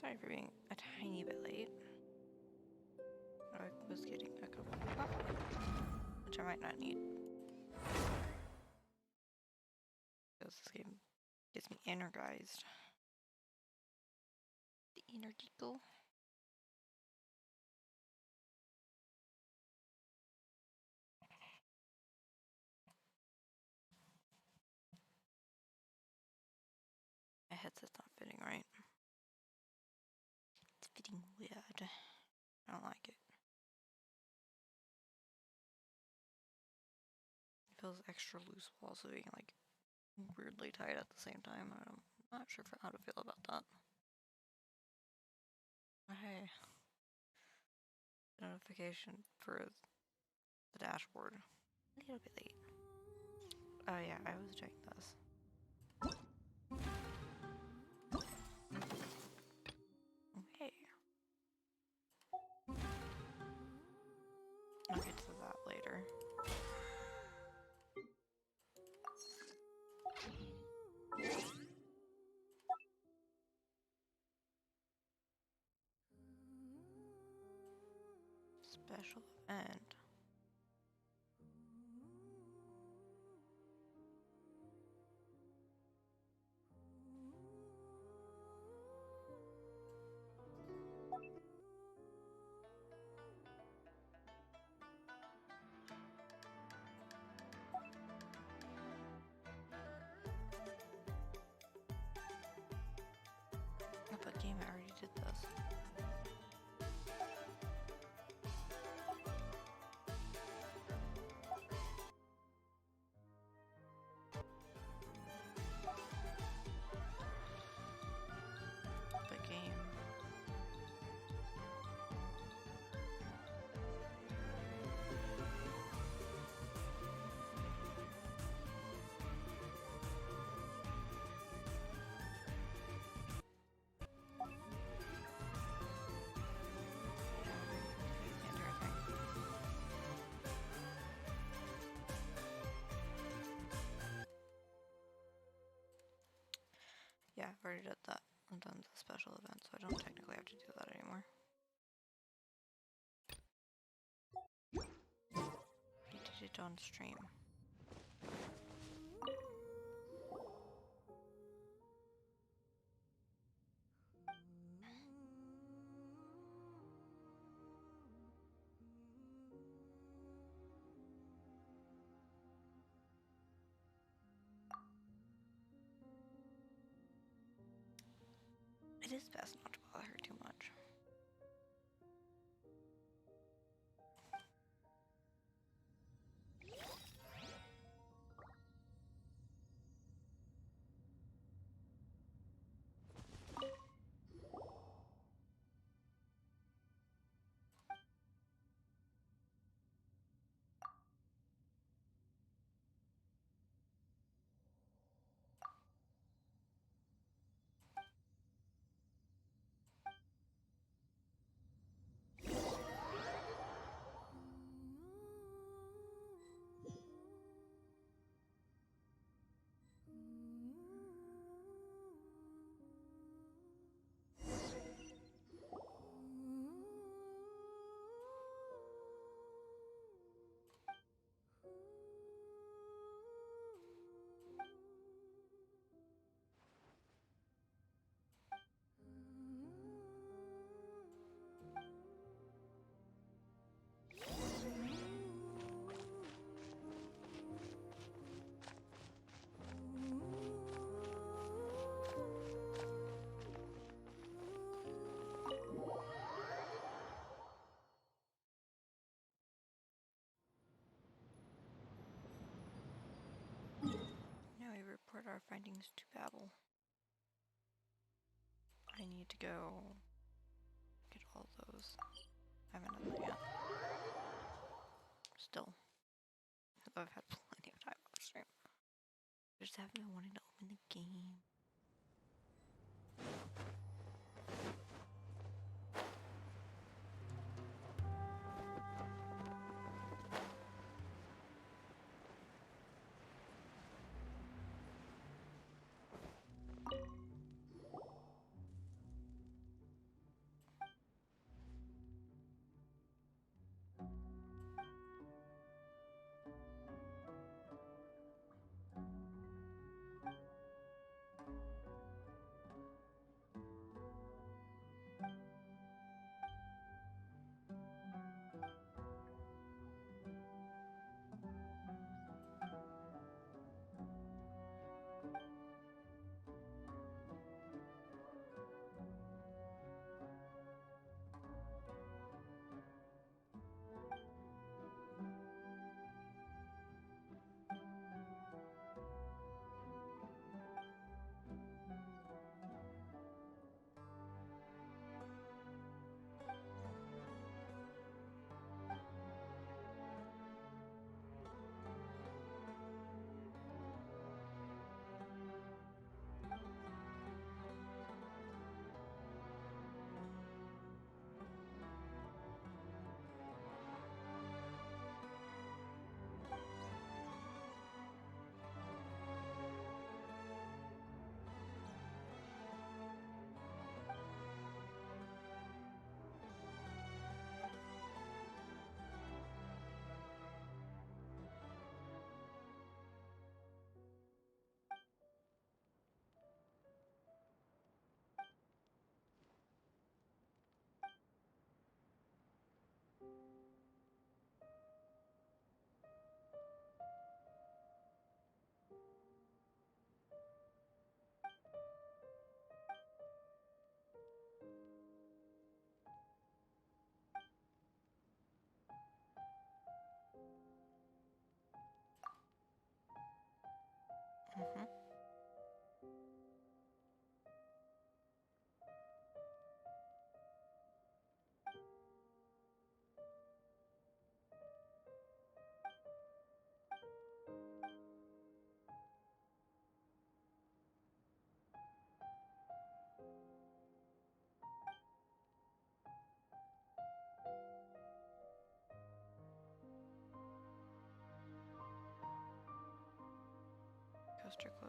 Sorry for being a tiny bit late. I was getting a cup of coffee, which I might not need. Because this game gets me energized. The energy go. My headset's not fitting right. It's fitting weird. I don't like it. It feels extra loose while also being like weirdly tight at the same time. I'm not sure how to feel about that. Hey, notification for the dashboard. A little bit late. Oh yeah, I was checking this. Okay. I'll get to that later. Special event. What game I already did this? What game? Yeah, I've already did that. I've done the special event, so I don't technically have to do that anymore. I did it on stream. It is best not to bother her too much. Now we report our findings to Babel. I need to go get all those. I haven't done that yet. Still. I've had plenty of time on stream. I just haven't been wanting to open the game.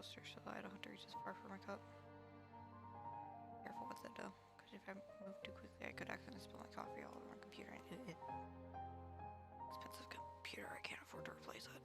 closer so that I don't have to reach as far for my cup. Careful with it though, because if I move too quickly, I could accidentally spill my coffee all over my computer. Expensive computer, I can't afford to replace it.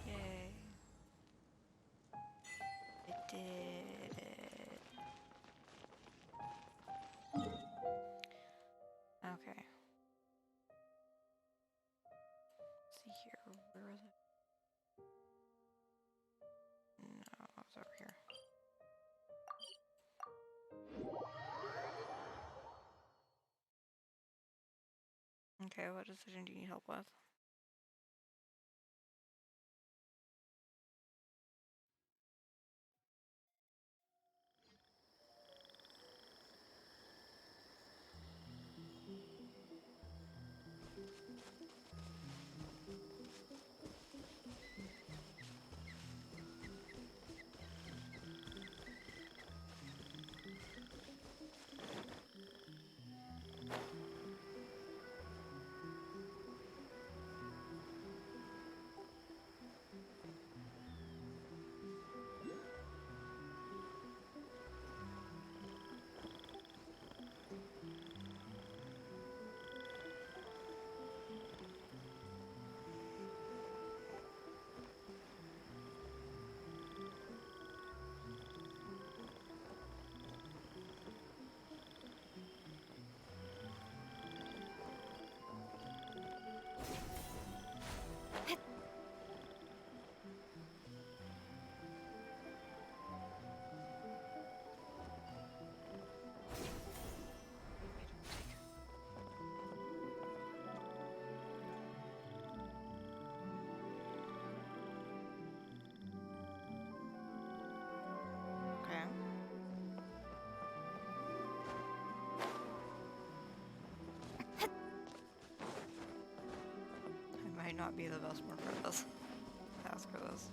Yay. I did it. Okay. Let's see here. Where is it? No, it's over here. Okay, what decision do you need help with? Okay. I might not be the best one for this. Task for this.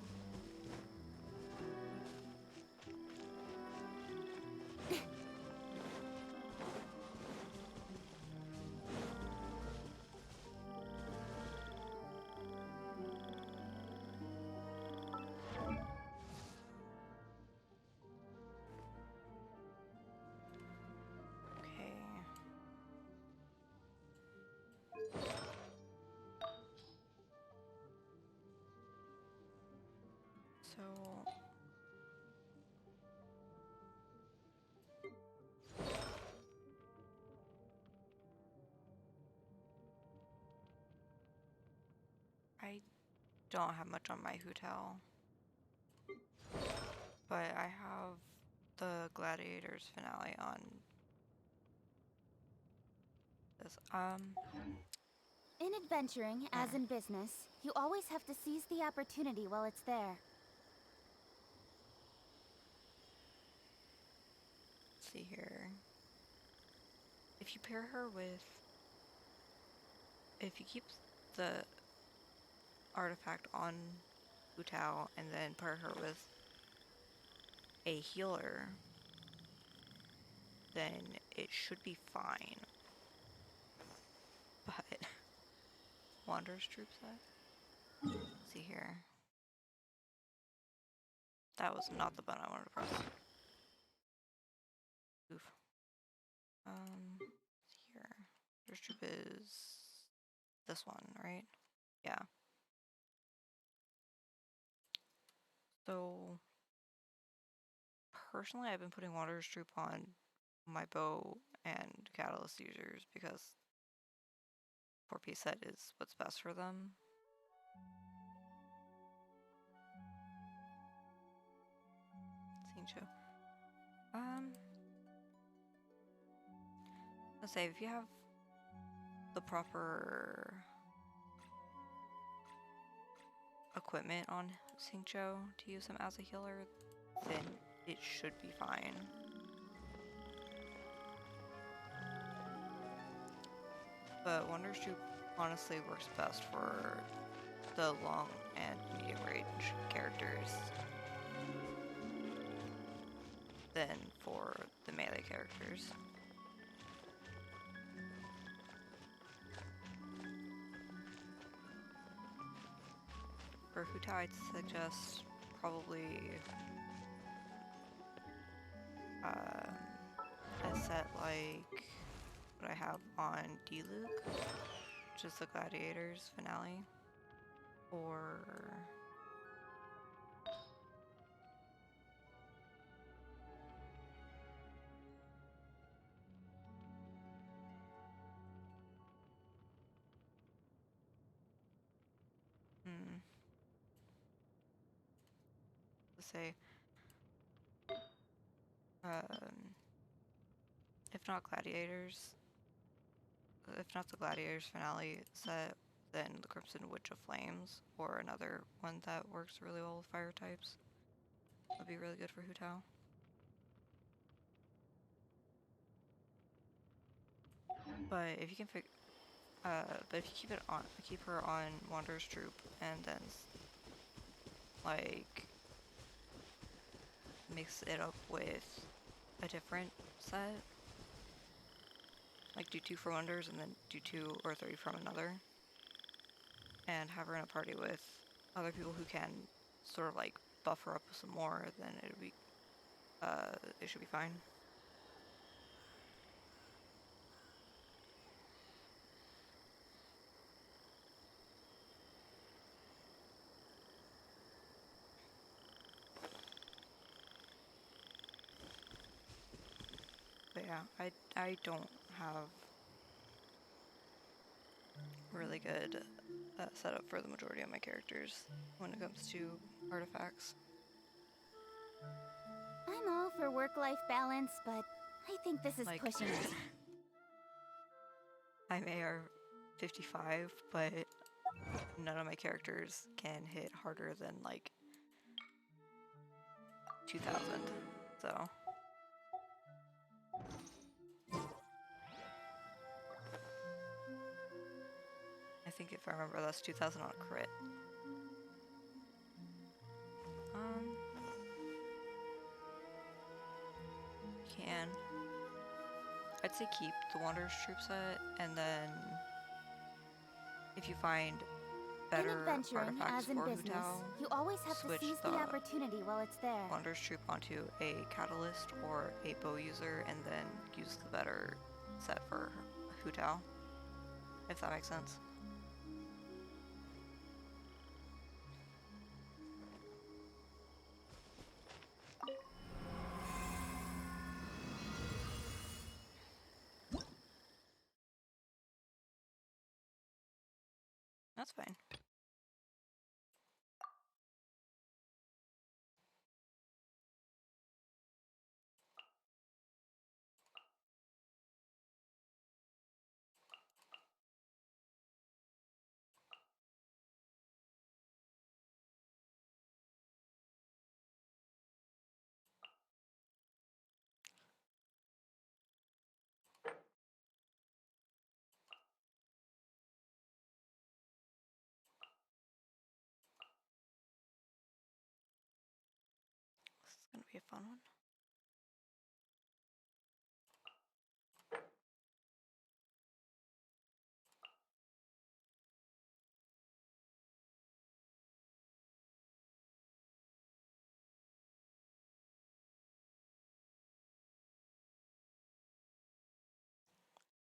Okay. So don't have much on my hotel. But I have the Gladiators finale on this. In adventuring, as in business, you always have to seize the opportunity while it's there. Let's see here. If you pair her with... If you keep the artifact on Hu Tao and then pair her with a healer, then it should be fine. But Wanderer's Troop set? Let's see here. That was not the button I wanted to press. Oof. Let's see here. Wanderer's Troop is this one, right? Yeah. So personally, I've been putting Wanderer's Troop on my bow and catalyst users because 4-piece set is what's best for them. Show. Let's say if you have the proper equipment on Xingqiu to use him as a healer, then it should be fine. But Wanderer's Troop honestly works best for the long and medium range characters than for the melee characters. For Hu Tao, I'd suggest probably a set like what I have on D-Luke, which is the Gladiators finale, or let's say if not the Gladiators finale set, then the Crimson Witch of Flames, or another one that works really well with fire types, would be really good for Hu Tao. But if you can but if you keep her on Wanderer's Troop, and then like mix it up with a different set, like do 2 for Wonders and then do 2 or 3 from another, and have her in a party with other people who can sort of like buff her up some more, then it should be fine. But yeah, I don't have really good setup for the majority of my characters when it comes to artifacts. I'm all for work-life balance, but I think this is like, pushing it. I'm AR 55, but none of my characters can hit harder than like 2000, so. I think if I remember, that's 2000 on a crit. I'd say keep the Wanderer's Troop set, and then if you find better artifacts for Hu Tao, you always have to seize the opportunity while it's there. Wanderer's Troop onto a catalyst or a bow user, and then use the better set for Hu Tao, if that makes sense. That's fine.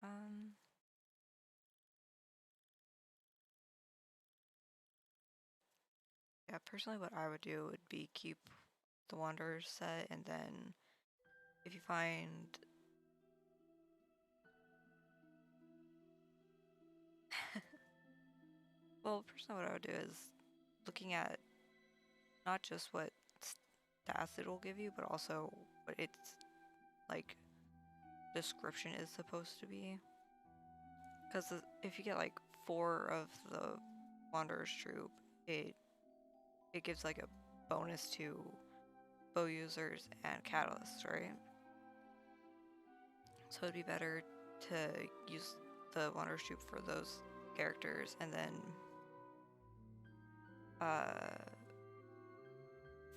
Um, yeah, personally what I would do would be keep the Wanderers set, and then if you find well, personally what I would do is looking at not just what stats it'll give you, but also what its like description is supposed to be. Because if you get like 4 of the Wanderer's troop, it gives like a bonus to bow users and catalysts, right? So it'd be better to use the Wanderer's troop for those characters, and then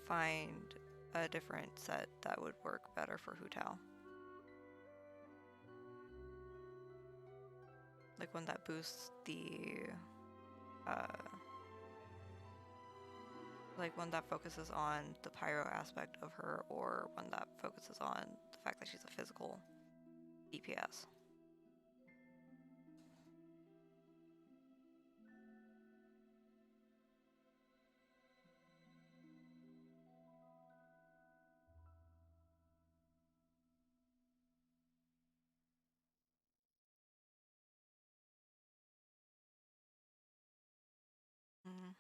find a different set that would work better for Hu Tao. Like one that boosts the like one that focuses on the pyro aspect of her, or one that focuses on the fact that she's a physical DPS. Mm.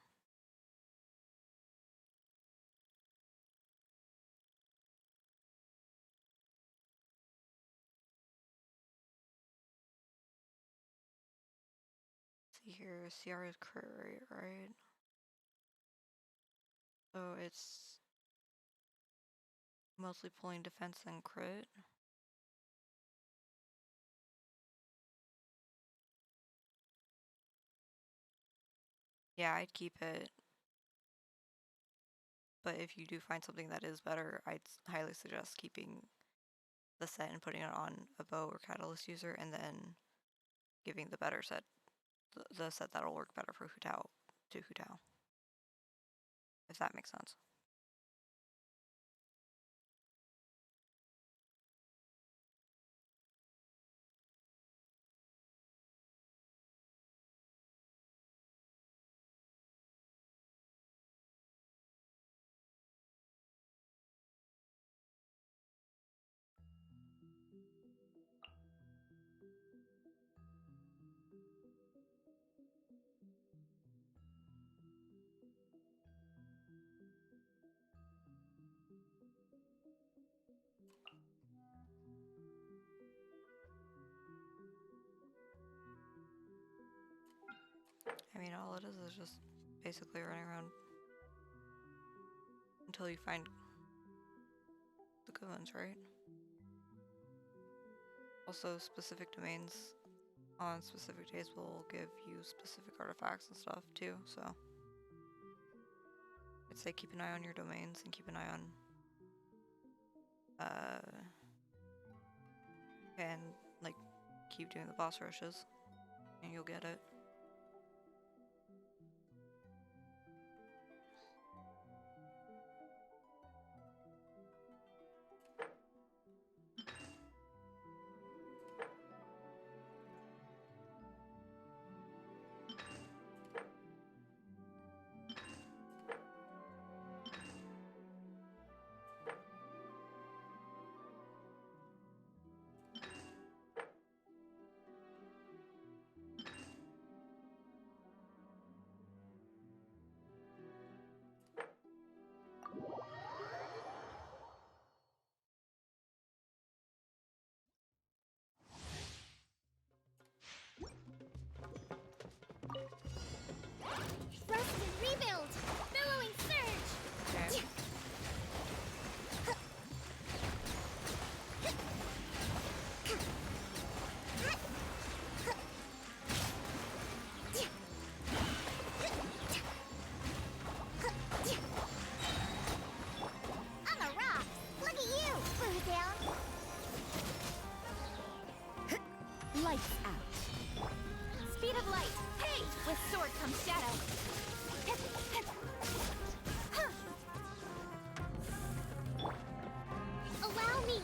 See here, CR is crit rate, right? So it's mostly pulling defense and crit. Yeah, I'd keep it. But if you do find something that is better, I'd highly suggest keeping the set and putting it on a bow or catalyst user, and then giving the better set, the set that'll work better for Hu Tao to Hu Tao. If that makes sense. I mean, all it is just basically running around until you find the good ones, right? Also, specific domains on specific days will give you specific artifacts and stuff too, so I'd say keep an eye on your domains and keep an eye on and like keep doing the boss rushes and you'll get it. Thrust and rebuild! Billowing surge! Okay. On the rocks! Look at you! Blue down! Lights out. Speed of light! Hey! With sword comes shadow. Allow me!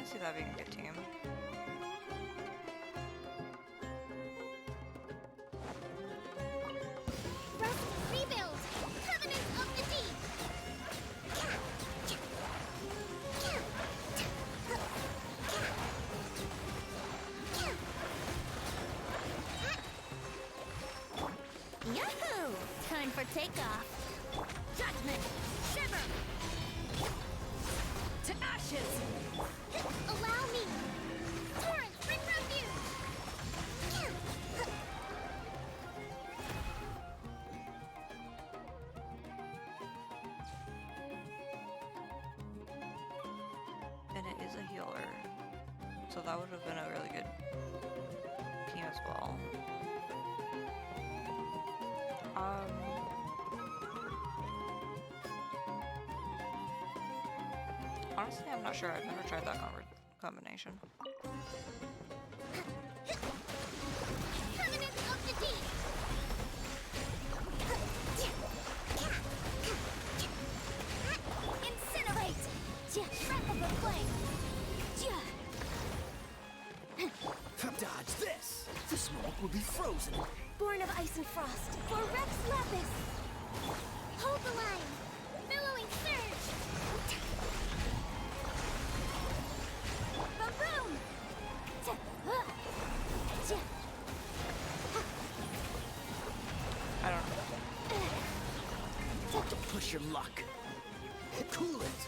can see that being a good team. Rust, rebuild! Covenant of the Deep! Yahoo! Time for takeoff! Judgment! Shiver! To ashes! Allow me! Torrent, bring refuge! And it is a healer. So that would have been a really good team as well. Honestly, I'm not sure. I've never tried that combination. Covenant of the Deep! Incinerate! Breath of the flame! Dodge this! The smoke will be frozen. Born of ice and frost, for Rex Lapis! Hold the line! Billowing surge! Boom! I don't know. To push your luck. Cool it.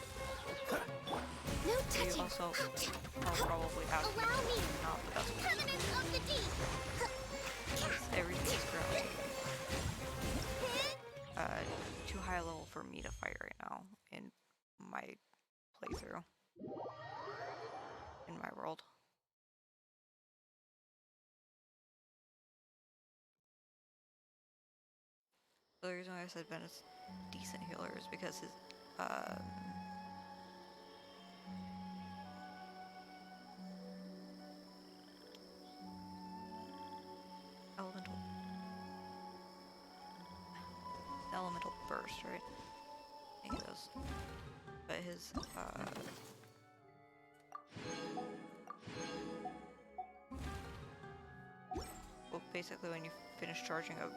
No You touching! also are probably out. Allow me! Not the best one. Covenant of the Deep! Everything's currently too high a level for me to fight right now in my playthrough. In my world. The reason why I said Ben is decent healer is because his elemental burst, right? I think it is. But his well, basically when you finish charging a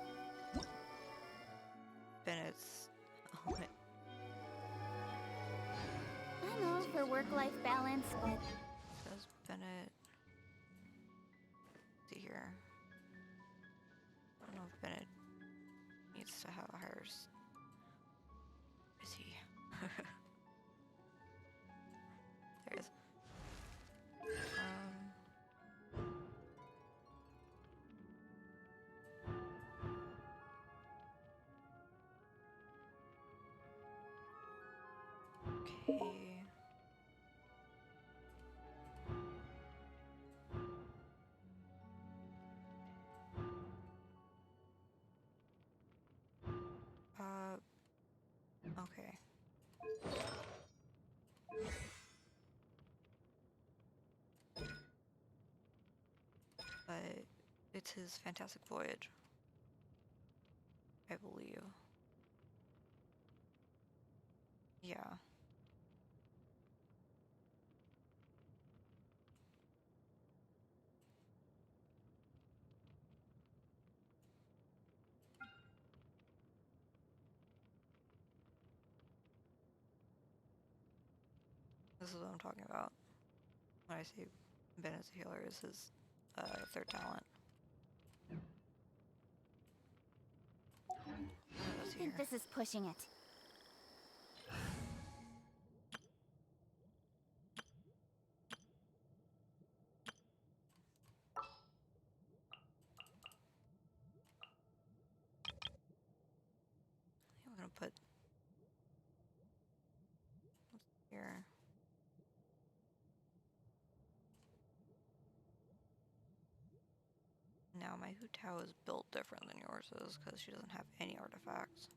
Bennett's element. I know, for work-life balance, but Says Bennett. Let's see here. I don't know if Bennett needs to have a higher. Is he? There he is. Okay. Okay. But it's his Fantastic Voyage, I believe. Yeah. This is what I'm talking about. When I say Ben as a healer is his third talent. I think this is pushing it. I'm gonna put here. Now my Hu Tao is built different than yours is because she doesn't have any artifacts.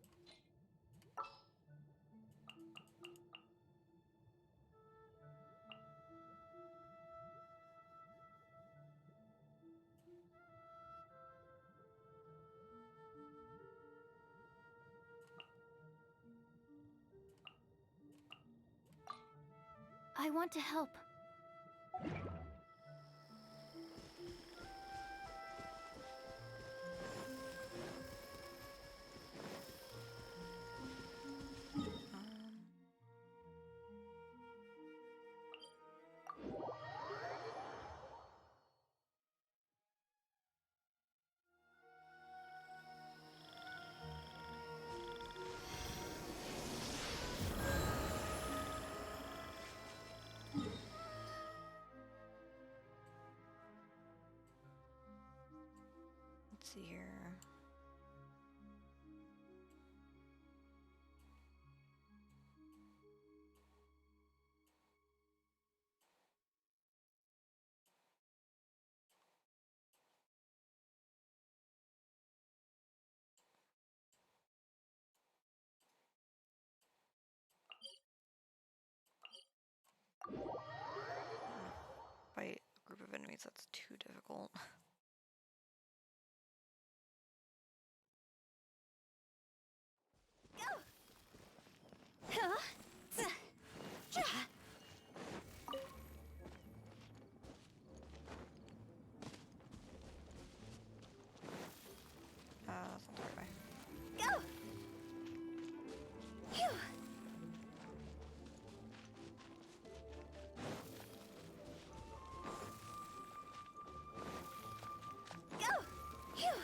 I want to help. Let's see here. Fight a group of enemies, that's too difficult. That's not the right way. Go! Phew! Go! Phew!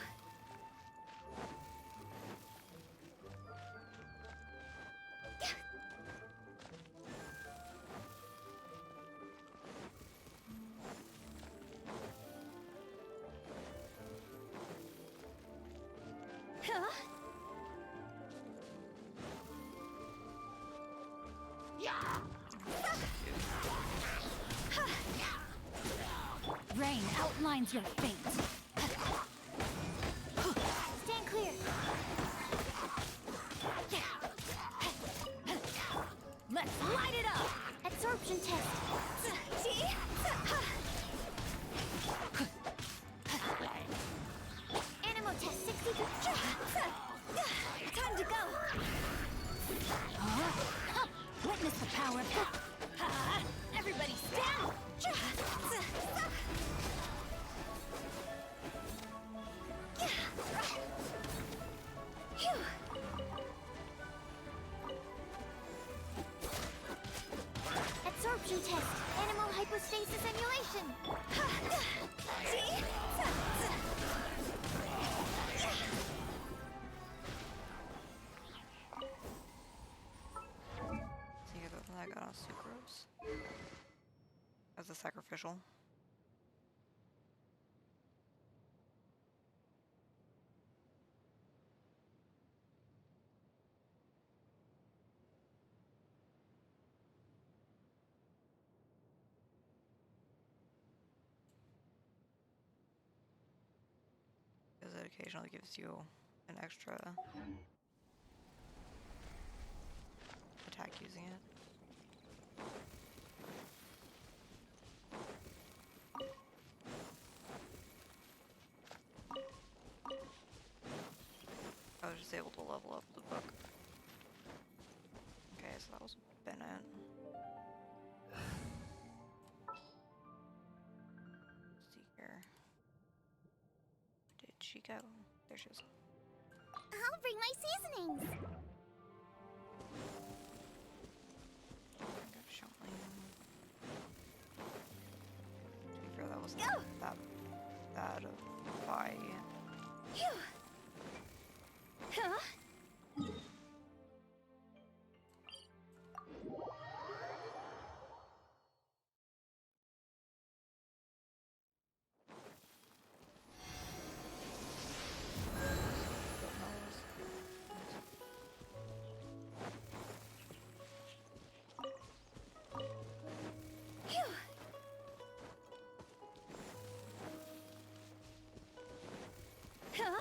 Huh? Rain outlines your fate. Stand clear. Let's light it up! Absorption test. See? Animal test 60. Time to go. Huh? Witness the power of the... Everybody stand! Phew. Absorption test. Animal hypostasis emulation. See? So you get that I got on sucrose as a sacrificial. Because it occasionally gives you an extra attack using it. I was just able to level up the book. Okay, so that was Bennett. Let's see here. Did she go? There she is. I'll bring my seasonings. I got Shaolin. To be fair, that wasn't Go! that bad of a fight. Phew. Huh? Phew. Huh?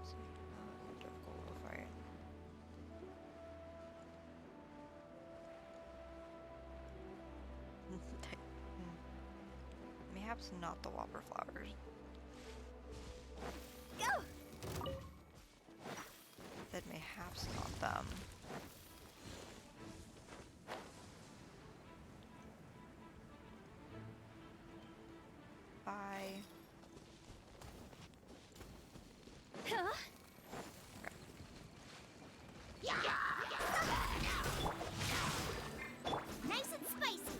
See, more difficult of a fight. Mayhaps not the Whopper flowers. Go! That mayhaps not them. Bye. Huh? Nice and spicy.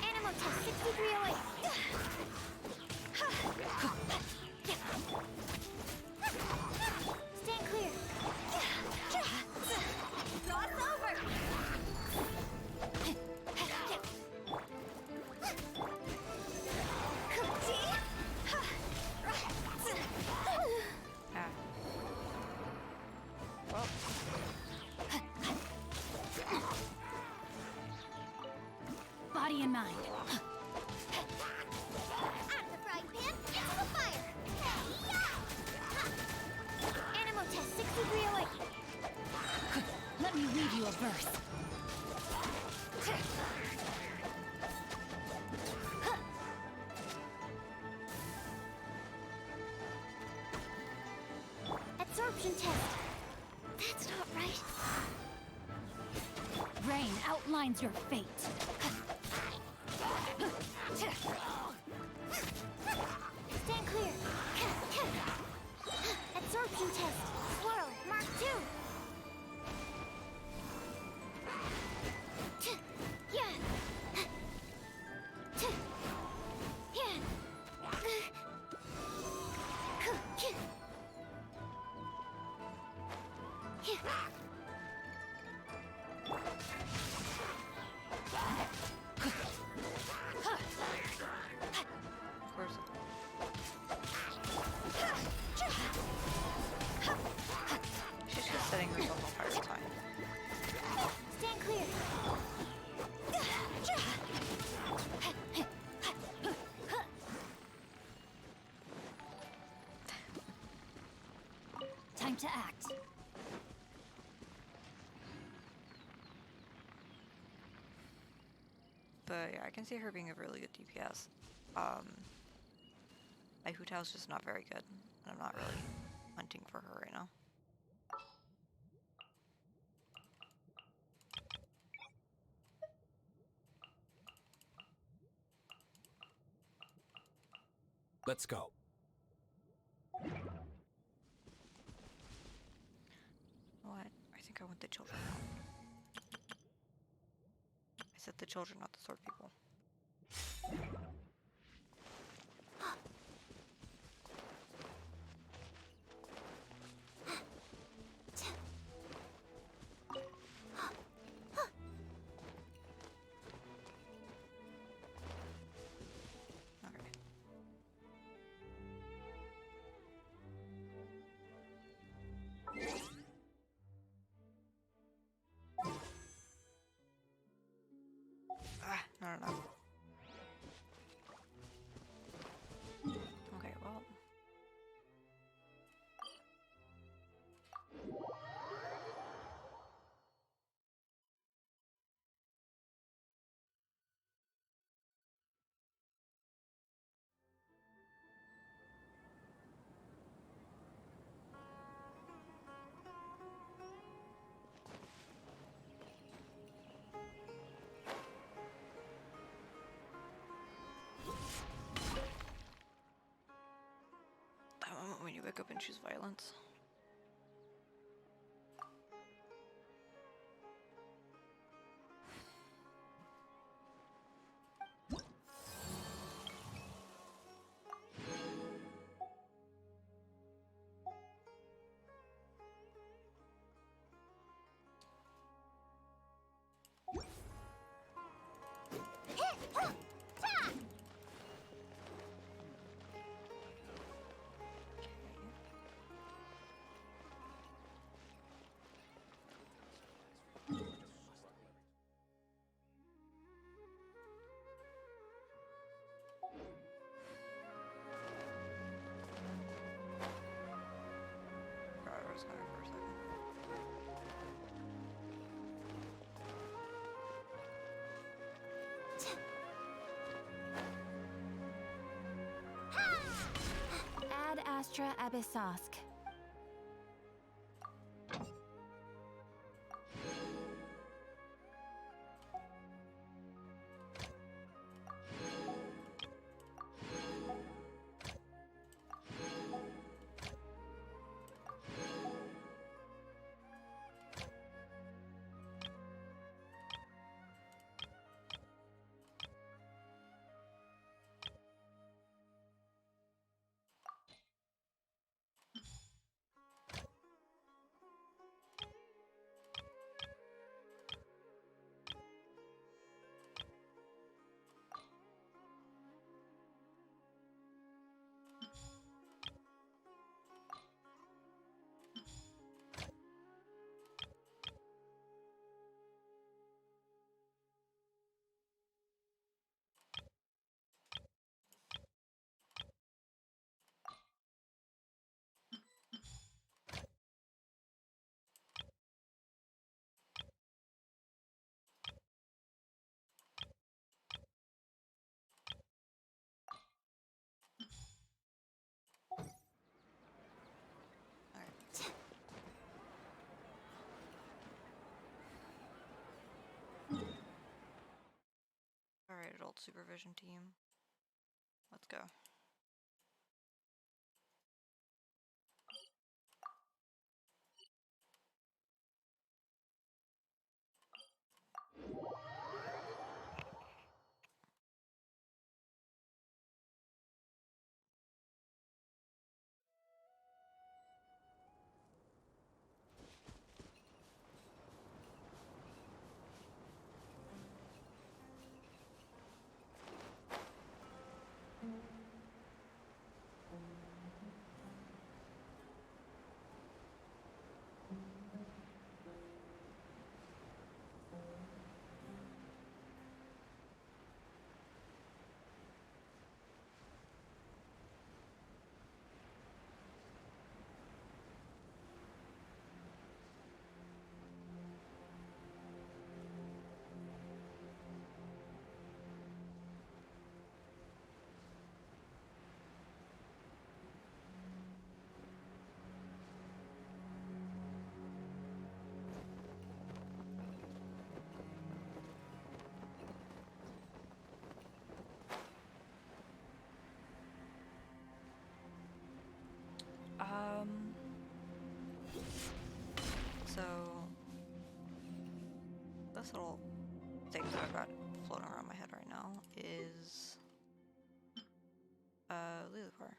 Animal test 60%. body and mind. Out of the frying pan, into the fire! Animo test 6308. Let me read you a verse. Absorption test. That's not right. Rain outlines your fate. Stand clear. Absorption test. Swirl. Mark 2. Yeah. Of course. She's just setting herself on fire all the time. Stand clear. Time to act. But yeah, I can see her being a really good DPS. My Hu Tao's just not very good. And I'm not really hunting for her right now. Let's go. What? I think I want the children out. I said the children, not the sword people. Okay. No. Okay, well. That moment when you wake up and choose violence. God, I was going for a second. Ad Astra Abyssosk. supervision team. Let's go. So this little thing that I've got floating around my head right now is Lilithar.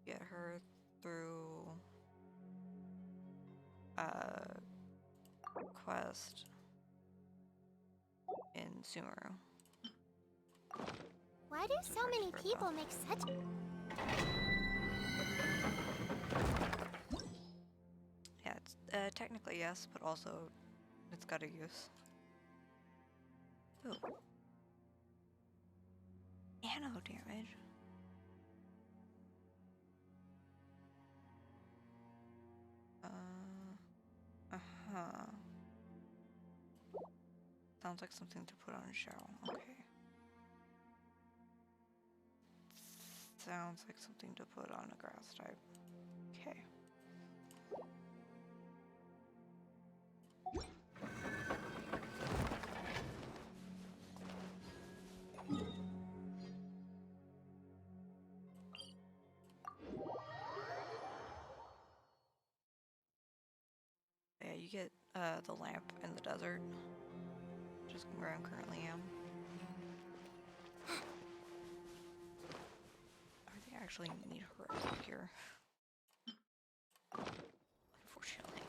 Get her through quest in Sumeru. Why do so many people make such... Yeah, it's technically yes, but also it's got a use. Ooh. Nano damage. Uh-huh. Sounds like something to put on Cheryl. Okay. Sounds like something to put on a grass type. Okay. Yeah, you get the lamp in the desert, just where I currently am. I think I actually need her up here, unfortunately.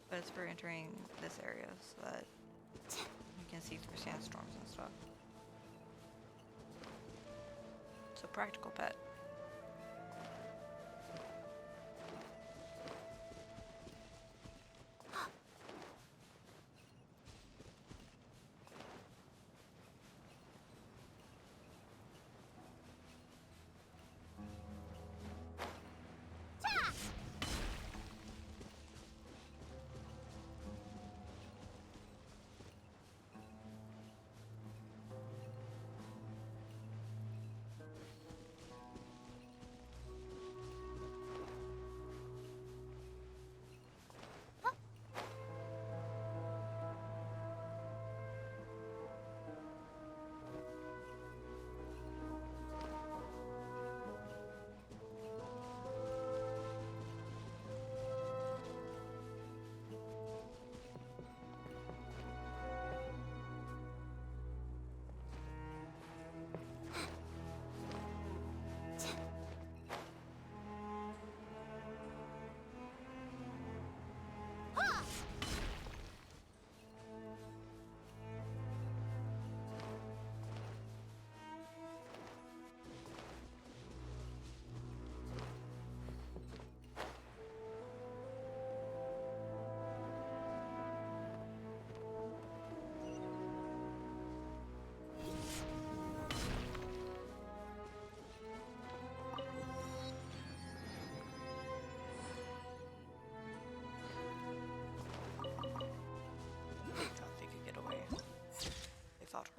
But it's for entering this area so that you can see through sandstorms and stuff. It's a practical pet.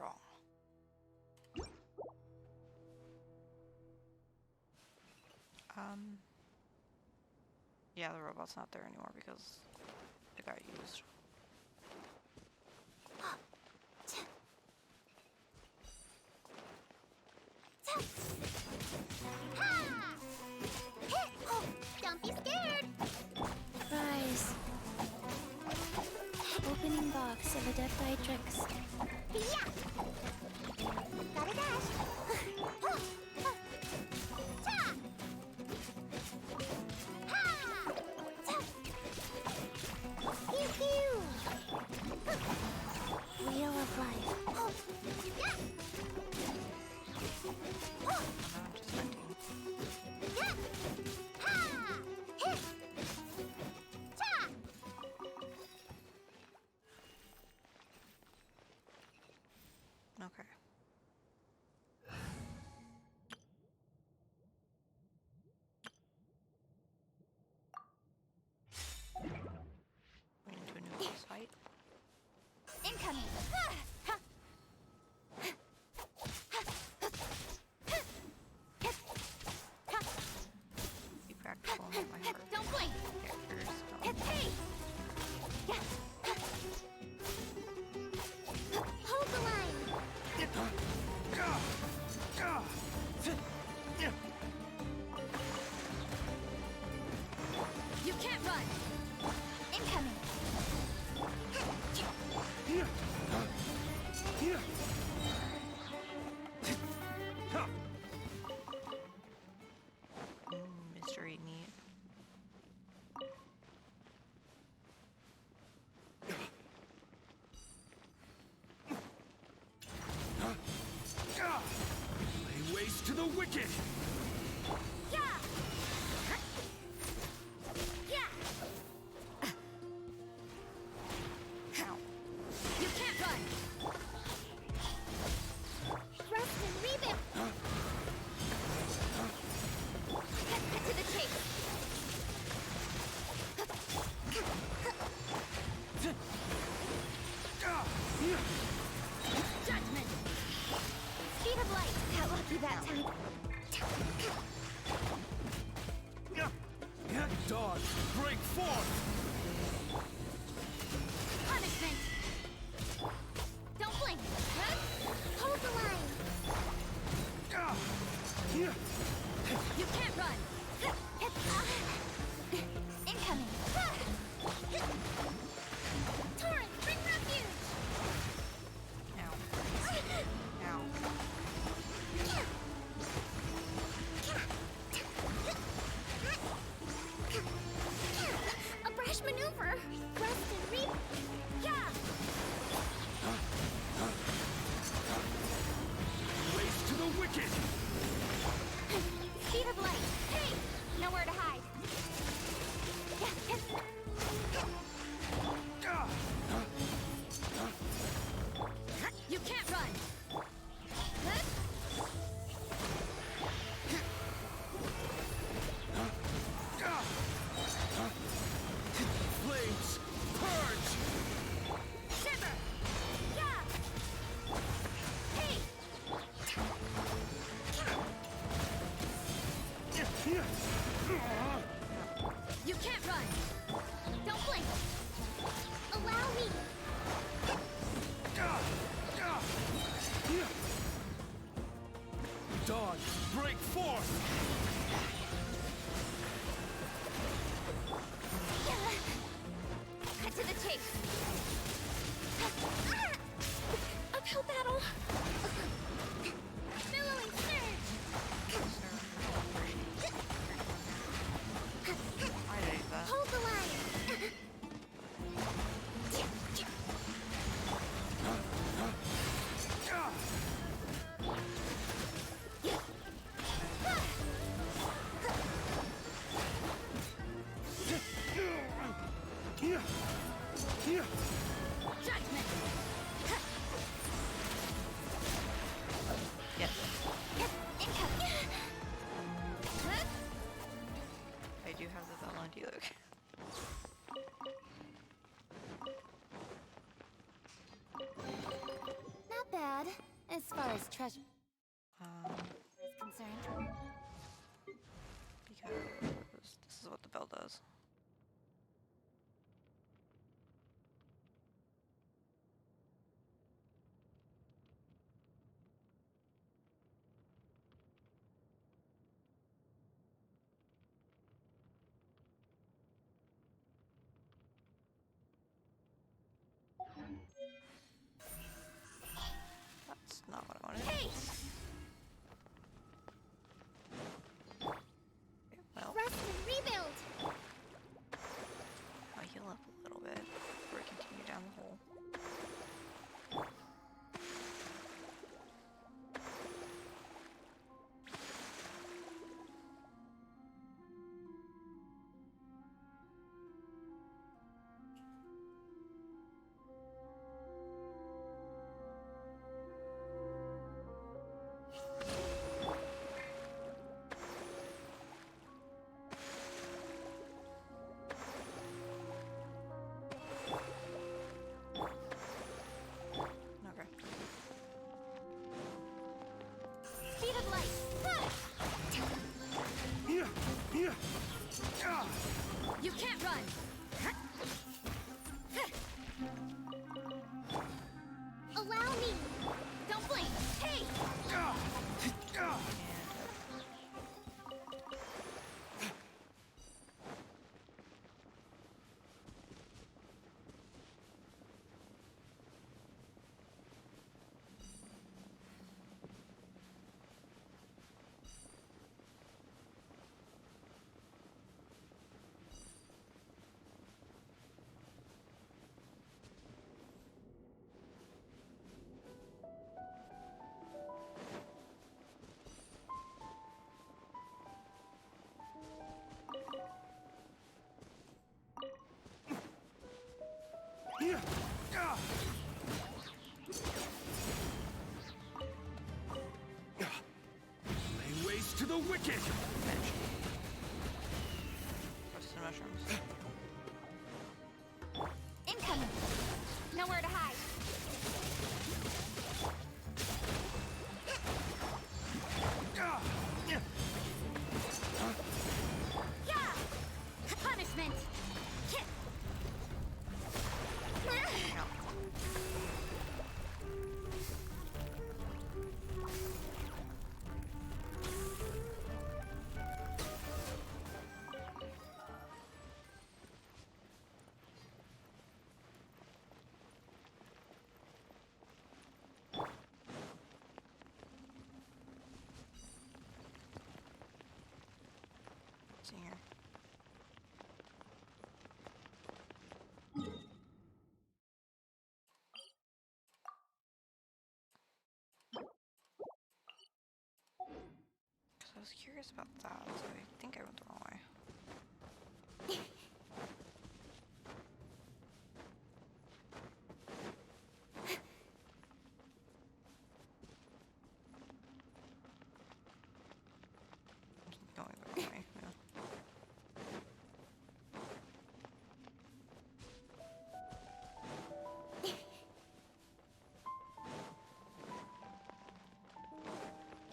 Wrong. Yeah, the robot's not there anymore because it got used. butterfly tricks. Yeah! Gotta dash! Ta! Ha! Ta! Pew pew! Wheel of life. Oh! Yeah! Oh! I'm just venting. Yeah! Ha! Hit! Ta! Okay. Going into a new boss fight. Incoming! Ha! Ha! Be practical and hit my heart. Don't blink! Characters. Hey! Yeah! Hold the line! You can't run. Incoming! Mystery meat. Lay waste to the wicked! Yeah! Yeah! Ow. You can't run. Rest and rebound! Cut to the chase! Judgment. Speed of light! Got lucky that time. Dodge, break forth! Punishment! Don't blink! Huh? Hold the line! You can't run. Incoming! Torrent, bring refuge! Ow. Ow. A brash maneuver! Rest and reap! Yeah! Waste to the wicked! Speed of light! Hey! Nowhere to hide! You can't run. Flames, purge! Shiver! Yeah! Hey! You can't run. Don't blink! Allow me! Dodge, break forth! Cut to the chase! Uphill battle! Billowing surge! I did that. Hold the line! Judgment. Yes. Incoming! I do have the bell on Diluc. Not bad, as far as treasure is concerned. Because this is what the bell does. wicked! Finish. Roasted mushrooms. Incoming! Nowhere to hide. Yeah! Punishment! No. See here. Because I was curious about that, so I think I went the wrong way. Going the wrong way,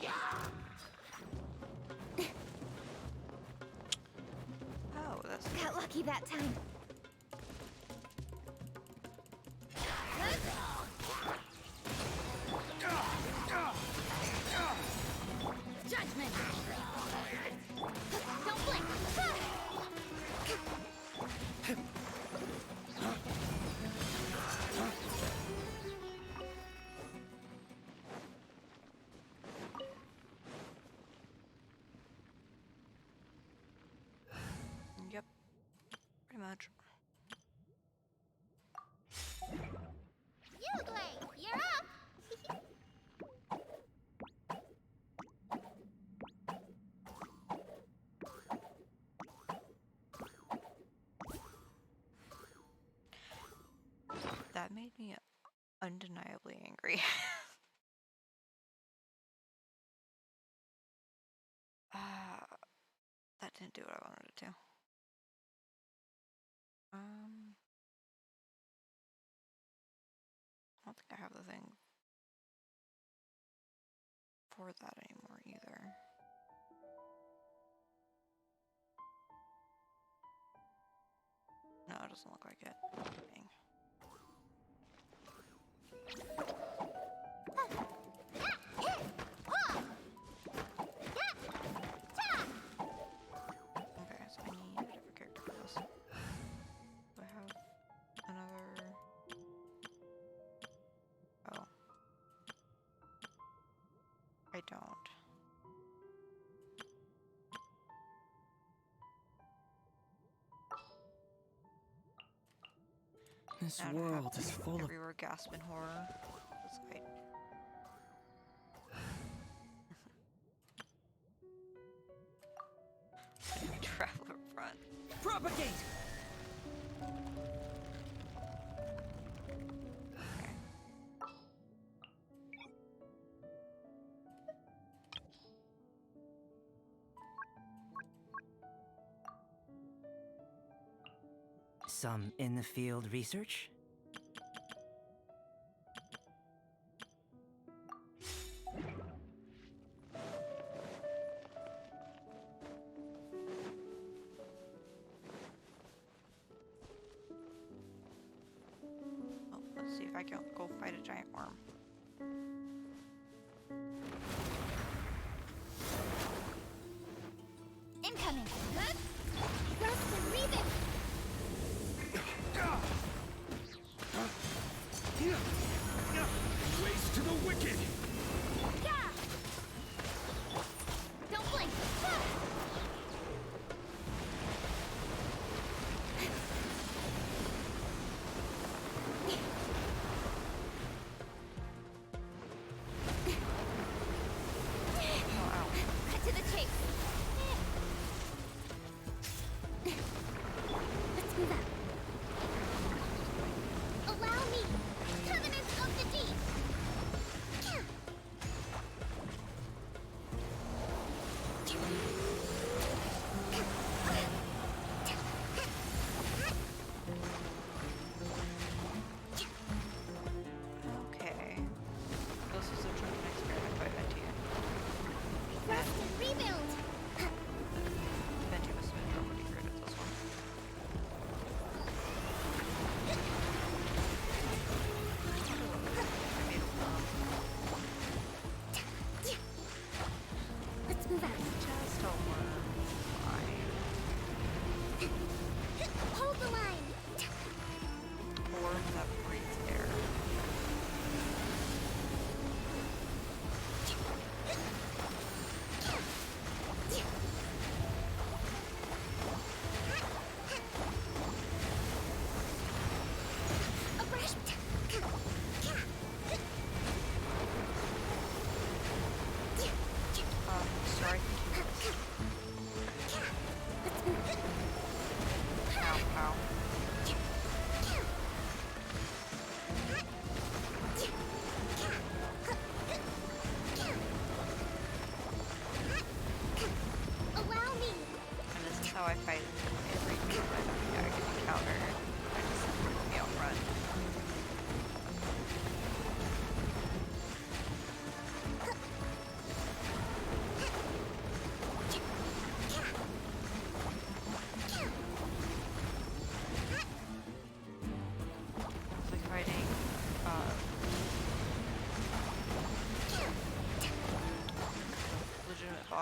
yeah. Oh, that's Got lucky that time. Judgment! Don't blink! Yep. Pretty much. Uglay, you're up! That made me undeniably angry. That didn't do what I wanted it to. I don't think I have the thing for that anymore either. No, it doesn't look like it. Dang. Okay, so I need a different character for this. Do I have another? Oh. I don't. This Now to have world is full of... everywhere gasp in horror. That's right. Traveler front. Propagate! Okay. Some in-the-field research? Oh, let's see if I can go fight a giant worm. Incoming! Rust and breathe it! Ways to the wicked! Yeah! Don't blink! Oh, ow. Cut to the chase! Let's move out. Allow me! Tighnari!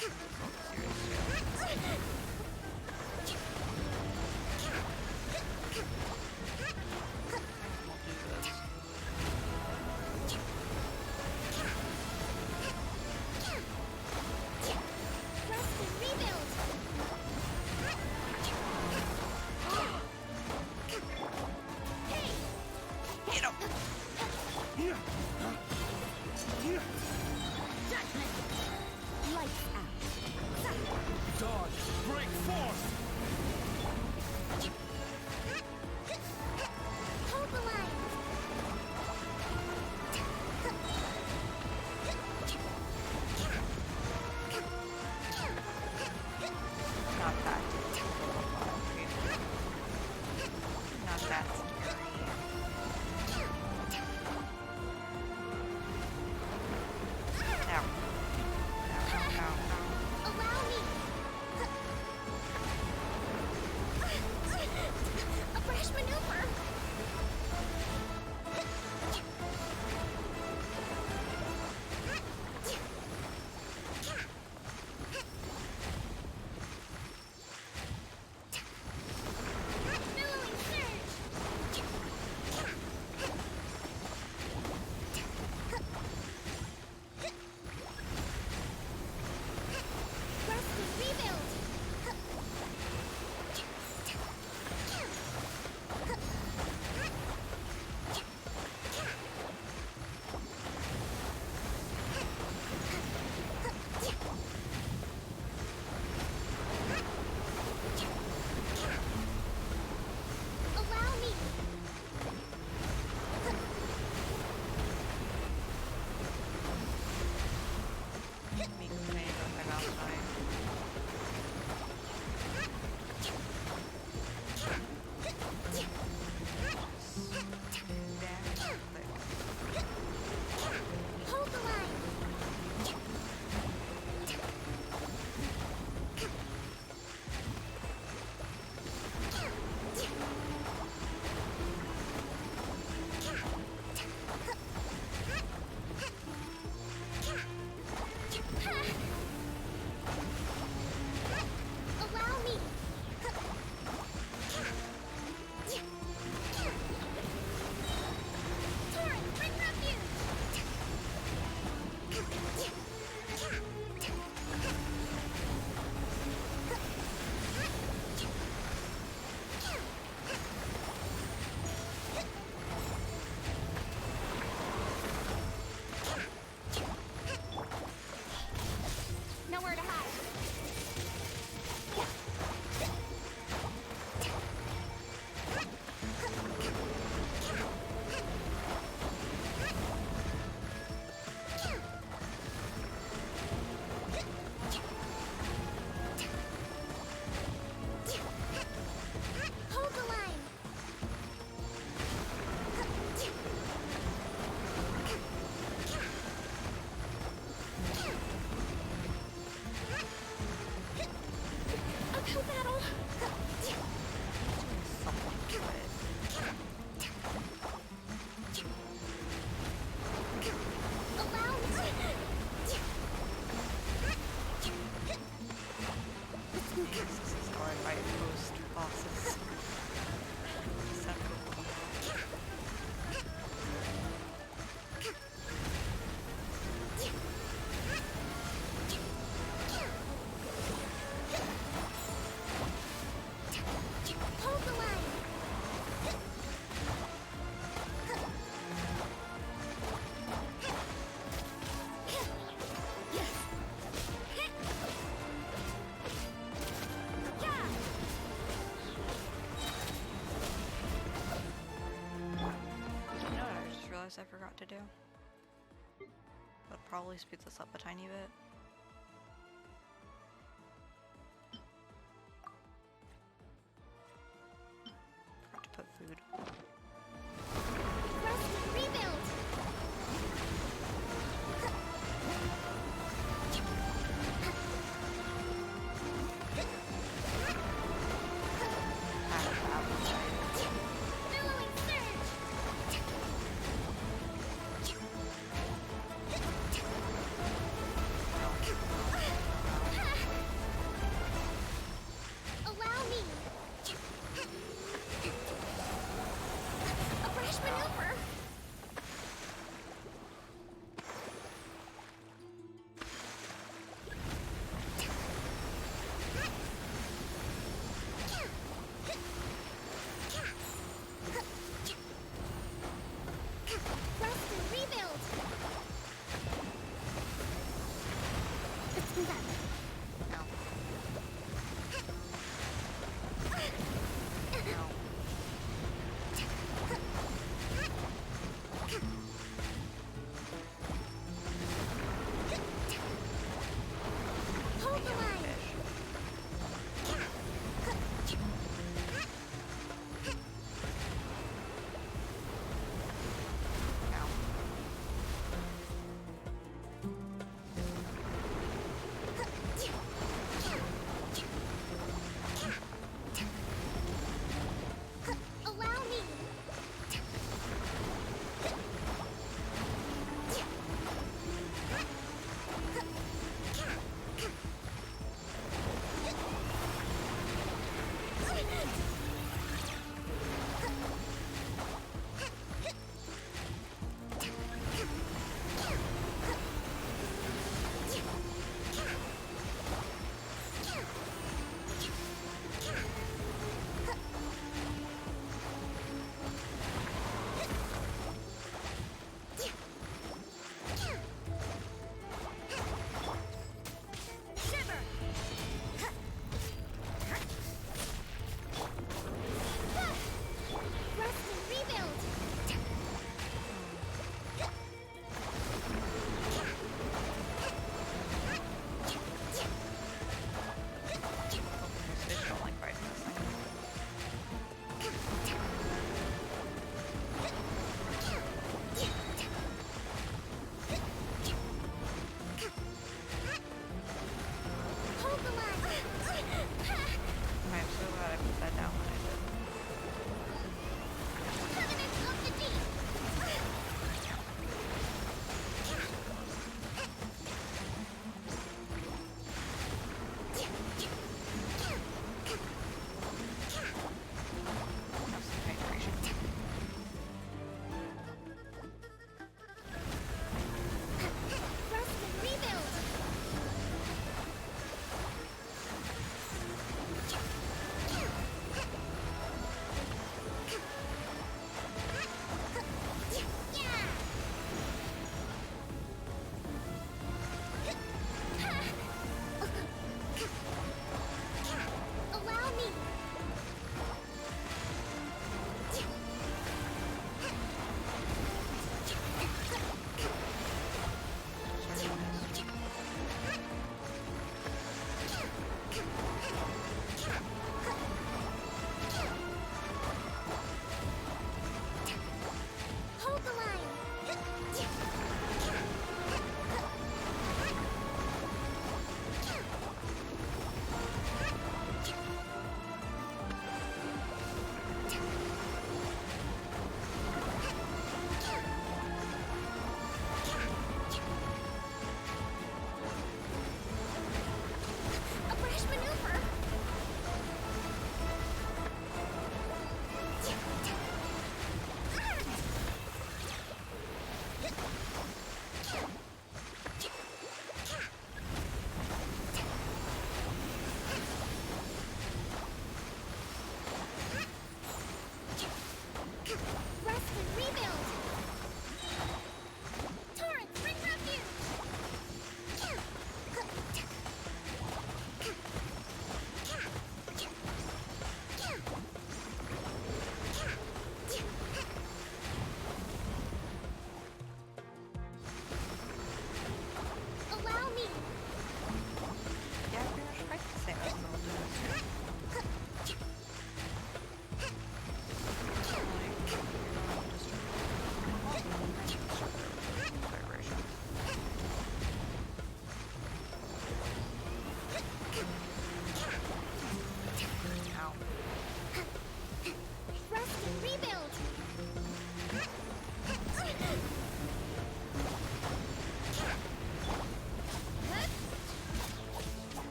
off of this series too. We'll do this. Rest and rebuild. Hey! Get him! Judgment! Lights out. Dodge! Break forth! Hold the line. Not that. Not that scary. Ow. Ow, ow, ow, ow. Allow me. A fresh maneuver. Billowing surge. Rest and rebuild. Allow me. Me complaining about my mouse dying. Hold the line. Allow me. Torrent, bring refuge. Nowhere to hide. Hold the line. Uphill battle. Something to it. Allow me. This is how I fight most bosses. Except for the boss. Hold the line. You know what I just realized I forgot to do? But probably speed this up a tiny bit. Forgot to put food. Rest and rebuild. Billowing surge.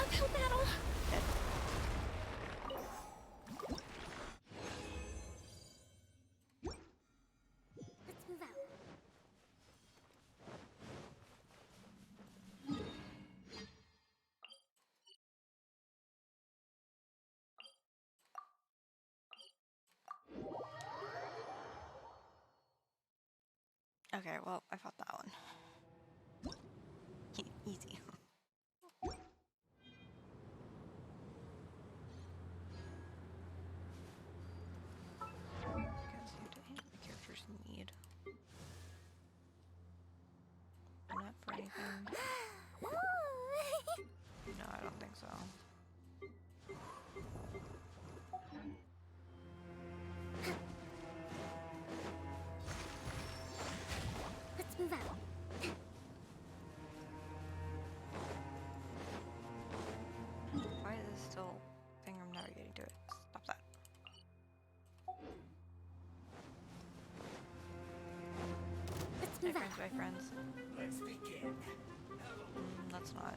Uphill battle. Let's move out. Okay, well, I fought that one. Easy. Can't seem to aim the characters need. Not for anything. No, I don't think so. Let's move out. Why is this still thing I'm navigating to it? Stop that. Let's My move friends, out. my friends. Let's begin. Let's not.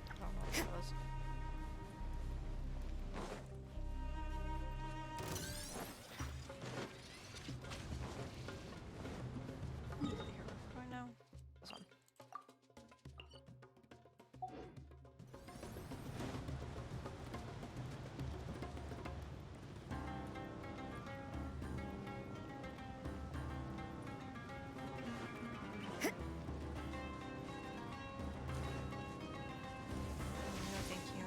I don't know what it was. Here, what do I know? This one. No, thank you.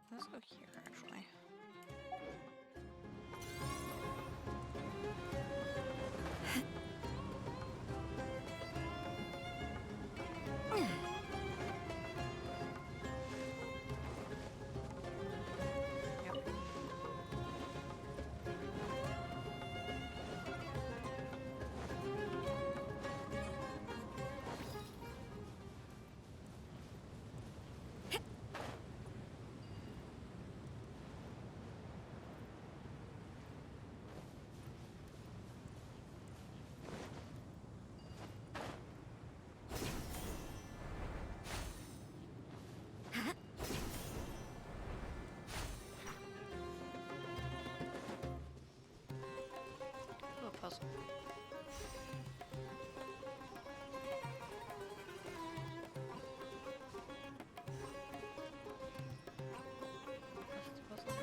Let's go here, actually. Yep. Ooh, a puzzle. What's the puzzle?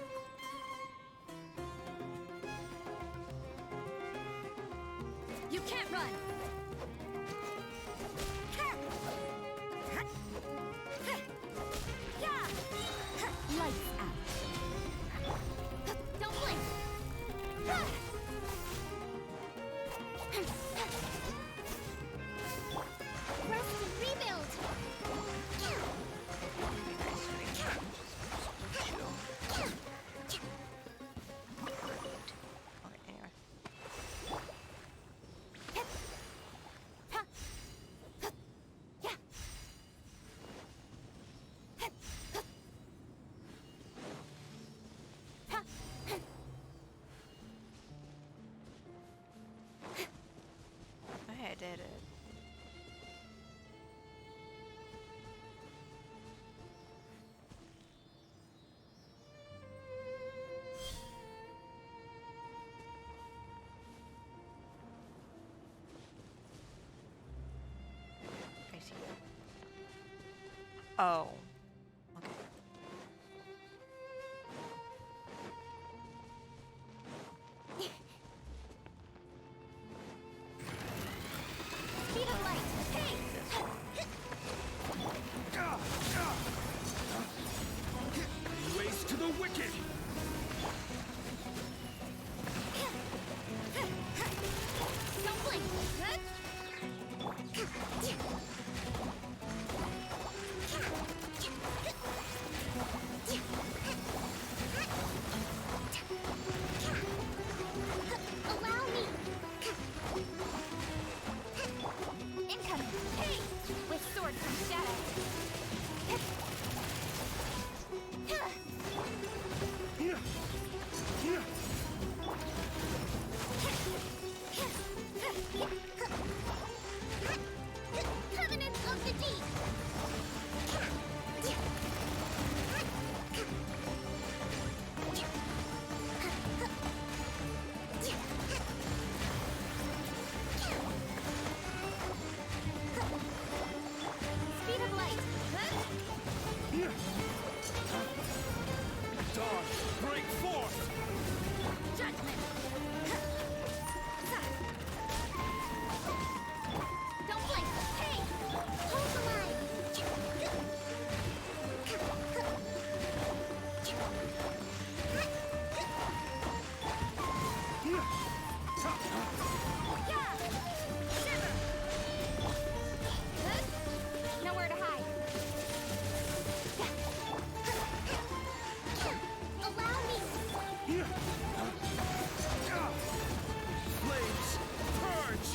You can't run. Oh. Okay. Speed of light. Hey! Ways to the wicked! Don't blink. Allow me. Incoming. Hey! With sword from shadow. Covenant of the Deep. Speed of light. Dawn, break forth! Judgment. Don't blink. Hey! Hold the line. Yeah! Shiver! Nowhere to hide. Allow me. Flames, purge!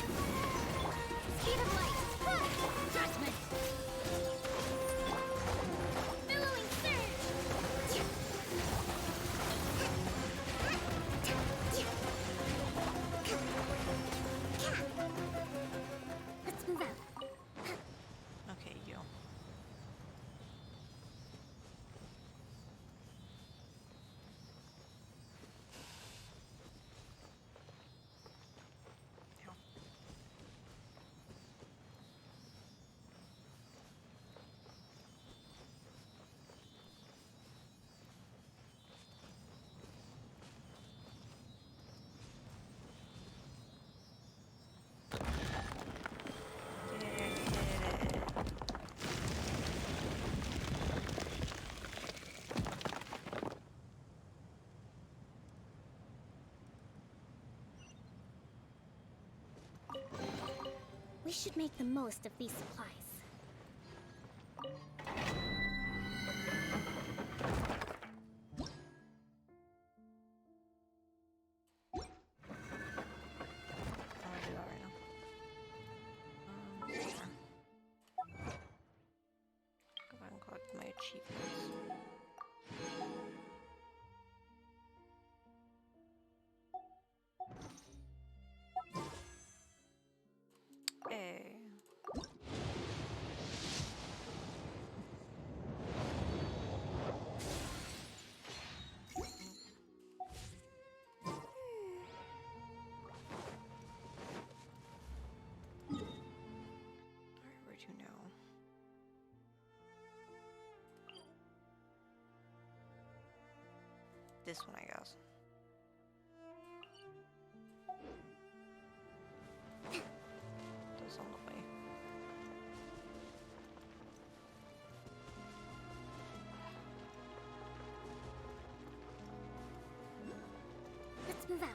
Speed of light. Judgment. Billowing surge. Let's move out. Okay, you. Yeah. Did it. We should make the most of these supplies. I'm gonna do that right now. Sure. Go ahead and collect my achievements. Hey. Alright, where to now? This one, I guess. Does sound lovely. Let's move out.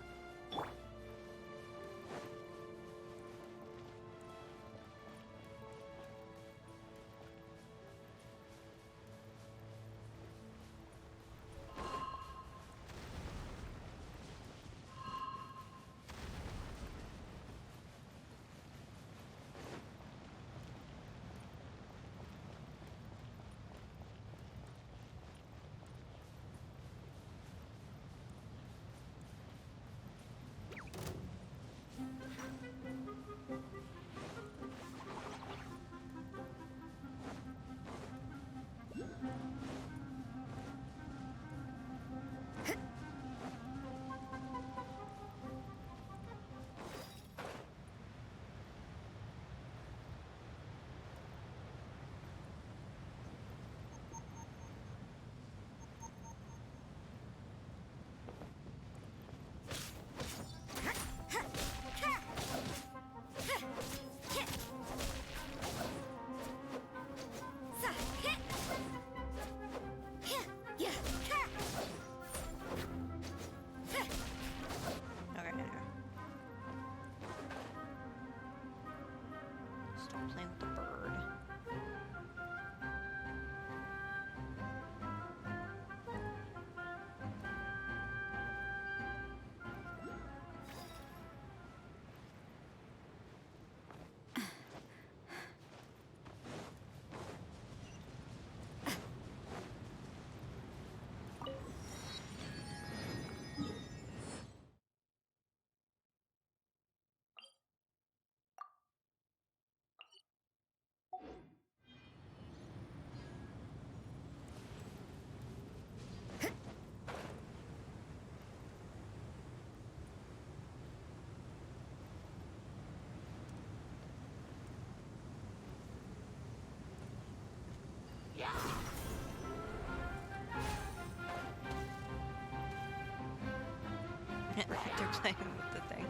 They're playing with the thing.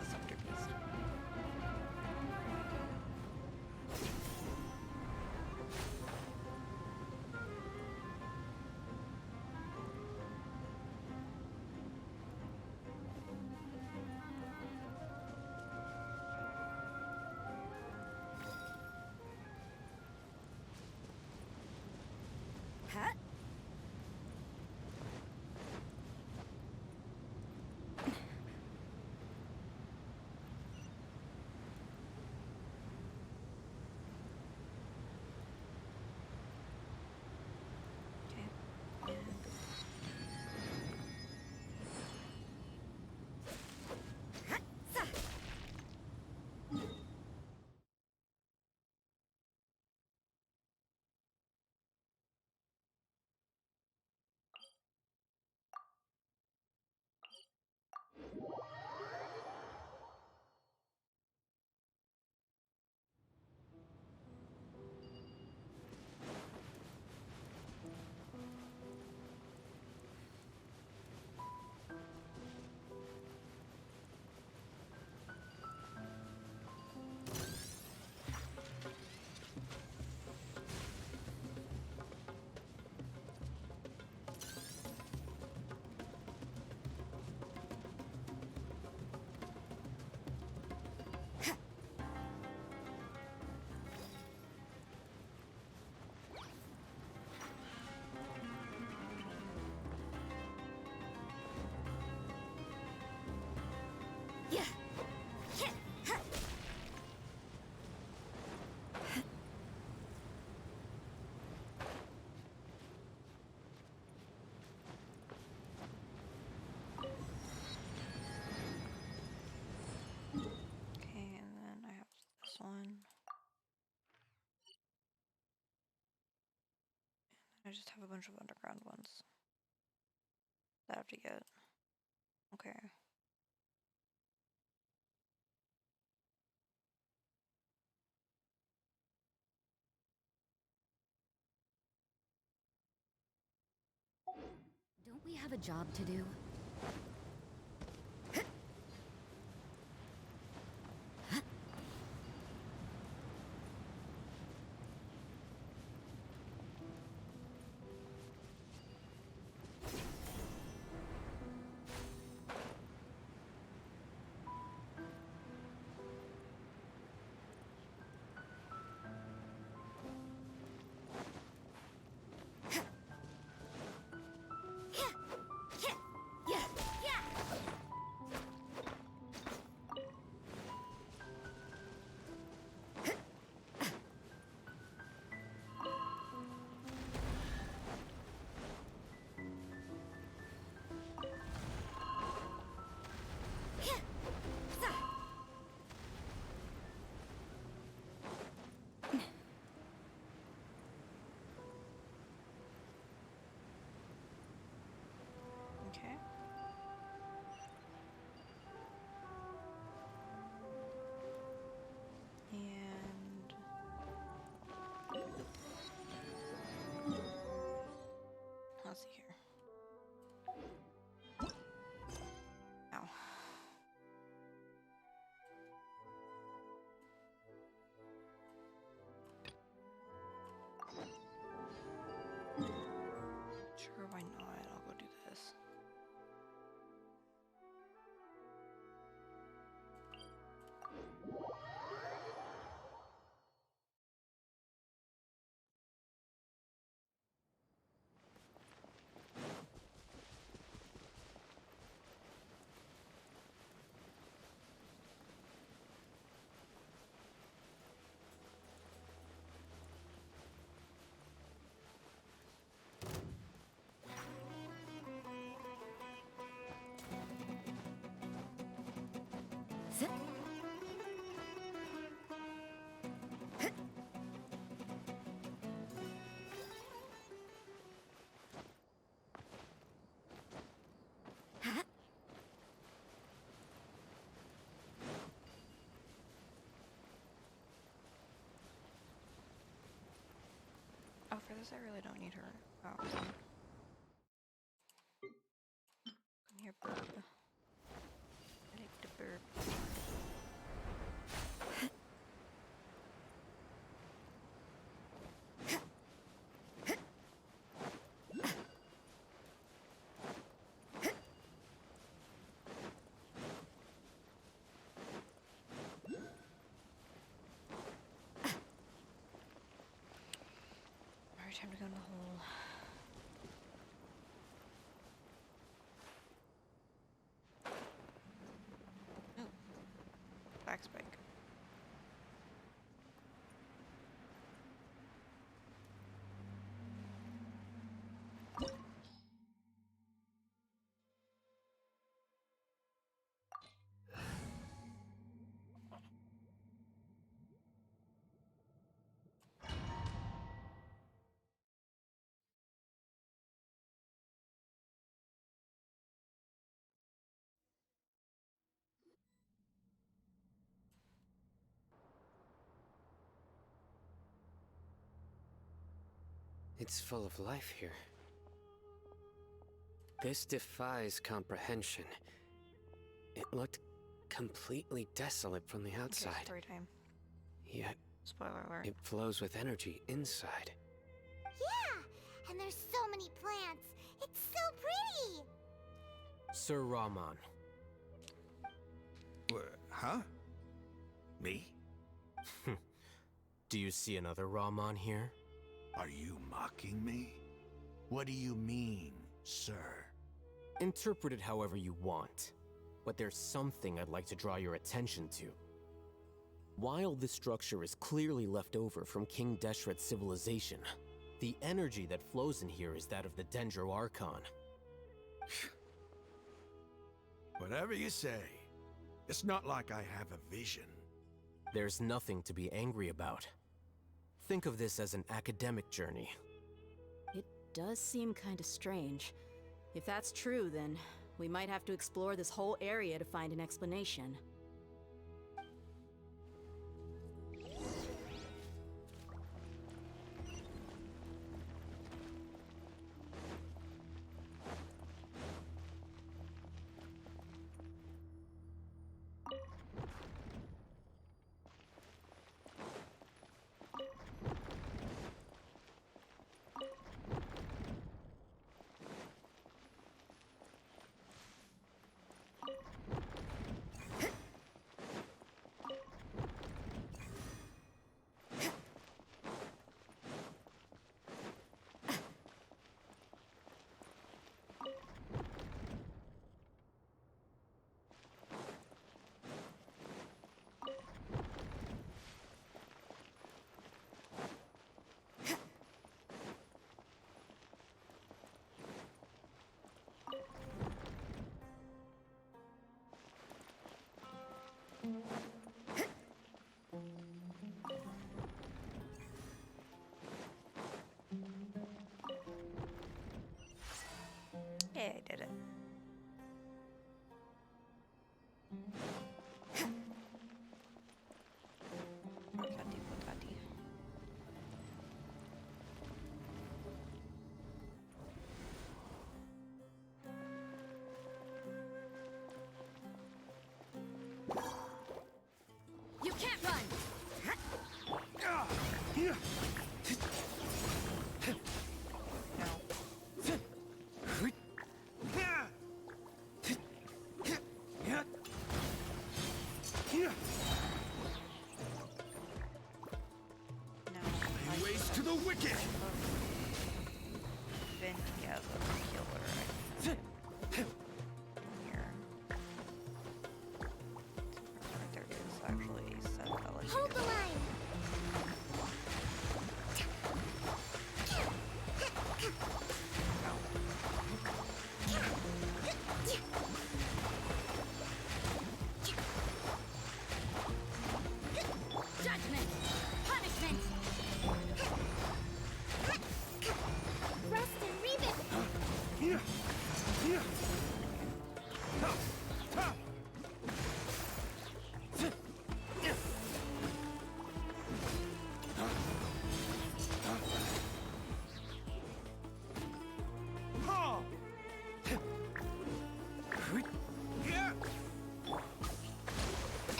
The centerpiece. Huh? Okay. Yeah. Okay, and then I have this one. I just have a bunch of underground ones that I have to get. Okay. Don't we have a job to do? Okay. And let's see here. Ow. Sure, why not? I'll go do this. Oh, for this I really don't need her. Oh, time to go in the hole. Oh. Back spike. It's full of life here. This defies comprehension. It looked completely desolate from the Okay, outside. story time. Yet, Spoiler alert. it flows with energy inside. Yeah! And there's so many plants! It's so pretty! Sir Rahman. Huh? Me? Do you see another Rahman here? Are you mocking me? What do you mean, sir? Interpret it however you want, but there's something I'd like to draw your attention to. While this structure is clearly left over from King Deshret's civilization, the energy that flows in here is that of the Dendro Archon. Whatever you say. It's not like I have a vision. There's nothing to be angry about. Think of this as an academic journey. It does seem kinda strange. If that's true, then we might have to explore this whole area to find an explanation. Yeah, I did it. Potati, potati. You can't run! No. No. Lay waste to the wicked! Been together, killer. Here. There is actually a set that lets you Hold do the that. line! Judgment! Punishment! Rest and Revis!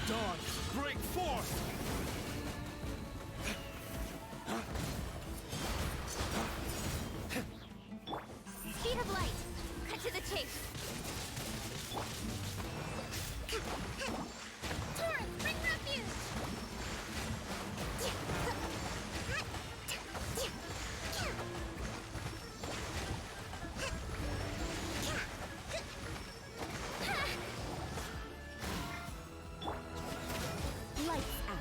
Dawn, break forth! Speed of light. Cut to the chase. Torrent, bring refuge! Lights out.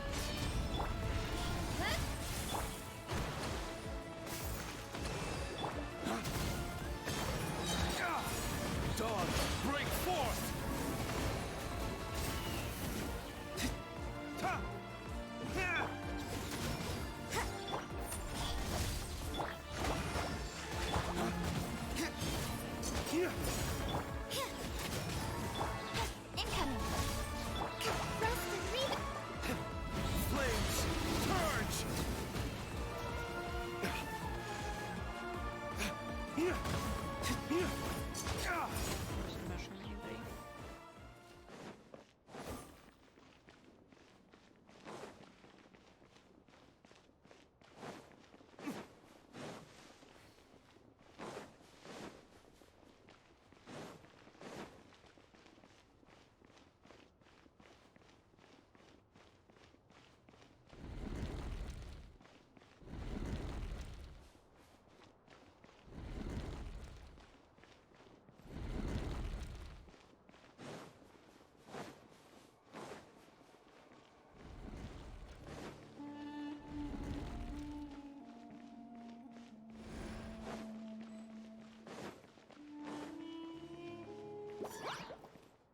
Dawn, break forth! Ta! Yeah! Yeah! Incoming. Rest and read. Flames, purge! Yeah! Yeah! Ah! There's a measure on anybody.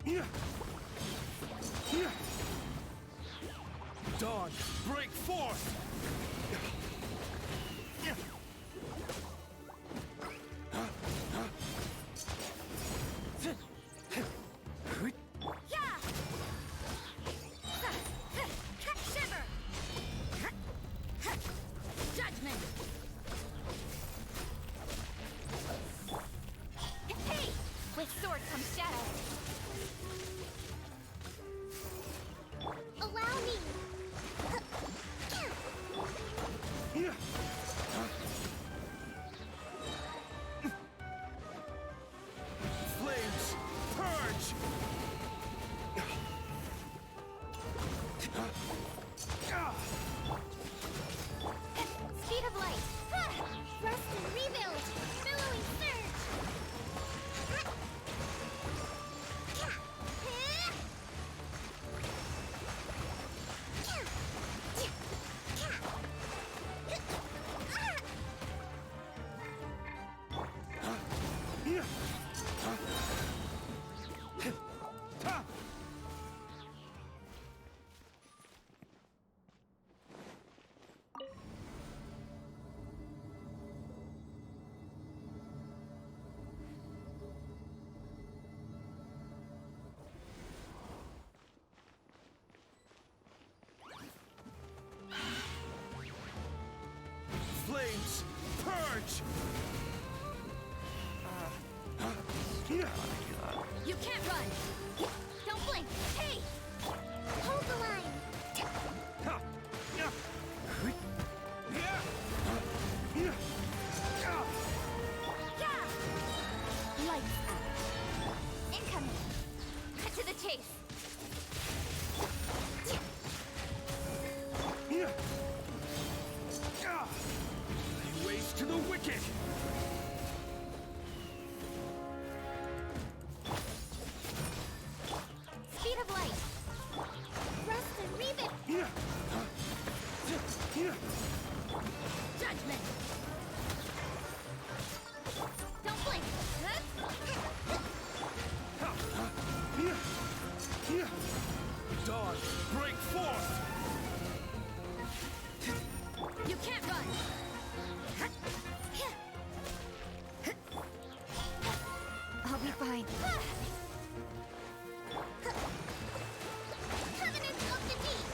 Yeah! Yeah! Dawn, break forth! Yeah! Yeah! Shiver! Judgment! Hey! With sword comes shadow. Allow me! Yeah! Flames, purge! Speed of light! Rest and rebuild! Billowing surge! Yeah! Ta! Flames, purge! Yeah! You can't run! Don't blink! Hey! Hold the line! Ha! Yeah! Yeah! Yeah! Ah! Yeah! Lights out. Incoming. Cut to the chase. Yeah! Ah! Lay waste to the wicked! Speed of light. Rest and rebuild. Yeah! Yeah! Judgment. Don't blink. Yeah! Yeah! Dawn, break forth! You can't run. I'll be fine. Covenant of the Deep.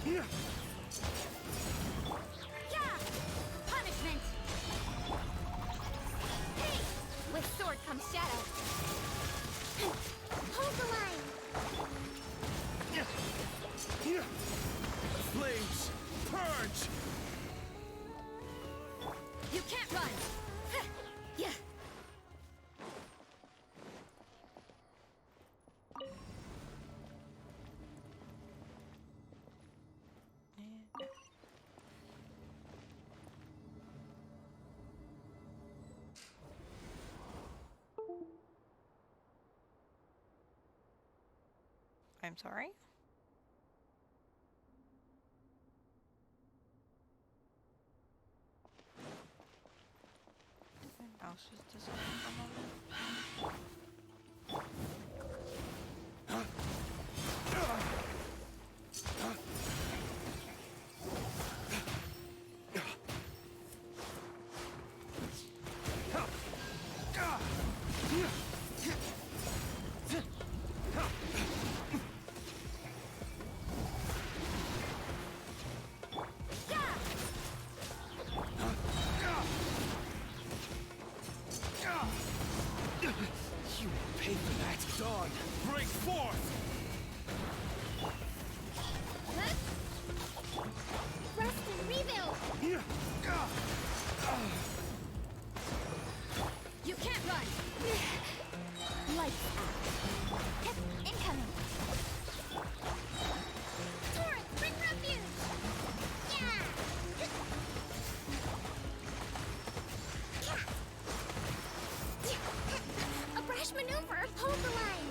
Yeah! Yeah! Punishment! Hey! With sword comes shadow. Hold the line! Flames, purge! You can't run! Yeah. I'm sorry? Mouse just disappeared for a moment. You will pay for that. Dawn, break forth! Rest and rebuild! You can't run! Lights out. Incoming! Torrent, bring refuge! Yeah! A brash maneuver! Hold the line!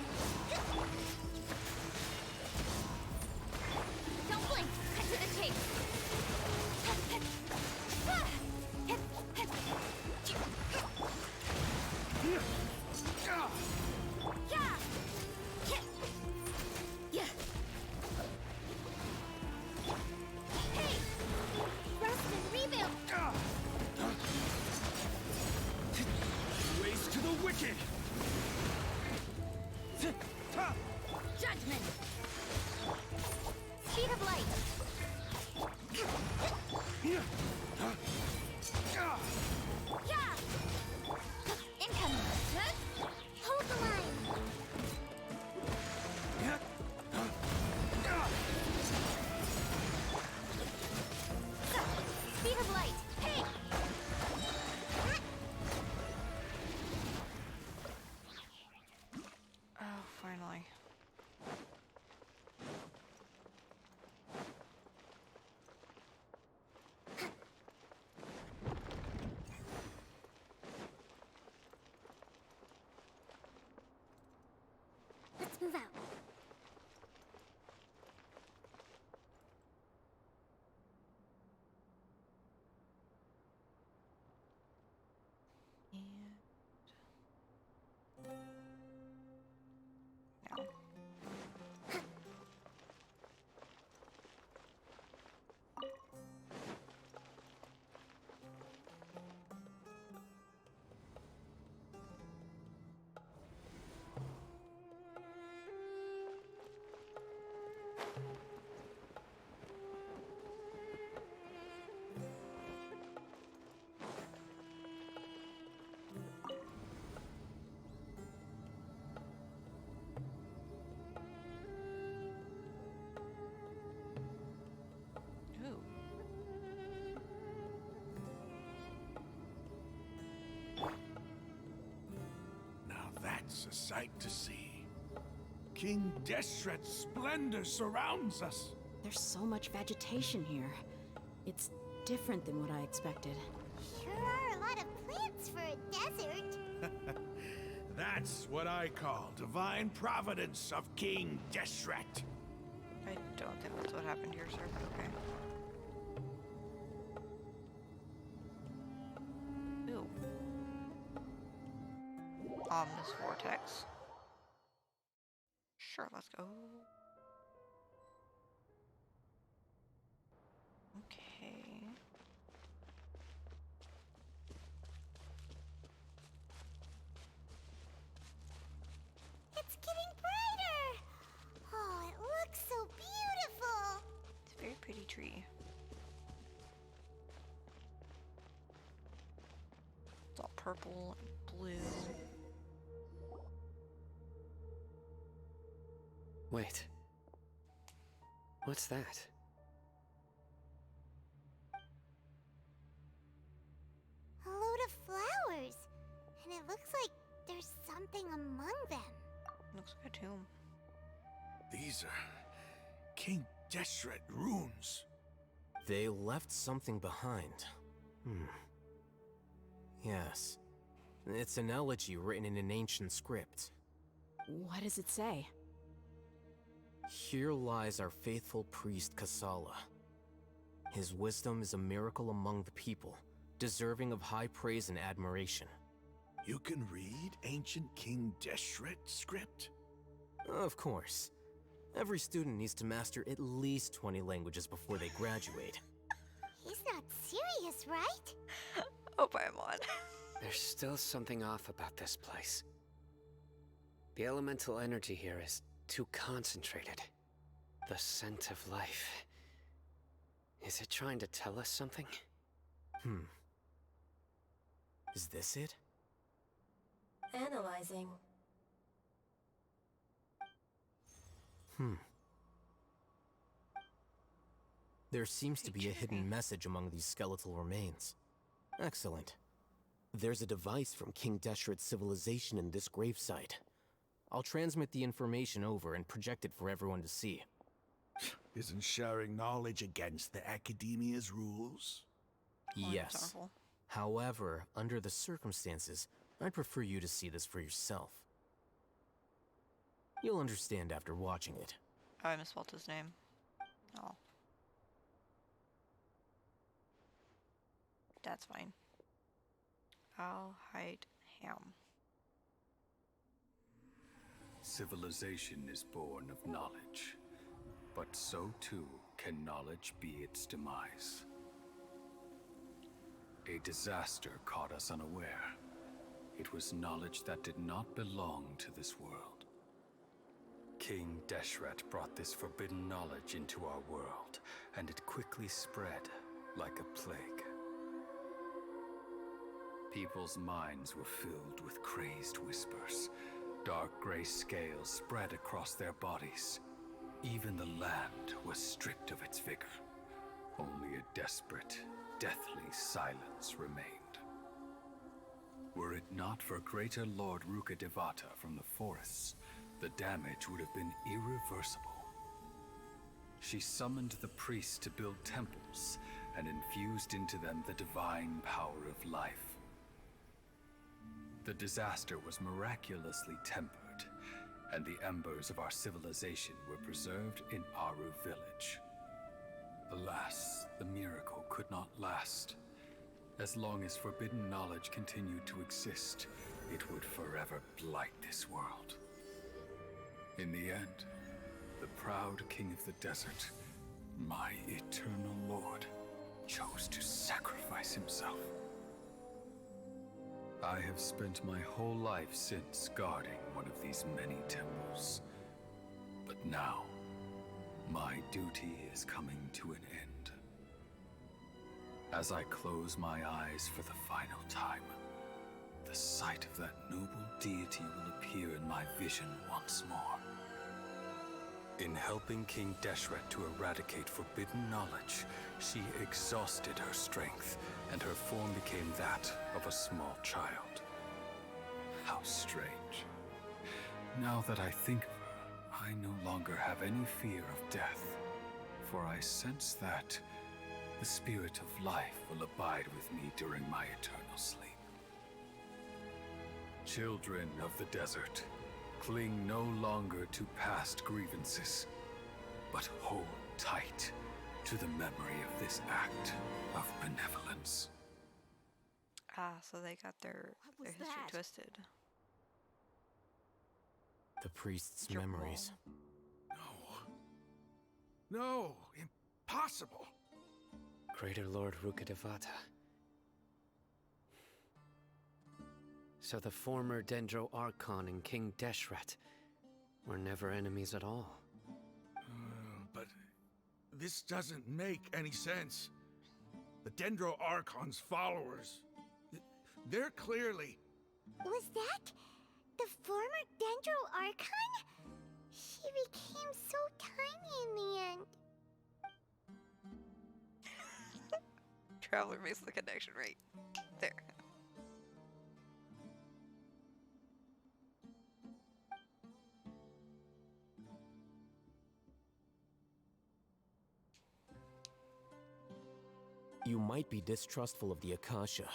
Don't blink! Cut to the chase! Yeah. Hey! Rest and rebuild! Race to the wicked! Judgment! Speed of light! Yeah! Incoming! Hold the line! Speed of light! Hey! Oh, finally. Let's move out. Now. Ooh. Now that's a sight to see. King Deshret's splendor surrounds us. There's so much vegetation here. It's different than what I expected. Sure are a lot of plants for a desert. That's what I call divine providence of King Deshret. I don't think that's what happened here, sir, but okay. Ooh. Ominous vortex. Sure, let's go. Okay. It's getting brighter! Oh, it looks so beautiful! It's very pretty. purple and blue. Wait. What's that? A load of flowers. And it looks like there's something among them. Looks like a tomb. These are King Deshret runes. They left something behind. Yes. It's an elegy written in an ancient script. What does it say? Here lies our faithful priest Kasala. His wisdom is a miracle among the people, deserving of high praise and admiration. You can read ancient King Deshret script? Of course. Every student needs to master at least 20 languages before they graduate. He's not serious, right? Oh, Paimon. There's still something off about this place. The elemental energy here is too concentrated. The scent of life. Is it trying to tell us something? Is this it? Analyzing. There seems to be a hidden message among these skeletal remains. Excellent. There's a device from King Deshret's civilization in this gravesite. I'll transmit the information over and project it for everyone to see. Isn't sharing knowledge against the Academia's rules? Yes. Powerful. However, under the circumstances, I'd prefer you to see this for yourself. You'll understand after watching it. Oh, I misspelled his name. Oh. That's fine. Alheithem. Civilization is born of knowledge, but so too can knowledge be its demise. A disaster caught us unaware. It was knowledge that did not belong to this world. King Deshret brought this forbidden knowledge into our world, and it quickly spread like a plague. People's minds were filled with crazed whispers. Dark gray scales spread across their bodies. Even the land was stripped of its vigor. Only a desperate, deathly silence remained. Were it not for Greater Lord Rukkhadevata from the forests, the damage would have been irreversible. She summoned the priests to build temples and infused into them the divine power of life. The disaster was miraculously tempered, and the embers of our civilization were preserved in Aru village. Alas, the miracle could not last. As long as forbidden knowledge continued to exist, it would forever blight this world. In the end, the proud king of the desert, my eternal lord, chose to sacrifice himself. I have spent my whole life since guarding one of these many temples. But now, my duty is coming to an end. As I close my eyes for the final time, the sight of that noble deity will appear in my vision once more. In helping King Deshret to eradicate forbidden knowledge, she exhausted her strength, and her form became that of a small child. How strange. Now that I think of her, I no longer have any fear of death, for I sense that the spirit of life will abide with me during my eternal sleep. Children of the desert, cling no longer to past grievances, but hold tight to the memory of this act of benevolence. Ah, so they got their history that? twisted. The priest's Your memories. No, impossible. Greater Lord Rukkhadevata. So the former Dendro Archon and King Deshret were never enemies at all. But this doesn't make any sense. The Dendro Archon's followers, They're clearly... Was that the former Dendro Archon? She became so tiny in the end. Traveler makes the connection right there. You might be distrustful of the Akasha,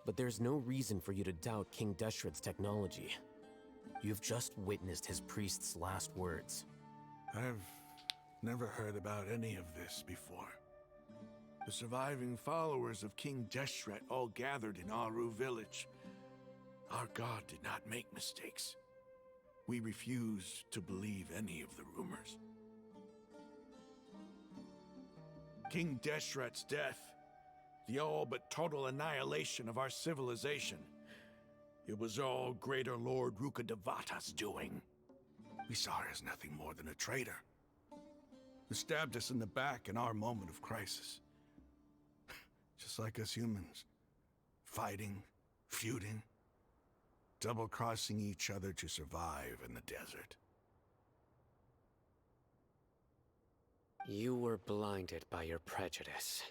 but there's no reason for you to doubt King Deshret's technology. You've just witnessed his priest's last words. I've never heard about any of this before. The surviving followers of King Deshret all gathered in Aru village. Our god did not make mistakes. We refuse to believe any of the rumors. King Deshret's death, the all but total annihilation of our civilization, it was all Greater Lord Rukkhadevata's doing. We saw her as nothing more than a traitor, who stabbed us in the back in our moment of crisis. Just like us humans. Fighting, feuding, double-crossing each other to survive in the desert. You were blinded by your prejudice.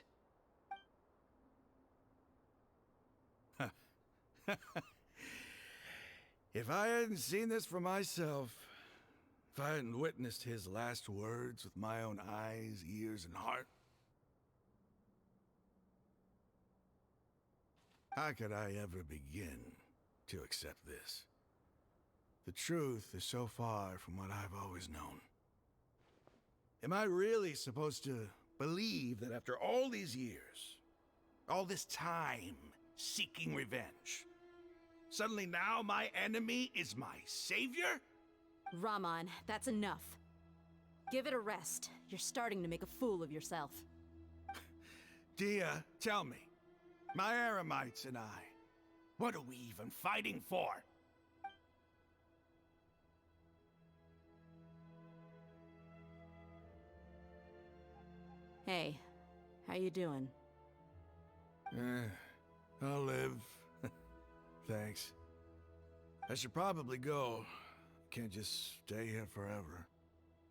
If I hadn't seen this for myself, if I hadn't witnessed his last words with my own eyes, ears, and heart, how could I ever begin to accept this? The truth is so far from what I've always known. Am I really supposed to believe that after all these years, all this time seeking revenge, suddenly now my enemy is my savior? Raman, that's enough. Give it a rest. You're starting to make a fool of yourself. Dia, tell me, my Eremites and I, what are we even fighting for? Hey, how you doing? I'll live. Thanks. I should probably go. Can't just stay here forever.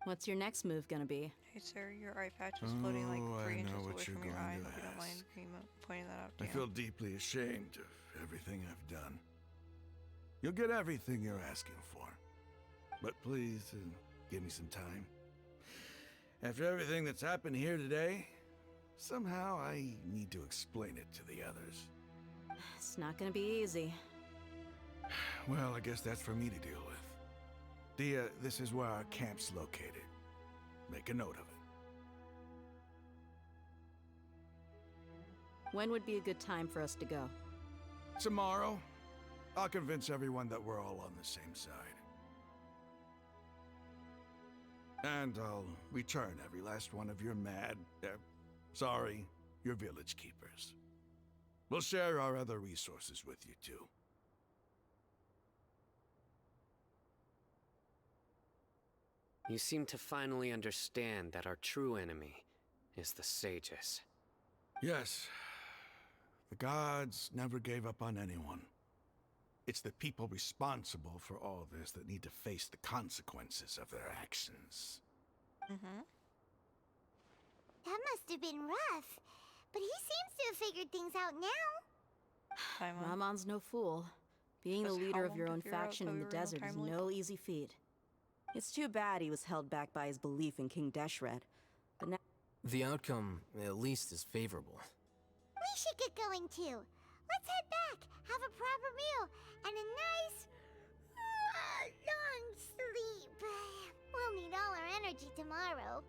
What's your next move gonna be? Hey sir, your eye patch is floating like Oh, 3 I inches know away what you're from your going eye. to If you don't mind ask. pointing that out to I you. feel deeply ashamed of everything I've done. You'll get everything you're asking for. But please, give me some time. After everything that's happened here today, somehow I need to explain it to the others. It's not gonna be easy. Well, I guess that's for me to deal with. Dia, this is where our camp's located. Make a note of it. When would be a good time for us to go? Tomorrow, I'll convince everyone that we're all on the same side. And I'll return every last one of your your village keepers. We'll share our other resources with you too. You seem to finally understand that our true enemy is the sages. Yes, the gods never gave up on anyone. It's the people responsible for all this that need to face the consequences of their actions. Mm-hmm. That must have been rough, but he seems to have figured things out now. Ramon's no fool. Being the Just how leader of long your to own figure out faction that in we the were in a desert is time loop? no easy feat. It's too bad he was held back by his belief in King Deshret, but now... The outcome, at least, is favorable. We should get going too. Let's head back, have a proper meal, and a nice, long sleep. We'll need all our energy tomorrow.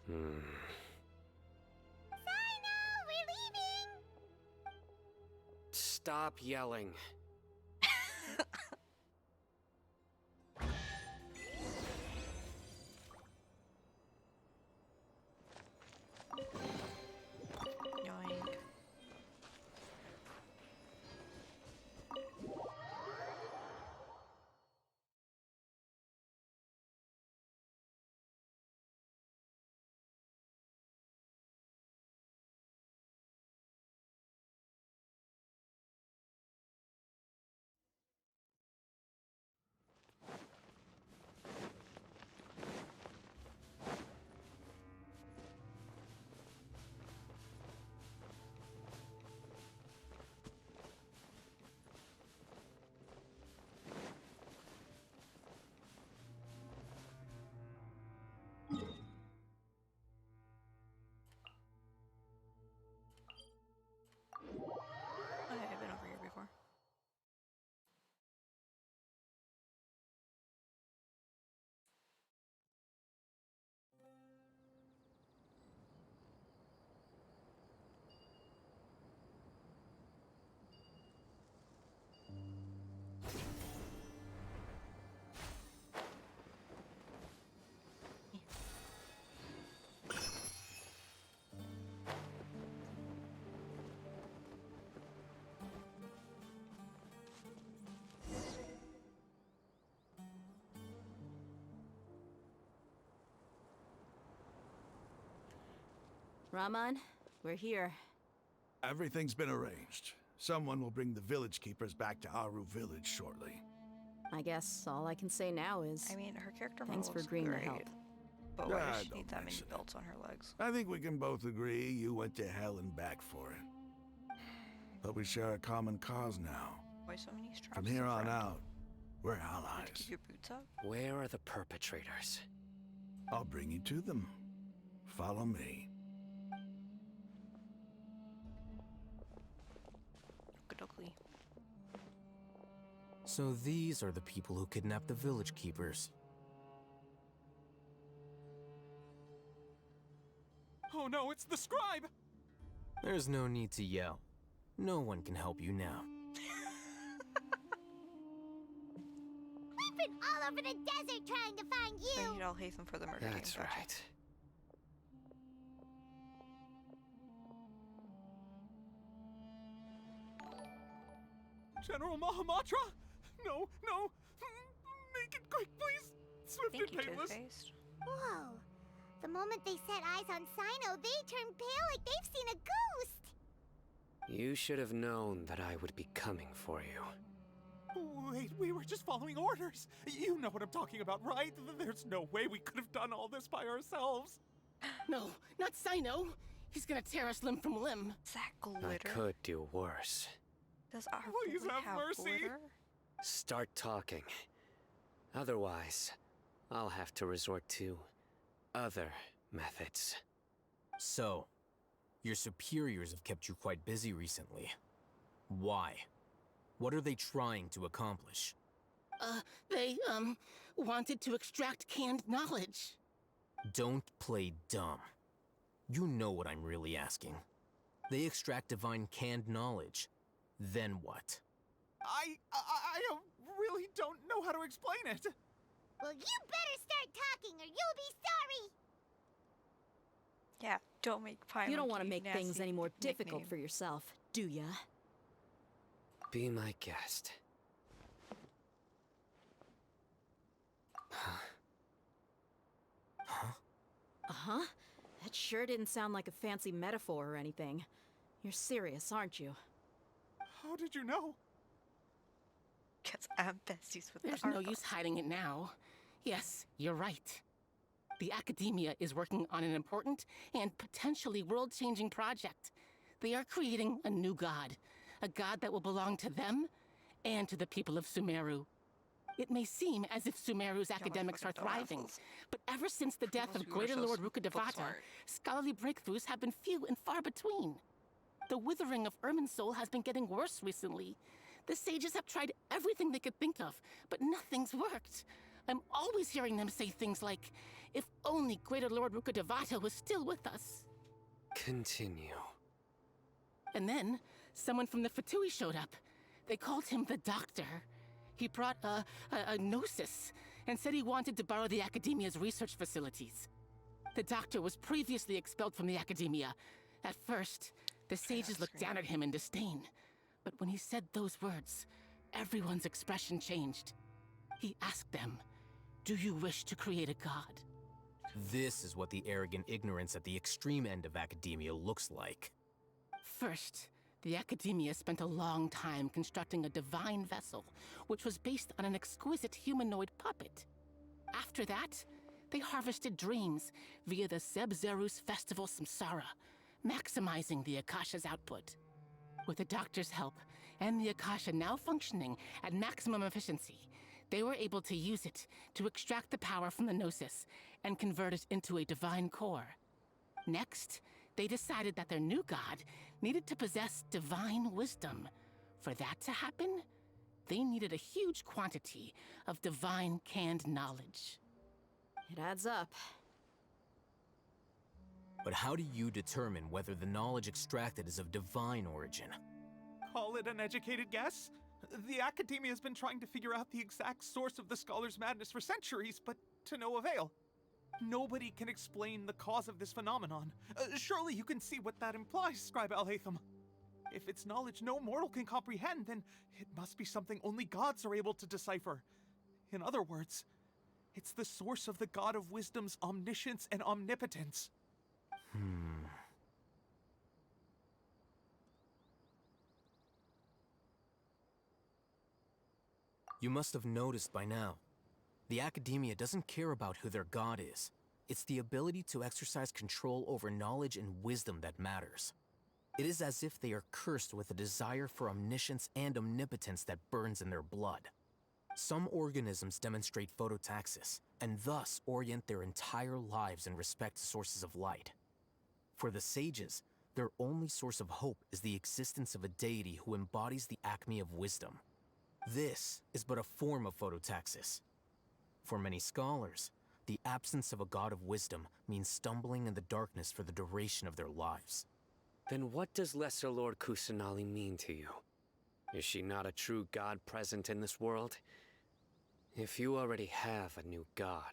Sino, we're leaving! Stop yelling. Rahman, we're here. Everything's been arranged. Someone will bring the village keepers back to Aru village shortly. I guess all I can say now is I mean, her character model thanks for looks agreeing to great, help. but why does she don't need that many mention it. belts on her legs? I think we can both agree you went to hell and back for it. But we share a common cause now. Why so many straps? From in here on front? out, we're To allies. keep your boots up? Where are the perpetrators? I'll bring you to them. Follow me. Okey-dokey. So these are the people who kidnapped the village keepers. Oh no, it's the scribe! There's no need to yell. No one can help you now. We've been all over the desert trying to find I you. need alheithem for the murder That's game. Gotcha. right. General Mahamatra? No, no! Make it quick, please! Swift Thank and you, painless! Two-Faced. Whoa. The moment they set eyes on Sino, they turned pale like they've seen a ghost. You should have known that I would be coming for you. Wait, we were just following orders. You know what I'm talking about, right? There's no way we could have done all this by ourselves. No, not Sino. He's gonna tear us limb from limb. Is that I glitter? could do worse. Does our Please boy have mercy. glitter? Start talking. Otherwise, I'll have to resort to other methods. So, your superiors have kept you quite busy recently. Why? What are they trying to accomplish? They, wanted to extract canned knowledge. Don't play dumb. You know what I'm really asking. They extract divine canned knowledge. Then what? I really don't know how to explain it. Well, you better start talking or you'll be sorry. Yeah, don't make Paimon You don't want to keep make things nasty any more difficult nickname. for yourself, do ya? Be my guest. Uh-huh. That sure didn't sound like a fancy metaphor or anything. You're serious, aren't you? How did you know? Because I'm besties with There's the no Argo. use hiding it now. Yes, you're right. The academia is working on an important and potentially world-changing project. They are creating a new god. A god that will belong to them and to the people of Sumeru. It may seem as if Sumeru's academics are fucking thriving, dumbasses. but ever since the death Those of people are Greater so Lord book Rukadevata, smart. scholarly breakthroughs have been few and far between. The withering of Irminsul has been getting worse recently. The sages have tried everything they could think of, but nothing's worked. I'm always hearing them say things like, if only Greater Lord Rukadevata was still with us. Continue. And then, someone from the Fatui showed up. They called him the Doctor. He brought a gnosis and said he wanted to borrow the Academia's research facilities. The Doctor was previously expelled from the Academia. At first, the sages looked down at him in disdain. But when he said those words, everyone's expression changed. He asked them, "Do you wish to create a god?" This is what the arrogant ignorance at the extreme end of academia looks like. First, the Academia spent a long time constructing a divine vessel, which was based on an exquisite humanoid puppet. After that, they harvested dreams via the Zeb-Zerus Festival Samsara, maximizing the Akasha's output. With the Doctor's help, and the Akasha now functioning at maximum efficiency, they were able to use it to extract the power from the Gnosis and convert it into a divine core. Next, they decided that their new god needed to possess divine wisdom. For that to happen, they needed a huge quantity of divine canned knowledge. It adds up. But how do you determine whether the knowledge extracted is of divine origin? Call it an educated guess? The Academia has been trying to figure out the exact source of the Scholar's madness for centuries, but to no avail. Nobody can explain the cause of this phenomenon. Surely you can see what that implies, Scribe Alheithem. If it's knowledge no mortal can comprehend, then it must be something only gods are able to decipher. In other words, it's the source of the God of Wisdom's omniscience and omnipotence. You must have noticed by now. The Academia doesn't care about who their god is. It's the ability to exercise control over knowledge and wisdom that matters. It is as if they are cursed with a desire for omniscience and omnipotence that burns in their blood. Some organisms demonstrate phototaxis, and thus orient their entire lives in respect to sources of light. For the sages, their only source of hope is the existence of a deity who embodies the acme of wisdom. This is but a form of phototaxis. For many scholars, the absence of a god of wisdom means stumbling in the darkness for the duration of their lives. Then what does Lesser Lord Kusanali mean to you? Is she not a true god present in this world? If you already have a new god,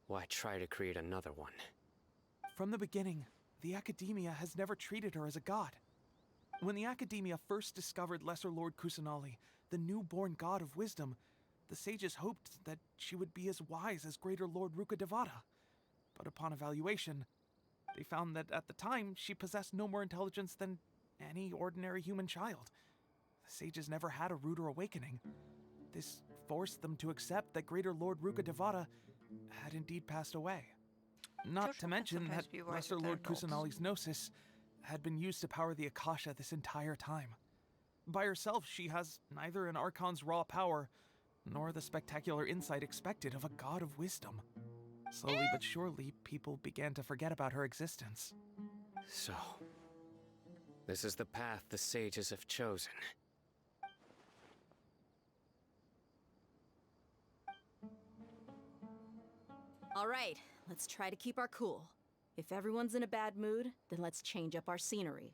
why try to create another one? From the beginning, the Academia has never treated her as a god. When the Academia first discovered Lesser Lord Kusanali, the newborn god of wisdom, the sages hoped that she would be as wise as Greater Lord Rukkhadevata. But upon evaluation, they found that at the time she possessed no more intelligence than any ordinary human child. The sages never had a ruder awakening. This forced them to accept that Greater Lord Rukkhadevata had indeed passed away. Not to mention that Lesser Lord Kusanali's gnosis had been used to power the Akasha this entire time. By herself, she has neither an Archon's raw power, nor the spectacular insight expected of a god of wisdom. Slowly but surely, people began to forget about her existence. So, this is the path the sages have chosen. All right, let's try to keep our cool. If everyone's in a bad mood, then let's change up our scenery.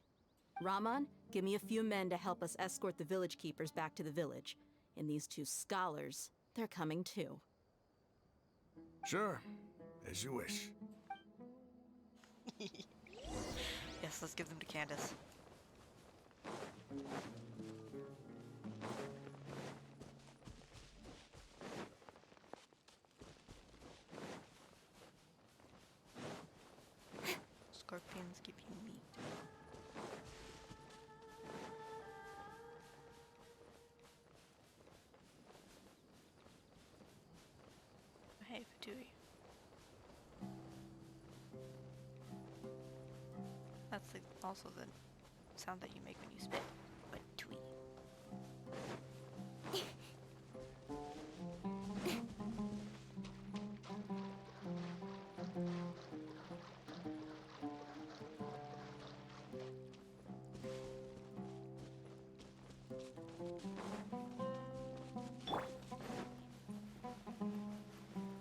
Rahman, give me a few men to help us escort the village keepers back to the village. And these two scholars, they're coming too. Sure, as you wish. Yes, let's give them to Candace. Scorpions give you meat. Hey, Fatui. That's also the sound that you make when you spit. Fatui.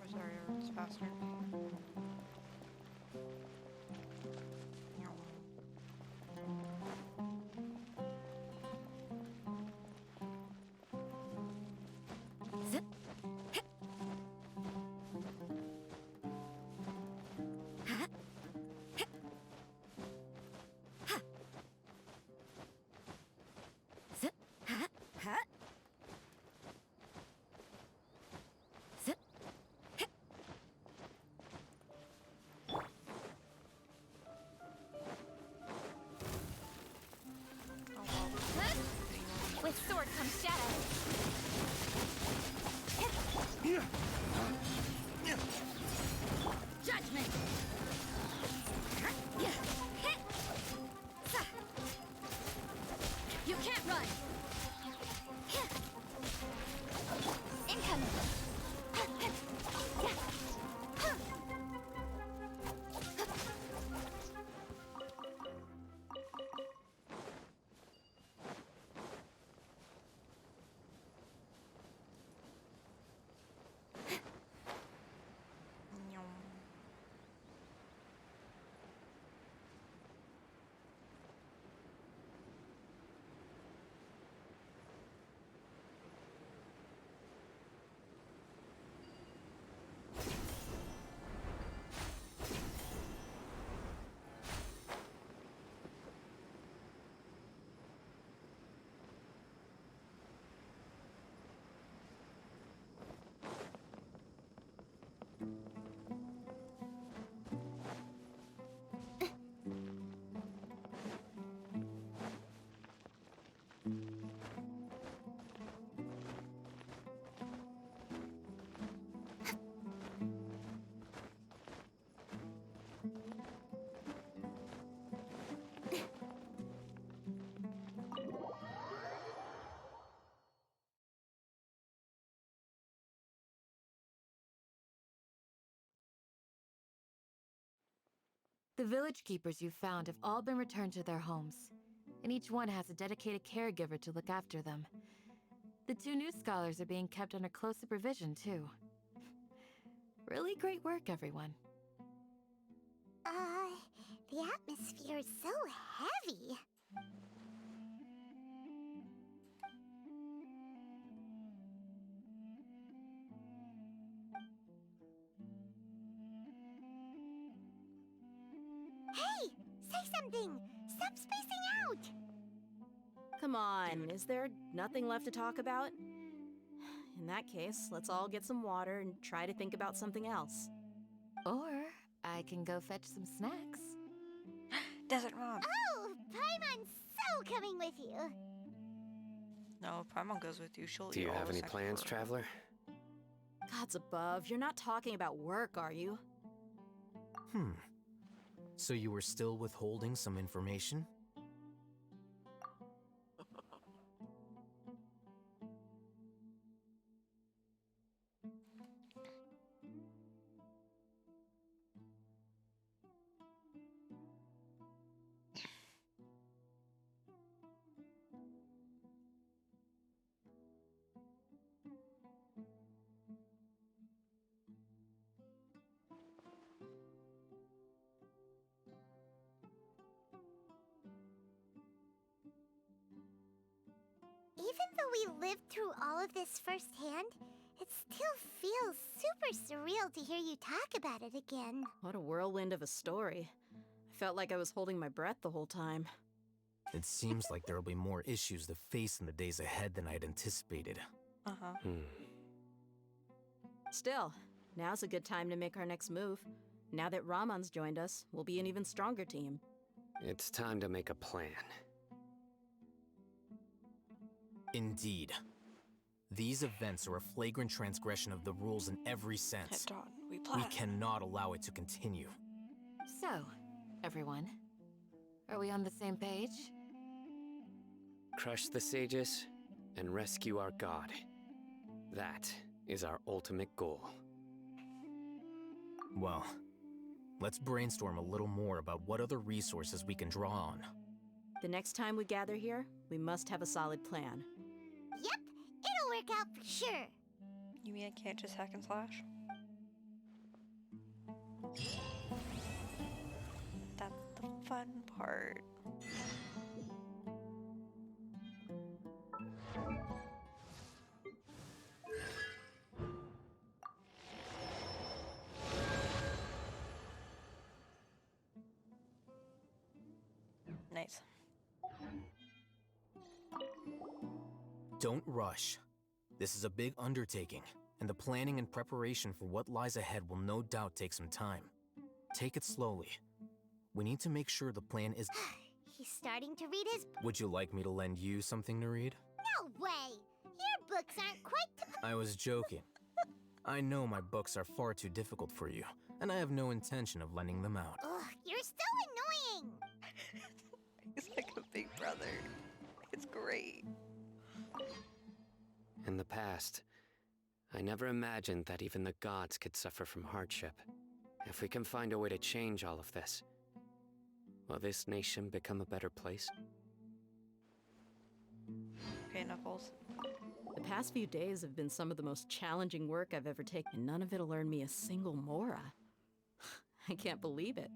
Rosario runs faster. With sword comes shadow. Judgment. You can't run. Incoming. The village keepers you found have all been returned to their homes, and each one has a dedicated caregiver to look after them. The 2 new scholars are being kept under close supervision, too. Really great work, everyone. The atmosphere is so heavy. Hey! Say something! Stop spacing out! Come on, is there nothing left to talk about? In that case, let's all get some water and try to think about something else. Or I can go fetch some snacks. Desert Mom! Oh! Paimon's so coming with you! No, if Paimon goes with you, she'll Do eat you all have the any snacks plans, for her. traveler? Gods above, you're not talking about work, are you? So you were still withholding some information? Even though we lived through all of this firsthand, it still feels super surreal to hear you talk about it again. What a whirlwind of a story. I felt like I was holding my breath the whole time. It seems like there will be more issues to face in the days ahead than I'd anticipated. Uh-huh. Still, now's a good time to make our next move. Now that Ramon's joined us, we'll be an even stronger team. It's time to make a plan. Indeed. These events are a flagrant transgression of the rules in every sense. Dawn, we plan. We cannot allow it to continue. So, everyone, are we on the same page? Crush the sages and rescue our god. That is our ultimate goal. Well, let's brainstorm a little more about what other resources we can draw on. The next time we gather here, we must have a solid plan. Yep, it'll work out for sure. You mean I can't just hack and slash? That's the fun part. Nice. Don't rush. This is a big undertaking, and the planning and preparation for what lies ahead will no doubt take some time. Take it slowly. We need to make sure the plan is... He's starting to read his... Would you like me to lend you something to read? No way! Your books aren't quite to... I was joking. I know my books are far too difficult for you, and I have no intention of lending them out. Ugh, you're so annoying! He's like a big brother. It's great. In the past, I never imagined that even the gods could suffer from hardship. If we can find a way to change all of this, will this nation become a better place? Okay, Knuckles. The past few days have been some of the most challenging work I've ever taken, and none of it'll earn me a single mora. I can't believe it.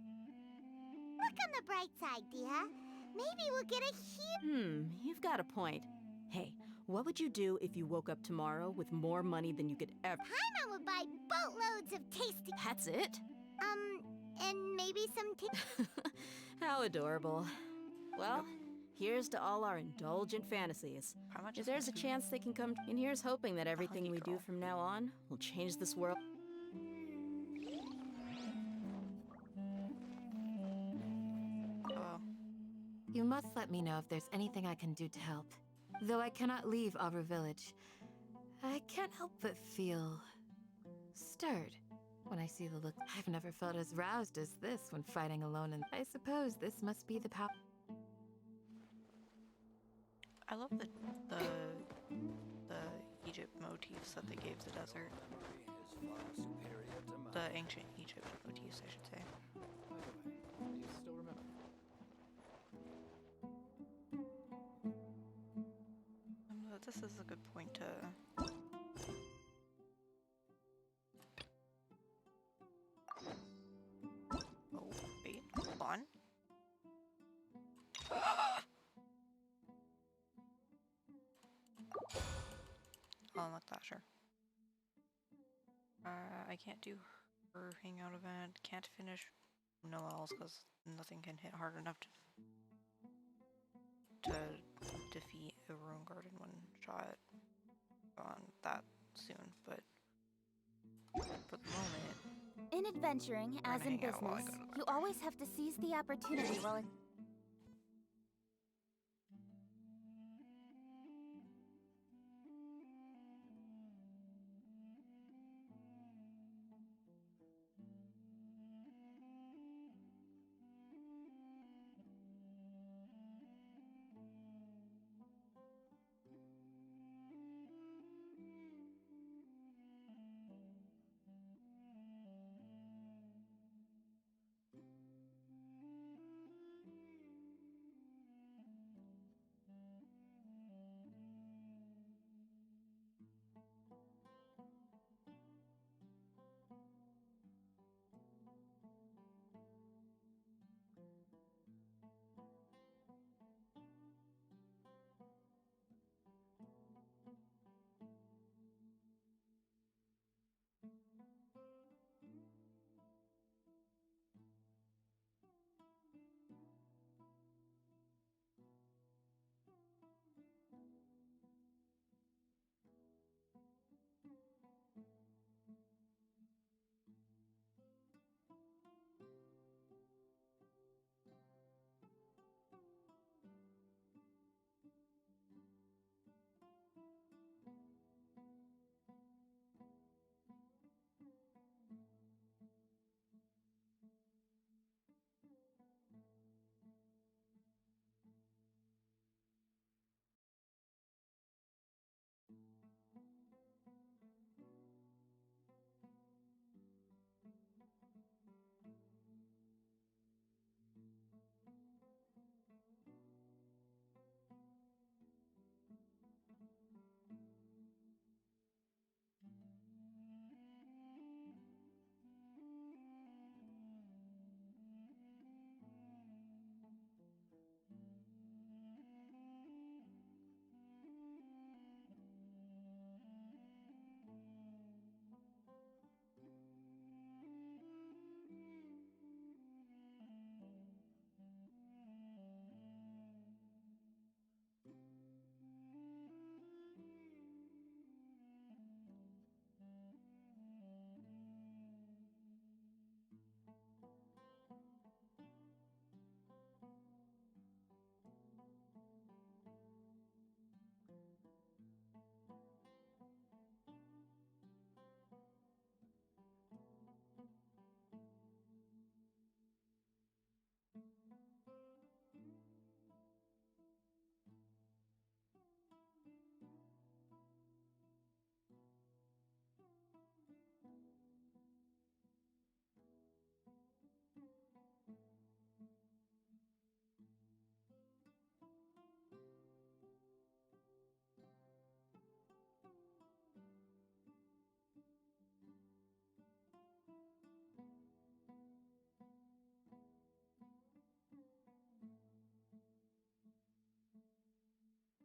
Look on the bright side, Dia. Maybe we'll get a huge... You've got a point. Hey, what would you do if you woke up tomorrow with more money than you could ever... Paimon would buy boatloads of tasty... That's it? And maybe some How adorable. Well, here's to all our indulgent fantasies. If there's a chance they can come... And here's hoping that everything we do from now on will change this world. Oh. You must let me know if there's anything I can do to help. Though I cannot leave Auber Village, I can't help but feel... stirred when I see the look. I've never felt as roused as this when fighting alone, and I suppose this must be the power. I love the Egypt motifs that they gave the desert. The ancient Egypt motifs, I should say. this is a good point to... Oh, wait, hold on. I'll unlock that, sure. I can't do her hangout event, can't finish Noel's because nothing can hit hard enough to defeat a Rune Garden one shot on that soon, but for the moment... In adventuring, as in business, you always have to seize the opportunity while it...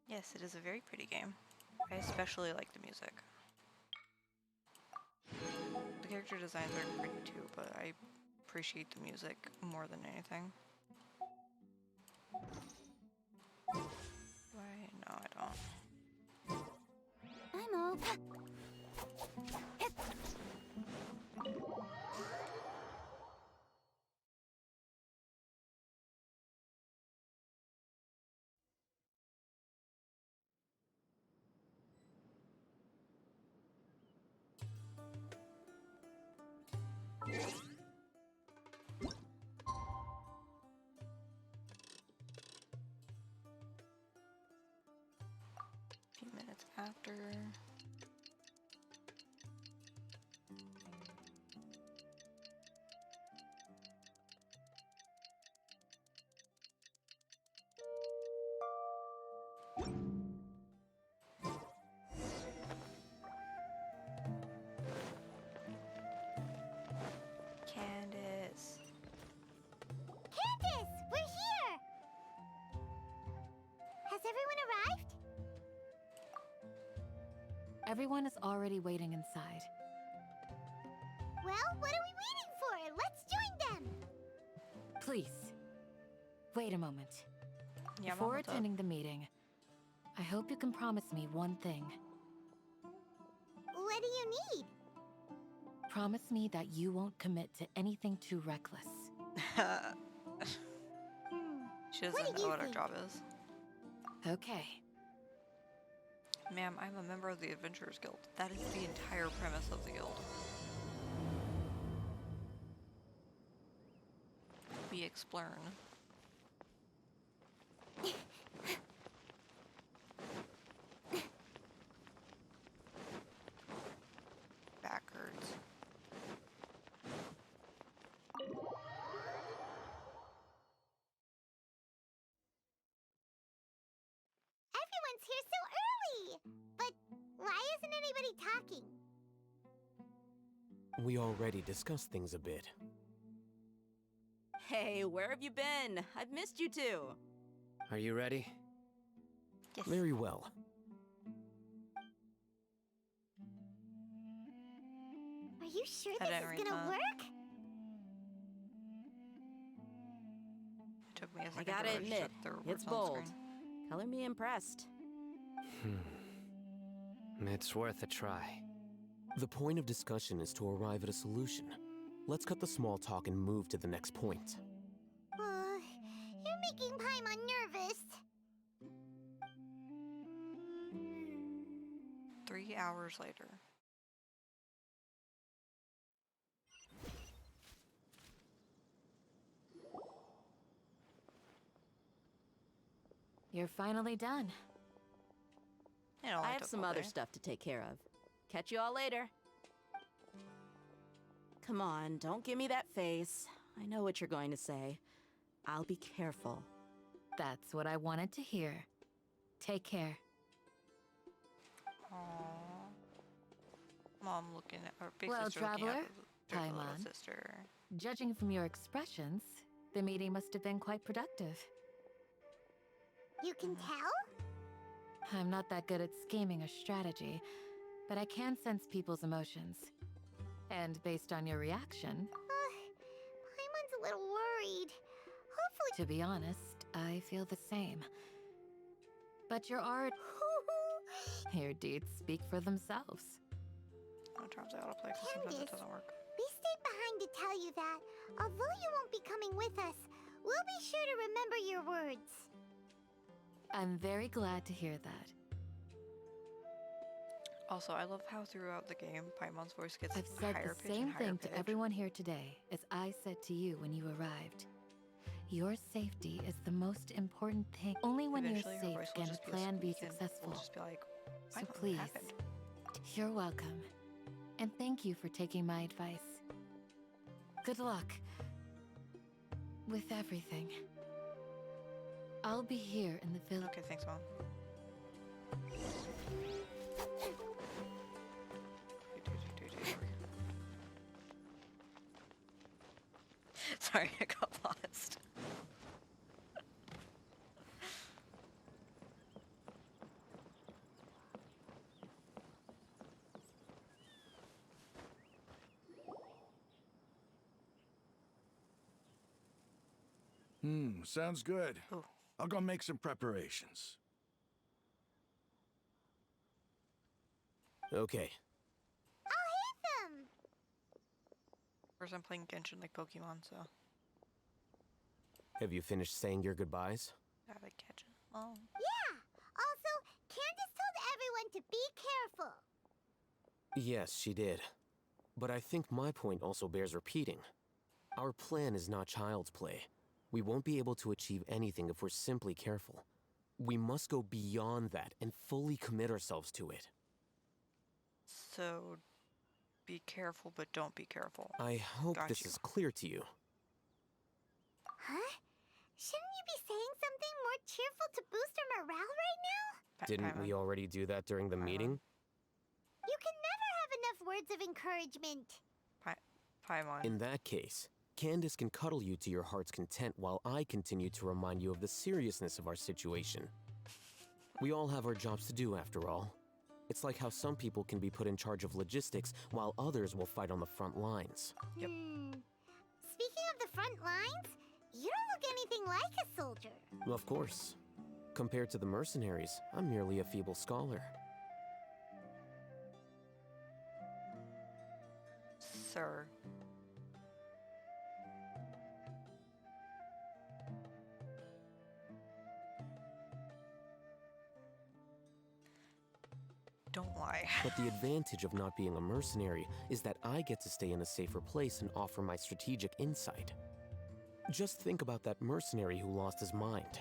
Yes, it is a very pretty game. I especially like the music. The character designs are pretty too, but I appreciate the music more than anything. Do I? No, I don't. I'm all... A few minutes after. Everyone is already waiting inside. Well, what are we waiting for? Let's join them! Please, wait a moment. Yeah, Mom, Before what's up? attending the meeting, I hope you can promise me one thing. What do you need? Promise me that you won't commit to anything too reckless. She What doesn't do know you what her think? job is. Okay. Ma'am, I'm a member of the Adventurers Guild. That is the entire premise of the guild. We explore. Back hurts. Everyone's here so early! But why isn't anybody talking? We already discussed things a bit. Hey, where have you been? I've missed you two. Are you ready? Yes. Very well. Are you sure I this didn't is read gonna that. work? It took me a I second gotta to admit, register the it's words on the bold. screen. Color me impressed. It's worth a try. The point of discussion is to arrive at a solution. Let's cut the small talk and move to the next point. You're making Paimon nervous. 3 hours later. You're finally done. It only I have took some all other day. stuff to take care of. Catch you all later. Come on, don't give me that face. I know what you're going to say. I'll be careful. That's what I wanted to hear. Take care. Aww. Mom looking at our big Well, sister looking at traveler, their little Paimon. sister. Judging from your expressions, the meeting must have been quite productive. You can tell? I'm not that good at scheming or strategy, but I can sense people's emotions. And based on your reaction, Paimon's a little worried. Hopefully. to be honest, I feel the same. But your art, your deeds speak for themselves. I'm trying to say autoplay because sometimes it Candace, doesn't work. we stayed behind to tell you that, although you won't be coming with us, we'll be sure to remember your words. I'm very glad to hear that. Also, I love how throughout the game, Paimon's voice gets I've said higher the pitch same and higher thing to pitch. everyone here today as I said to you when you arrived. Your safety is the most important thing. Only when Eventually, you're her safe voice will can a just be plan be squeak and successful. We'll just be like, So "Paimon, what please, happened?" you're welcome. And thank you for taking my advice. Good luck with everything. I'll be here in the village. Okay, thanks, Mom. Sorry, I got lost. Sounds good. Ooh. I'll go make some preparations. Okay. Alheithem! First, I'm playing Genshin like Pokemon, so Have you finished saying your goodbyes? I gotta catch it. Oh, Yeah! Also, Candace told everyone to be careful. Yes, she did. But I think my point also bears repeating. Our plan is not child's play. We won't be able to achieve anything if we're simply careful. We must go beyond that and fully commit ourselves to it. so be careful, but don't be careful. I hope Got this you. is clear to you. Huh? Shouldn't you be saying something more cheerful to boost our morale right now? Didn't we already do that during the meeting? You can never have enough words of encouragement. Paimon. In that case, Candace can cuddle you to your heart's content while I continue to remind you of the seriousness of our situation. We all have our jobs to do after all, It's like how some people can be put in charge of logistics while others will fight on the front lines. Yep. Speaking of the front lines, you don't look anything like a soldier. Of course. Compared to the mercenaries, I'm merely a feeble scholar. Sir. Don't lie. But the advantage of not being a mercenary is that I get to stay in a safer place and offer my strategic insight. Just think about that mercenary who lost his mind.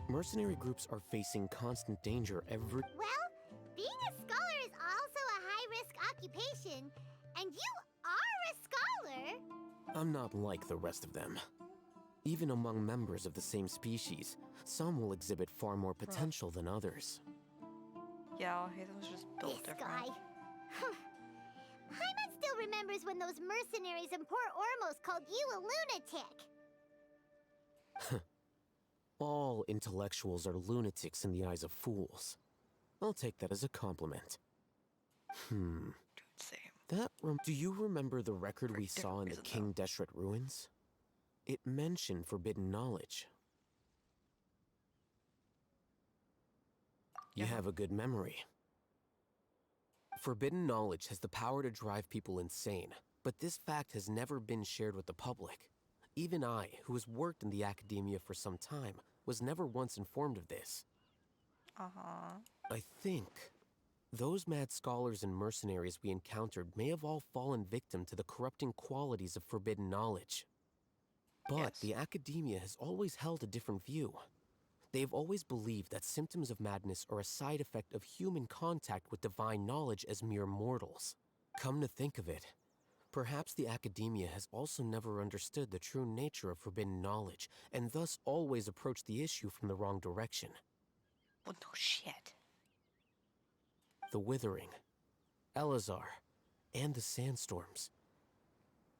Mercenary groups are facing constant danger every— Well, being a scholar is also a high-risk occupation, and you are a scholar. I'm not like the rest of them. Even among members of the same species, some will exhibit far more potential than others. Yeah, alheithem was just built This different. guy. Hyman still remembers when those mercenaries in Port Ormos called you a lunatic. All intellectuals are lunatics in the eyes of fools. I'll take that as a compliment. Same. Do you remember the record we saw in the King Deshret ruins? It mentioned forbidden knowledge. You have a good memory. Forbidden knowledge has the power to drive people insane, but this fact has never been shared with the public. Even I, who has worked in the academia for some time, was never once informed of this. I think those mad scholars and mercenaries we encountered may have all fallen victim to the corrupting qualities of forbidden knowledge. But the academia has always held a different view. They have always believed that symptoms of madness are a side effect of human contact with divine knowledge as mere mortals. Come to think of it, perhaps the academia has also never understood the true nature of forbidden knowledge, and thus always approached the issue from the wrong direction. Well, no shit. The Withering, Elazar, and the Sandstorms.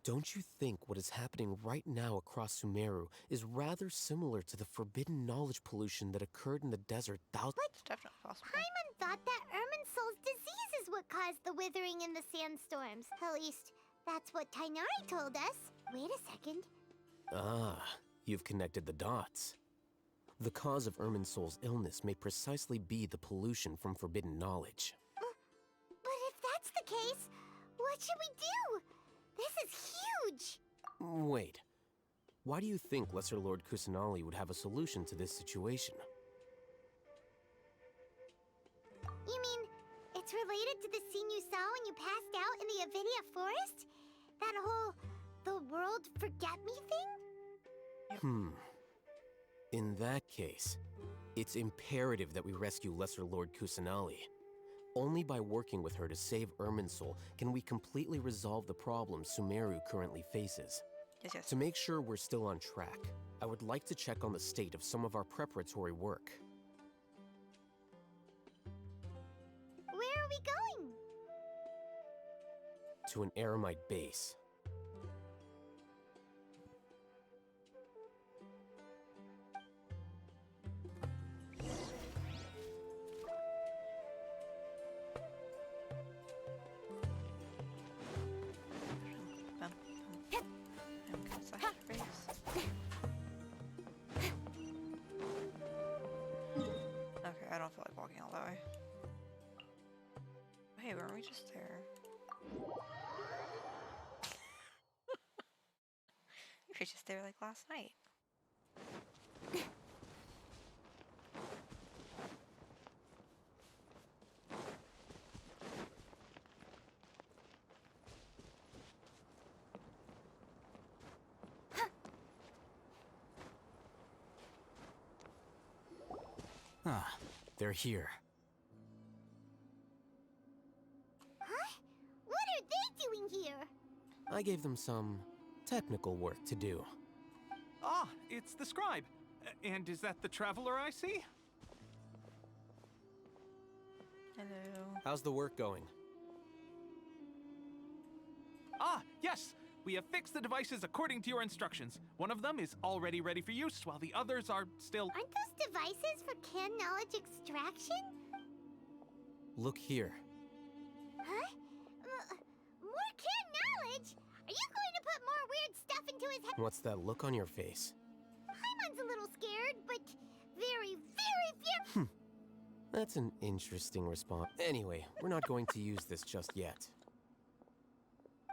Don't you think what is happening right now across Sumeru is rather similar to the forbidden knowledge pollution that occurred in the desert thousands— It's definitely possible. Hyman thought that Irminsul's disease is what caused the withering in the sandstorms. At least, that's what Tighnari told us. Wait a second. Ah, you've connected the dots. The cause of Irminsul's illness may precisely be the pollution from forbidden knowledge. But if that's the case, what should we do? This is huge! Wait. Why do you think Lesser Lord Kusanali would have a solution to this situation? You mean, it's related to the scene you saw when you passed out in the Avidia forest? That whole, the world forget me thing? In that case, it's imperative that we rescue Lesser Lord Kusanali. Only by working with her to save Irminsul can we completely resolve the problems Sumeru currently faces. Yes. To make sure we're still on track, I would like to check on the state of some of our preparatory work. Where are we going? To an Eremite base. Okay, I don't feel like walking all that way. Hey, weren't we just there? We were just there like last night. Ah, they're here. Huh? What are they doing here? I gave them some technical work to do. Ah, it's the scribe. And is that the traveler I see? Hello. How's the work going? Ah, yes! We have fixed the devices according to your instructions. One of them is already ready for use, while the others are still— Aren't those devices for can knowledge extraction? Look here. Huh? More kid knowledge? Are you going to put more weird stuff into his head? What's that look on your face? Paimon's a little scared, but very, very fear. That's an interesting response. Anyway, we're not going to use this just yet.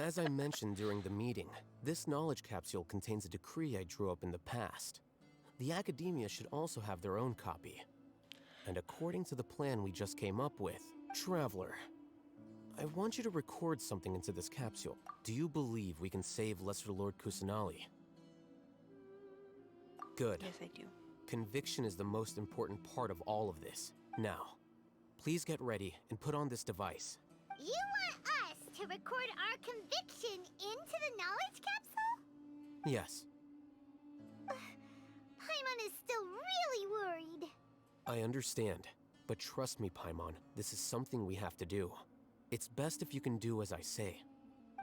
As I mentioned during the meeting, this knowledge capsule contains a decree I drew up in the past. The academia should also have their own copy. And according to the plan we just came up with, Traveler, I want you to record something into this capsule. Do you believe we can save Lesser Lord Kusanali? Good. Yes, I do. Conviction is the most important part of all of this. Now, please get ready and put on this device. You want us to record our conviction into the knowledge capsule? Yes. Paimon is still really worried. I understand, but trust me, Paimon, this is something we have to do. It's best if you can do as I say.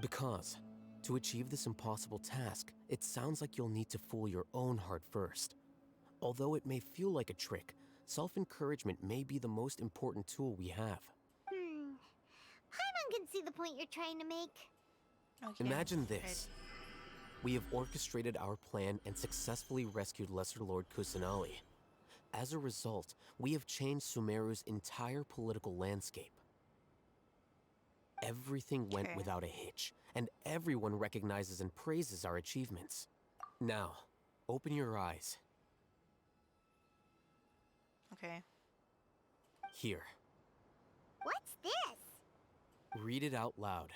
Because, to achieve this impossible task, it sounds like you'll need to fool your own heart first. Although it may feel like a trick, self-encouragement may be the most important tool we have. Paimon can see the point you're trying to make. Okay. Imagine this. We have orchestrated our plan and successfully rescued Lesser Lord Kusanali. As a result, we have changed Sumeru's entire political landscape. Everything went without a hitch, and everyone recognizes and praises our achievements. Now, open your eyes. Okay. Here. What's this? Read it out loud.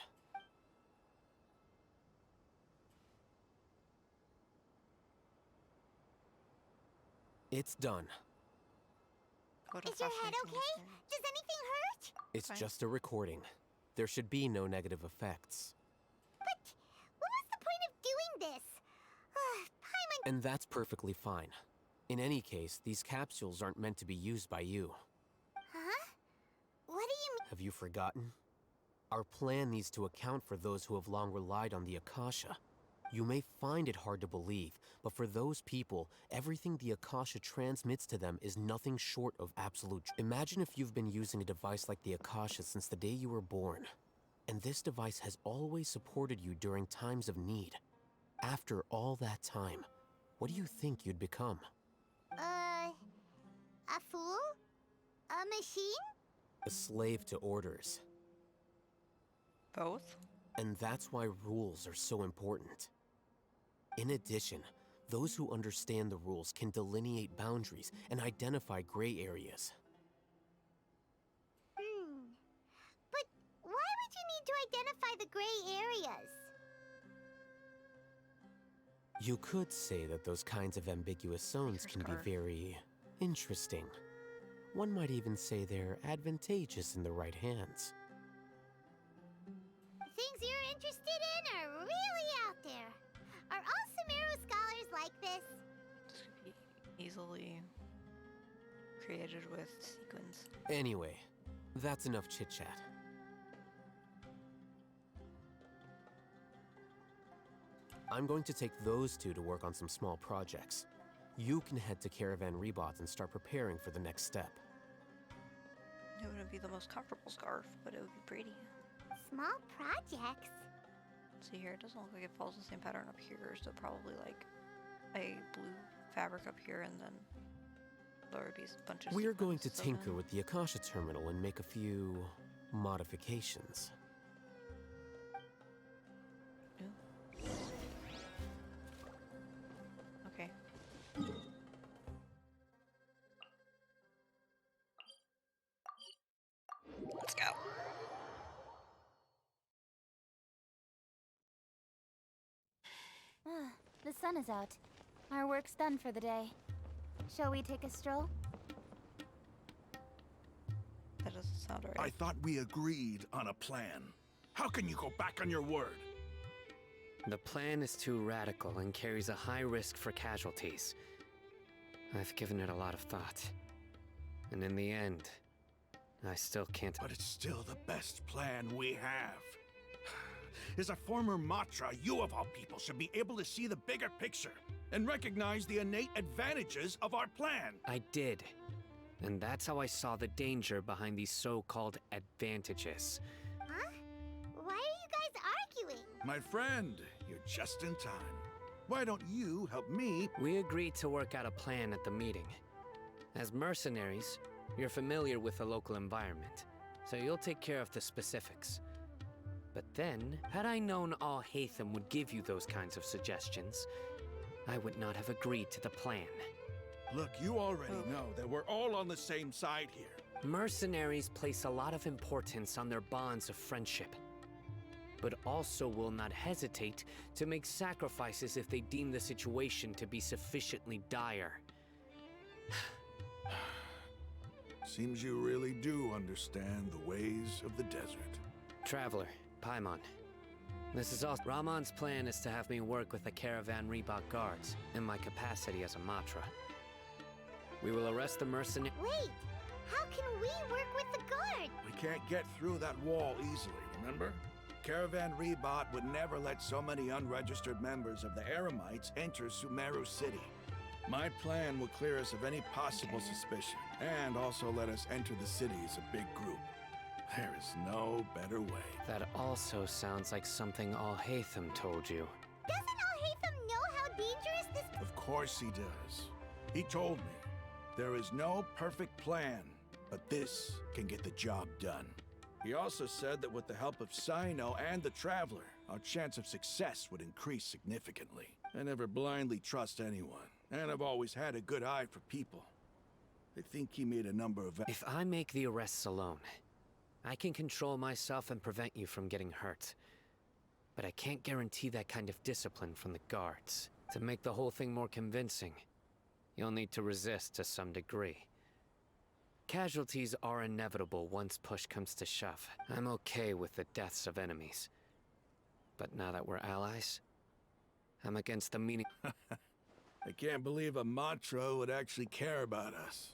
It's done. Is your head okay? Does anything hurt? It's just a recording. There should be no negative effects. But what was the point of doing this? Paimon... And that's perfectly fine. In any case, these capsules aren't meant to be used by you. Huh? What do you mean? Have you forgotten? Our plan needs to account for those who have long relied on the Akasha. You may find it hard to believe, but for those people, everything the Akasha transmits to them is nothing short of absolute. Imagine if you've been using a device like the Akasha since the day you were born, and this device has always supported you during times of need. After all that time, what do you think you'd become? A fool? A machine? A slave to orders. Both? And that's why rules are so important. In addition, those who understand the rules can delineate boundaries and identify gray areas. But why would you need to identify the gray areas? You could say that those kinds of ambiguous zones can be very interesting. One might even say they're advantageous in the right hands. Things you're interested in are really out there. Are all Sumeru scholars like this? This could be easily created with sequins. Anyway, that's enough chit-chat. I'm going to take those two to work on some small projects. You can head to Caravan Rebot and start preparing for the next step. It wouldn't be the most comfortable scarf, but it would be pretty. Small projects? See here, it doesn't look like it follows the same pattern up here, so probably like a blue fabric up here and then there would be a bunch of We are going to sequins tinker with the Akasha terminal and make a few modifications. Okay. Let's go. The sun is out. Our work's done for the day. Shall we take a stroll? That doesn't sound right. I thought we agreed on a plan. How can you go back on your word? The plan is too radical and carries a high risk for casualties. I've given it a lot of thought. And in the end, I still can't... But it's still the best plan we have. As a former Matra, you of all people should be able to see the bigger picture and recognize the innate advantages of our plan. I did. And that's how I saw the danger behind these so-called advantages. Huh? Why are you guys arguing? My friend, you're just in time. Why don't you help me? We agreed to work out a plan at the meeting. As mercenaries, you're familiar with the local environment, so you'll take care of the specifics. But then, had I known Alheithem would give you those kinds of suggestions, I would not have agreed to the plan. Look, you already know that we're all on the same side here. Mercenaries place a lot of importance on their bonds of friendship, but also will not hesitate to make sacrifices if they deem the situation to be sufficiently dire. Seems you really do understand the ways of the desert. Traveler, Paimon. This is all. Ramon's plan is to have me work with the Caravan Reebok guards in my capacity as a Matra. We will arrest the mercenary. Wait! How can we work with the guard? We can't get through that wall easily, remember? Caravan Reebok would never let so many unregistered members of the Eremites enter Sumeru City. My plan will clear us of any possible suspicion, and also let us enter the city as a big group. There is no better way. That also sounds like something Alheithem told you. Doesn't Alheithem know how dangerous this... Of course he does. He told me. There is no perfect plan, but this can get the job done. He also said that with the help of Sino and the Traveler, our chance of success would increase significantly. I never blindly trust anyone, and I've always had a good eye for people. I think he made a number of... If I make the arrests alone, I can control myself and prevent you from getting hurt. But I can't guarantee that kind of discipline from the guards. To make the whole thing more convincing, you'll need to resist to some degree. Casualties are inevitable once push comes to shove. I'm okay with the deaths of enemies. But now that we're allies, I'm against the meaning. I can't believe a Matra would actually care about us.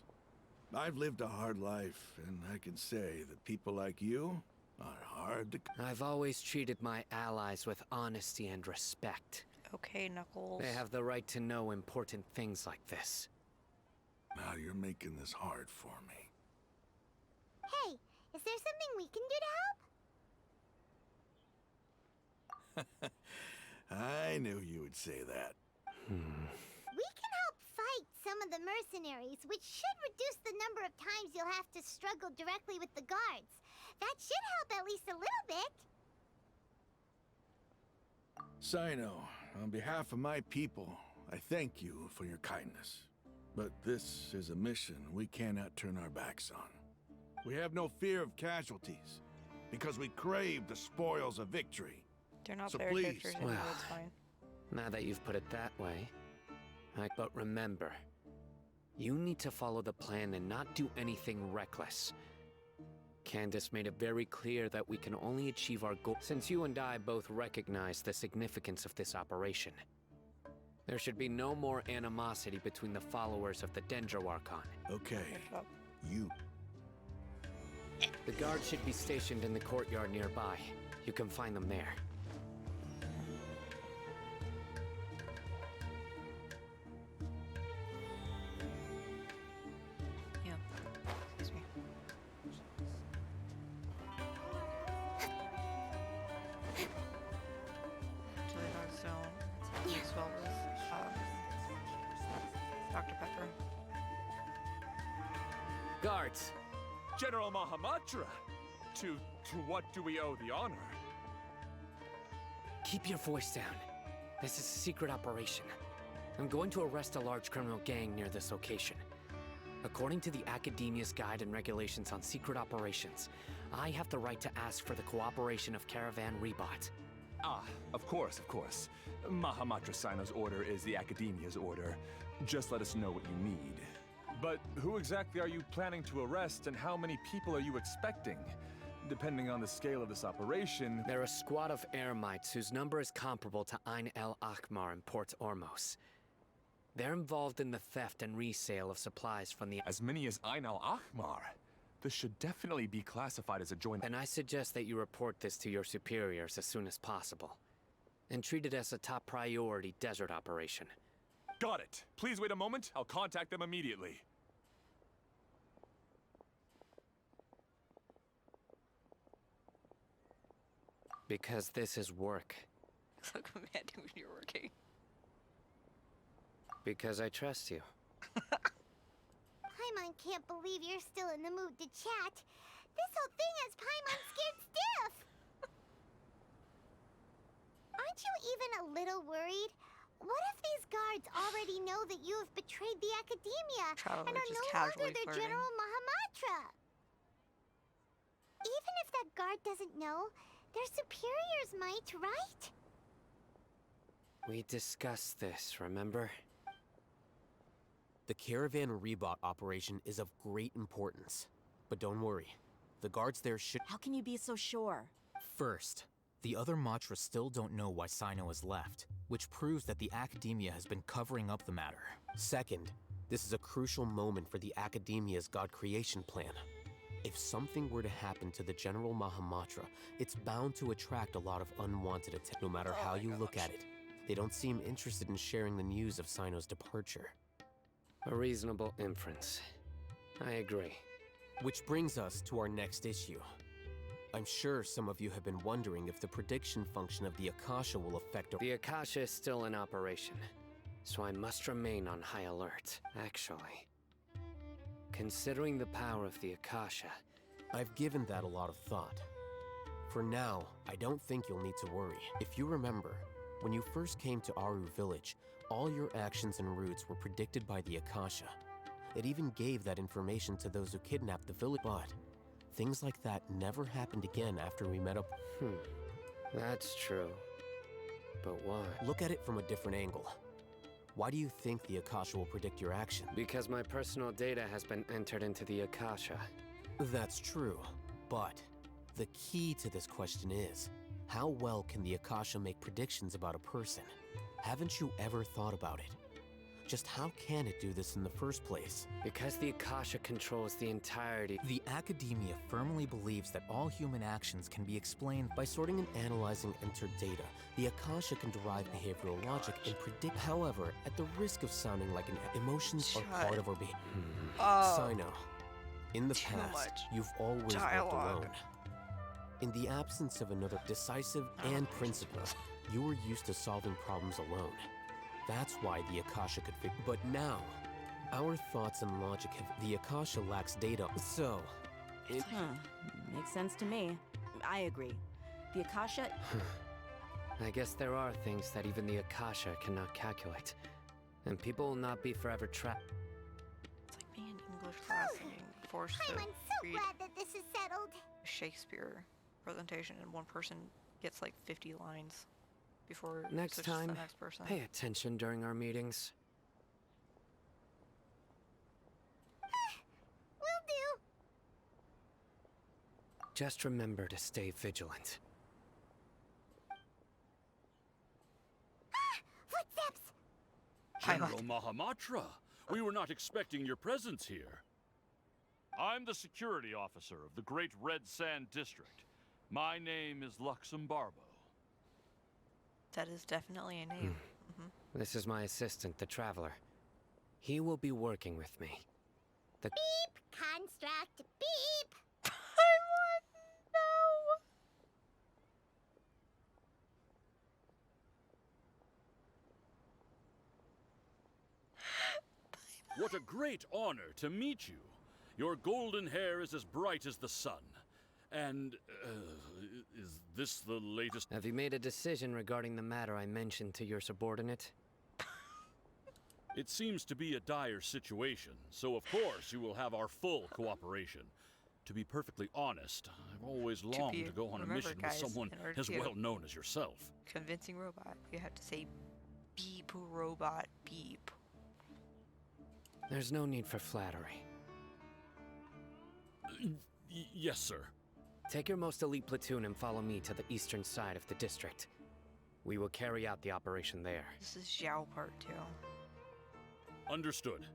I've lived a hard life, and I can say that people like you are hard to... I've always treated my allies with honesty and respect. Okay, Knuckles. They have the right to know important things like this. Now you're making this hard for me. Hey, is there something we can do to help? I knew you would say that. We can help fight some of the mercenaries, which should reduce the number of times you'll have to struggle directly with the guards. That should help at least a little bit. Sino, on behalf of my people, I thank you for your kindness. But this is a mission we cannot turn our backs on. We have no fear of casualties, because we crave the spoils of victory. They're not so their please. characters anyway, it's fine. Now that you've put it that way, but remember, you need to follow the plan and not do anything reckless. Candace made it very clear that we can only achieve our goal since you and I both recognize the significance of this operation. There should be no more animosity between the followers of the Dendroarchon. Okay, you. The guards should be stationed in the courtyard nearby. You can find them there. Yeah. Excuse me. Chili dog zone. As well as Dr. Pepper. Guards! General Mahamatra! To what do we owe the honor? Keep your voice down. This is a secret operation. I'm going to arrest a large criminal gang near this location. According to the Academia's Guide and Regulations on Secret Operations, I have the right to ask for the cooperation of Caravan Reebok. Ah, of course, of course. Mahamatra Sino's order is the Academia's order. Just let us know what you need. But who exactly are you planning to arrest, and how many people are you expecting? Depending on the scale of this operation... They're a squad of Eremites whose number is comparable to Ain el Akhmar in Port Ormos. They're involved in the theft and resale of supplies from the... As many as Ain el Akhmar? This should definitely be classified as a joint... And I suggest that you report this to your superiors as soon as possible. And treat it as a top priority desert operation. Got it. Please wait a moment. I'll contact them immediately. Because this is work. Look commanding when you're working. Because I trust you. Paimon can't believe you're still in the mood to chat. This whole thing has Paimon scared stiff. Aren't you even a little worried? What if these guards already know that you have betrayed the Academia Probably and are just no longer casually their flirting. General Mahamatra? Even if that guard doesn't know, their superiors might, right? We discussed this, remember? The Caravan Rebot operation is of great importance. But don't worry, the guards there should— How can you be so sure? First, the other Matra still don't know why Sino has left, which proves that the Academia has been covering up the matter. Second, this is a crucial moment for the Academia's God creation plan. If something were to happen to the General Mahamatra, it's bound to attract a lot of unwanted attention, no matter how you look at it. They don't seem interested in sharing the news of Sino's departure. A reasonable inference. I agree. Which brings us to our next issue. I'm sure some of you have been wondering if the prediction function of the Akasha will affect— The Akasha is still in operation, so I must remain on high alert. Actually, considering the power of the Akasha, I've given that a lot of thought. For now, I don't think you'll need to worry. If you remember, when you first came to Aru Village, all your actions and routes were predicted by the Akasha. It even gave that information to those who kidnapped the village. But things like that never happened again after we met up. That's true. But why? Look at it from a different angle. Why do you think the Akasha will predict your action? Because my personal data has been entered into the Akasha. That's true, but the key to this question is, how well can the Akasha make predictions about a person? Haven't you ever thought about it? Just how can it do this in the first place? Because the Akasha controls the entirety. The Academia firmly believes that all human actions can be explained By sorting and analyzing entered data, the Akasha can derive behavioral logic and predict. However, at the risk of sounding like emotions are part of our behavior. Sino, in the past, you've always worked alone. In the absence of another decisive and principled, you were used to solving problems alone. That's why the Akasha could fit. But now, our thoughts and logic have— the Akasha lacks data, so it— Makes sense to me. I agree. The Akasha... I guess there are things that even the Akasha cannot calculate. And people will not be forever trapped. It's like being in English class and being forced to I'm so read glad that this is settled. a Shakespeare presentation and one person gets like 50 lines before it Next switches to time, the next person. pay attention during our meetings. Will do. Just remember to stay vigilant. Footsteps! General Mahamatra, we were not expecting your presence here. I'm the security officer of the Great Red Sand District. My name is Luxembarbo. That is definitely a name. This is my assistant, the Traveler. He will be working with me. The Beep! Construct! Beep! I want no. What a great honor to meet you. Your golden hair is as bright as the sun. And, is this the latest? Have you made a decision regarding the matter I mentioned to your subordinate? It seems to be a dire situation, so of course you will have our full cooperation. To be perfectly honest, I've always longed to go on a mission with someone as well known as yourself. Convincing robot. You have to say beep robot beep. There's no need for flattery. Yes, sir. Take your most elite platoon and follow me to the eastern side of the district. We will carry out the operation there. This is Zhao Part 2. Understood.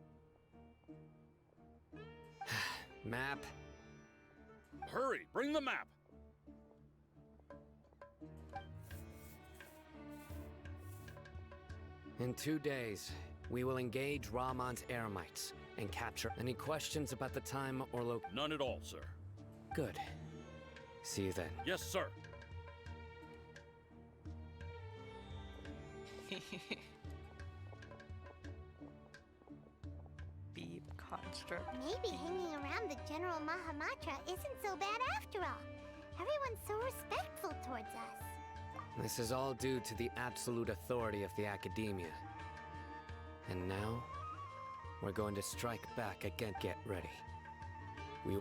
Map. Hurry, bring the map. In 2 days, we will engage Ramon's Eremites and capture. Any questions about the time or None at all, sir. Good. See you then. Yes, sir. Beep construct. Maybe hanging around the General Mahamatra isn't so bad after all. Everyone's so respectful towards us. This is all due to the absolute authority of the Academia. And now, we're going to strike back again. Get ready. We...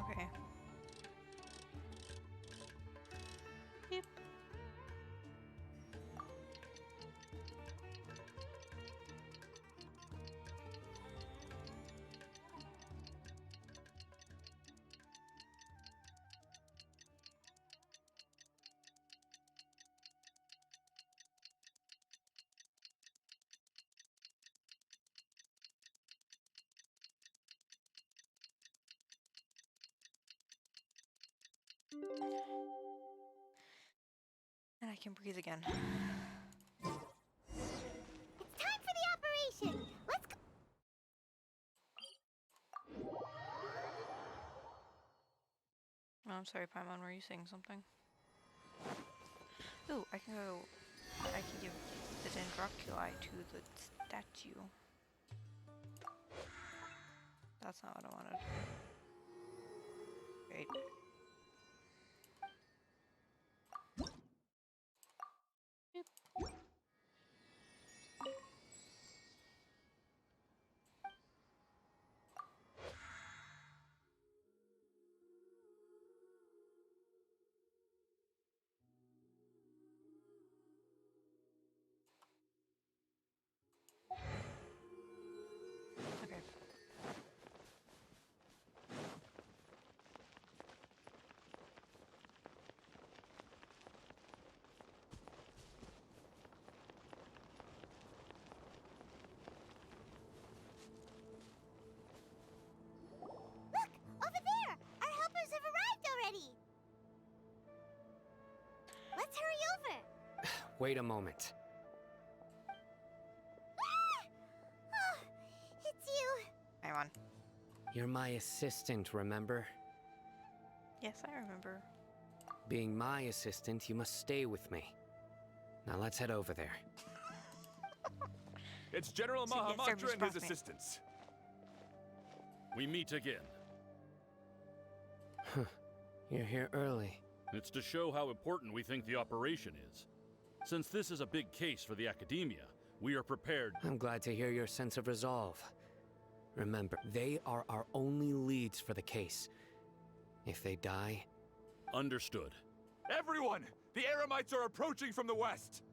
Okay. Yep. And I can breathe again. It's time for the operation! Let's go! Oh, I'm sorry, Paimon, were you saying something? Ooh, I can give the Dendroculi to the statue. That's not what I wanted. Great. Okay. Look! Over there! Our helpers have arrived already! Let's hurry over! Wait a moment. Ah! Oh, it's you! Paimon. You're my assistant, remember? Yes, I remember. Being my assistant, you must stay with me. Now let's head over there. It's General So yes, Mahamatra and his response me. assistants. We meet again. You're here early. It's to show how important we think the operation is. Since this is a big case for the Academia, we are prepared. I'm glad to hear your sense of resolve. Remember, they are our only leads for the case. If they die... Understood. Everyone! The Eremites are approaching from the west!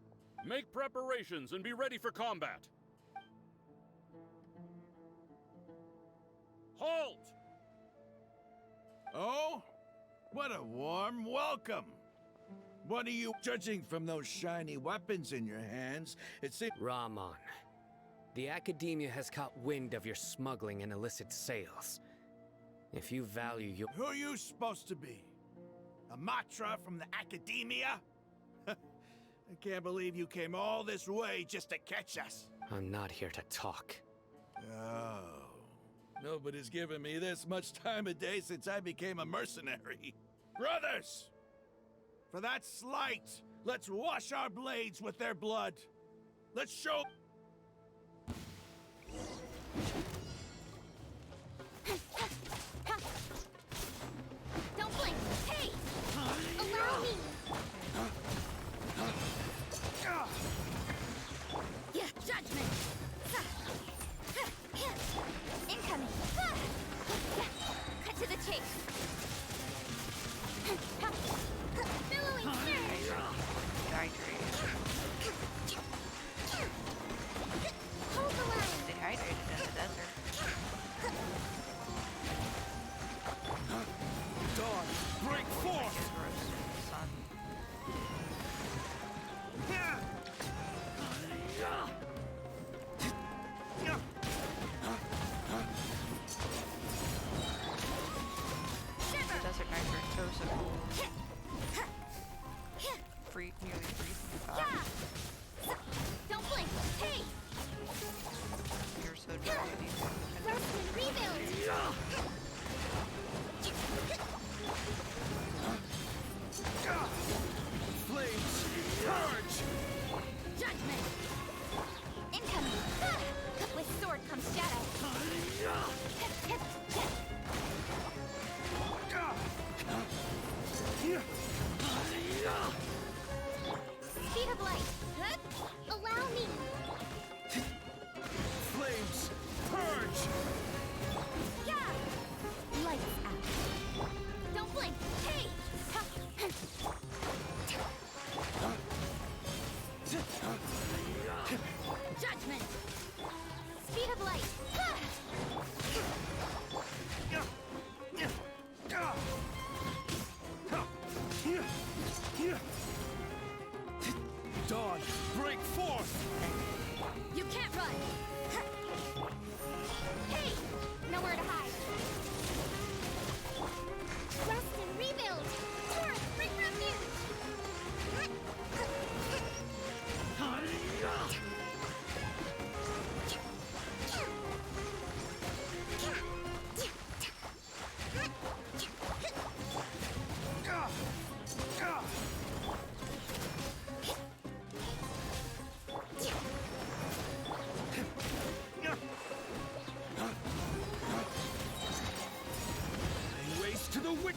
Make preparations and be ready for combat. Halt! Oh? What a warm welcome! What are you judging from those shiny weapons in your hands? It seems... Rahman. The Academia has caught wind of your smuggling and illicit sales. If you value your... Who are you supposed to be? A Matra from the Academia? I can't believe you came all this way just to catch us. I'm not here to talk. Oh. Nobody's given me this much time of day since I became a mercenary. Brothers! For that slight, let's wash our blades with their blood. Let's show... Don't blink! Hey! Allow me! Yeah, judgment! Incoming! Cut to the chase! Billowing surge! Dehydrated. Hold the line! Dehydrated in the desert. Dawn, break forth! Is roasted in the sun.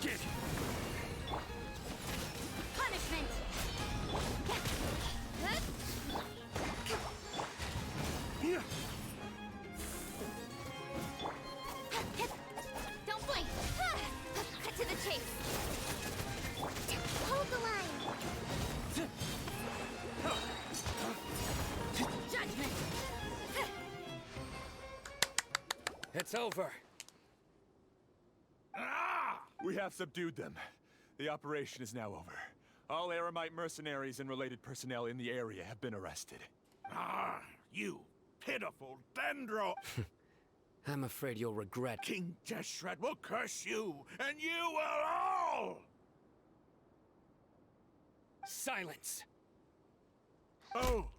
Wicked! Punishment! Don't blink! Cut to the chase! Hold the line! Judgment! It's over. We have subdued them. The operation is now over. All Aramite mercenaries and related personnel in the area have been arrested. Ah, you pitiful Dendro! I'm afraid you'll regret. King Deshret will curse you, and you will all! Silence! Oh,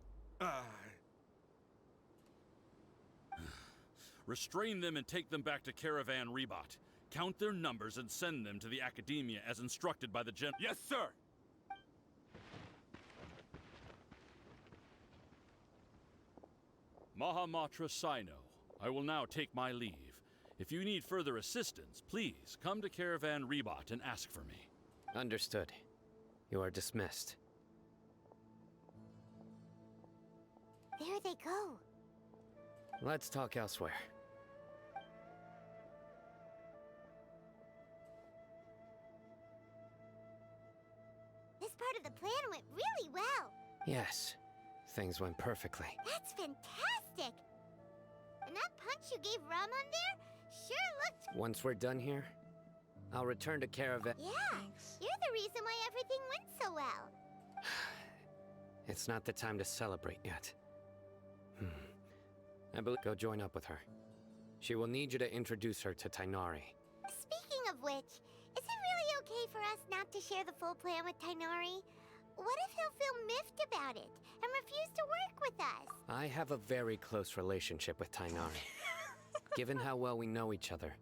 Restrain them and take them back to Caravan Rebot. Count their numbers and send them to the Academia as instructed by the Gen— Yes, sir! Mahamatra Sino, I will now take my leave. If you need further assistance, please come to Caravan Rebot and ask for me. Understood. You are dismissed. There they go. Let's talk elsewhere. This part of the plan went really well. Yes, things went perfectly. That's fantastic! And that punch you gave Ramon there sure looked... Once we're done here, I'll return to Caravan. Yeah, you're the reason why everything went so well. It's not the time to celebrate yet. I believe go join up with her. She will need you to introduce her to Tighnari. Speaking of which, is it really okay for us not to share the full plan with Tighnari? What if he'll feel miffed about it and refuse to work with us? I have a very close relationship with Tighnari. Given how well we know each other,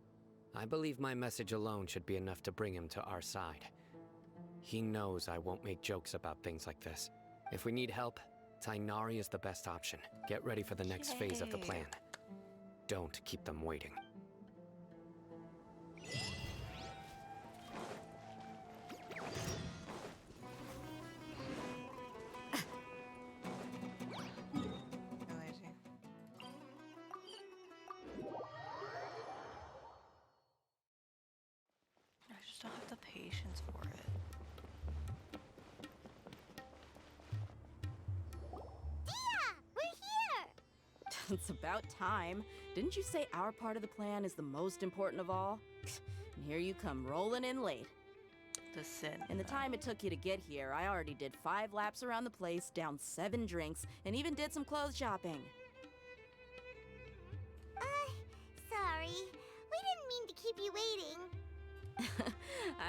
I believe my message alone should be enough to bring him to our side. He knows I won't make jokes about things like this. If we need help, Tighnari is the best option. Get ready for the next phase of the plan. Don't keep them waiting. I just don't have the patience for it. It's about time. Didn't you say our part of the plan is the most important of all? And here you come rolling in late. The sin. In the time it took you to get here, I already did 5 laps around the place, downed 7 drinks, and even did some clothes shopping. Sorry. We didn't mean to keep you waiting.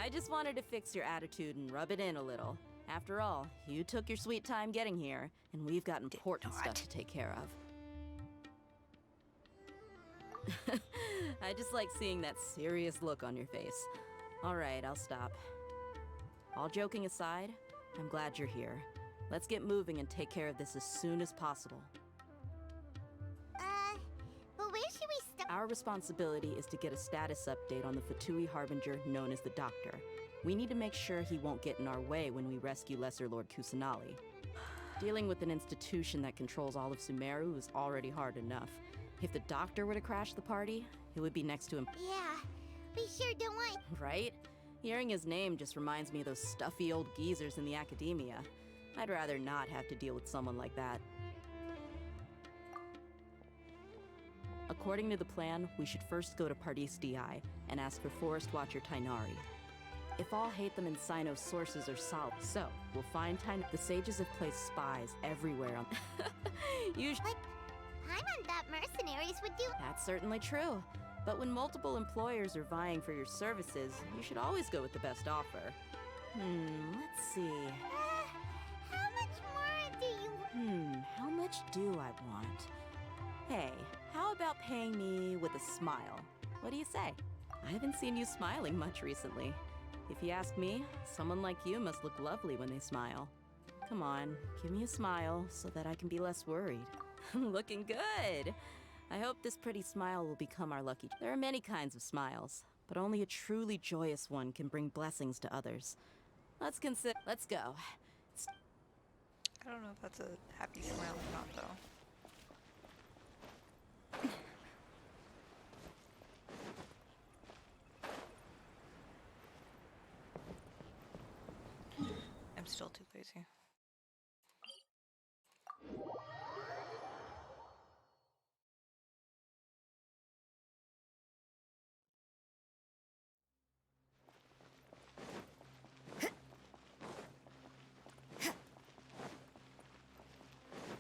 I just wanted to fix your attitude and rub it in a little. After all, you took your sweet time getting here, and we've got important stuff to take care of. I just like seeing that serious look on your face. All right, I'll stop. All joking aside, I'm glad you're here. Let's get moving and take care of this as soon as possible. But where should we start? Our responsibility is to get a status update on the Fatui Harbinger known as the Doctor. We need to make sure he won't get in our way when we rescue Lesser Lord Kusanali. Dealing with an institution that controls all of Sumeru is already hard enough. If the Doctor were to crash the party, it would be next to him. Yeah, we sure don't want... Right? Hearing his name just reminds me of those stuffy old geezers in the Academia. I'd rather not have to deal with someone like that. According to the plan, we should first go to Pardis DI and ask for Forest Watcher Tighnari. If alheithem and Sino's sources are solid, so we'll find The sages have placed spies everywhere on... Usually... Paimon thought mercenaries would do... That's certainly true. But when multiple employers are vying for your services, you should always go with the best offer. Let's see. How much more do you... How much do I want? Hey, how about paying me with a smile? What do you say? I haven't seen you smiling much recently. If you ask me, someone like you must look lovely when they smile. Come on, give me a smile so that I can be less worried. Looking good! I hope this pretty smile will become our lucky... There are many kinds of smiles, but only a truly joyous one can bring blessings to others. Let's go. I don't know if that's a happy smile or not, though. I'm still too lazy.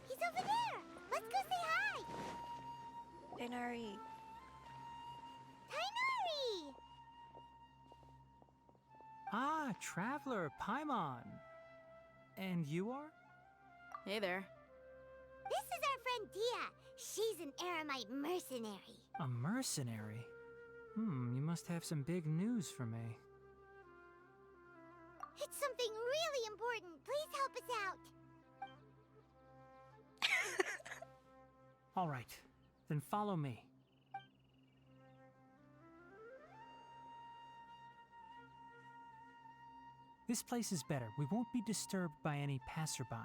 He's over there! Let's go say hi! Tighnari! Tighnari! Ah, Traveler, Paimon. And you are? Hey there. This is our friend Dia. She's an Aramite mercenary. A mercenary? You must have some big news for me. It's something really important. Please help us out. All right, then follow me. This place is better. We won't be disturbed by any passerby.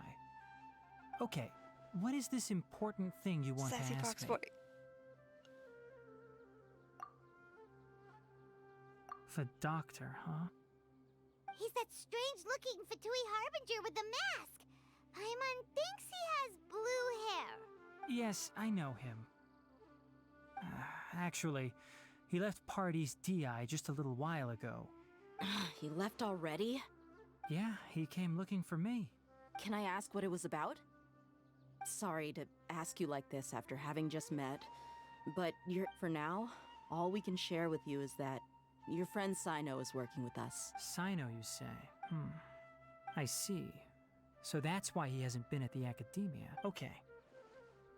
Okay, what is this important thing you want Sassy to ask Fox me? Boy. The doctor, huh? He's that strange-looking Fatui Harbinger with the mask. Paimon thinks he has blue hair. Yes, I know him. Actually, he left Party's DI just a little while ago. He left already? Yeah, he came looking for me. Can I ask what it was about? Sorry to ask you like this after having just met, but for now, all we can share with you is that your friend Sino is working with us. Sino, you say? I see. So that's why he hasn't been at the academia. Okay.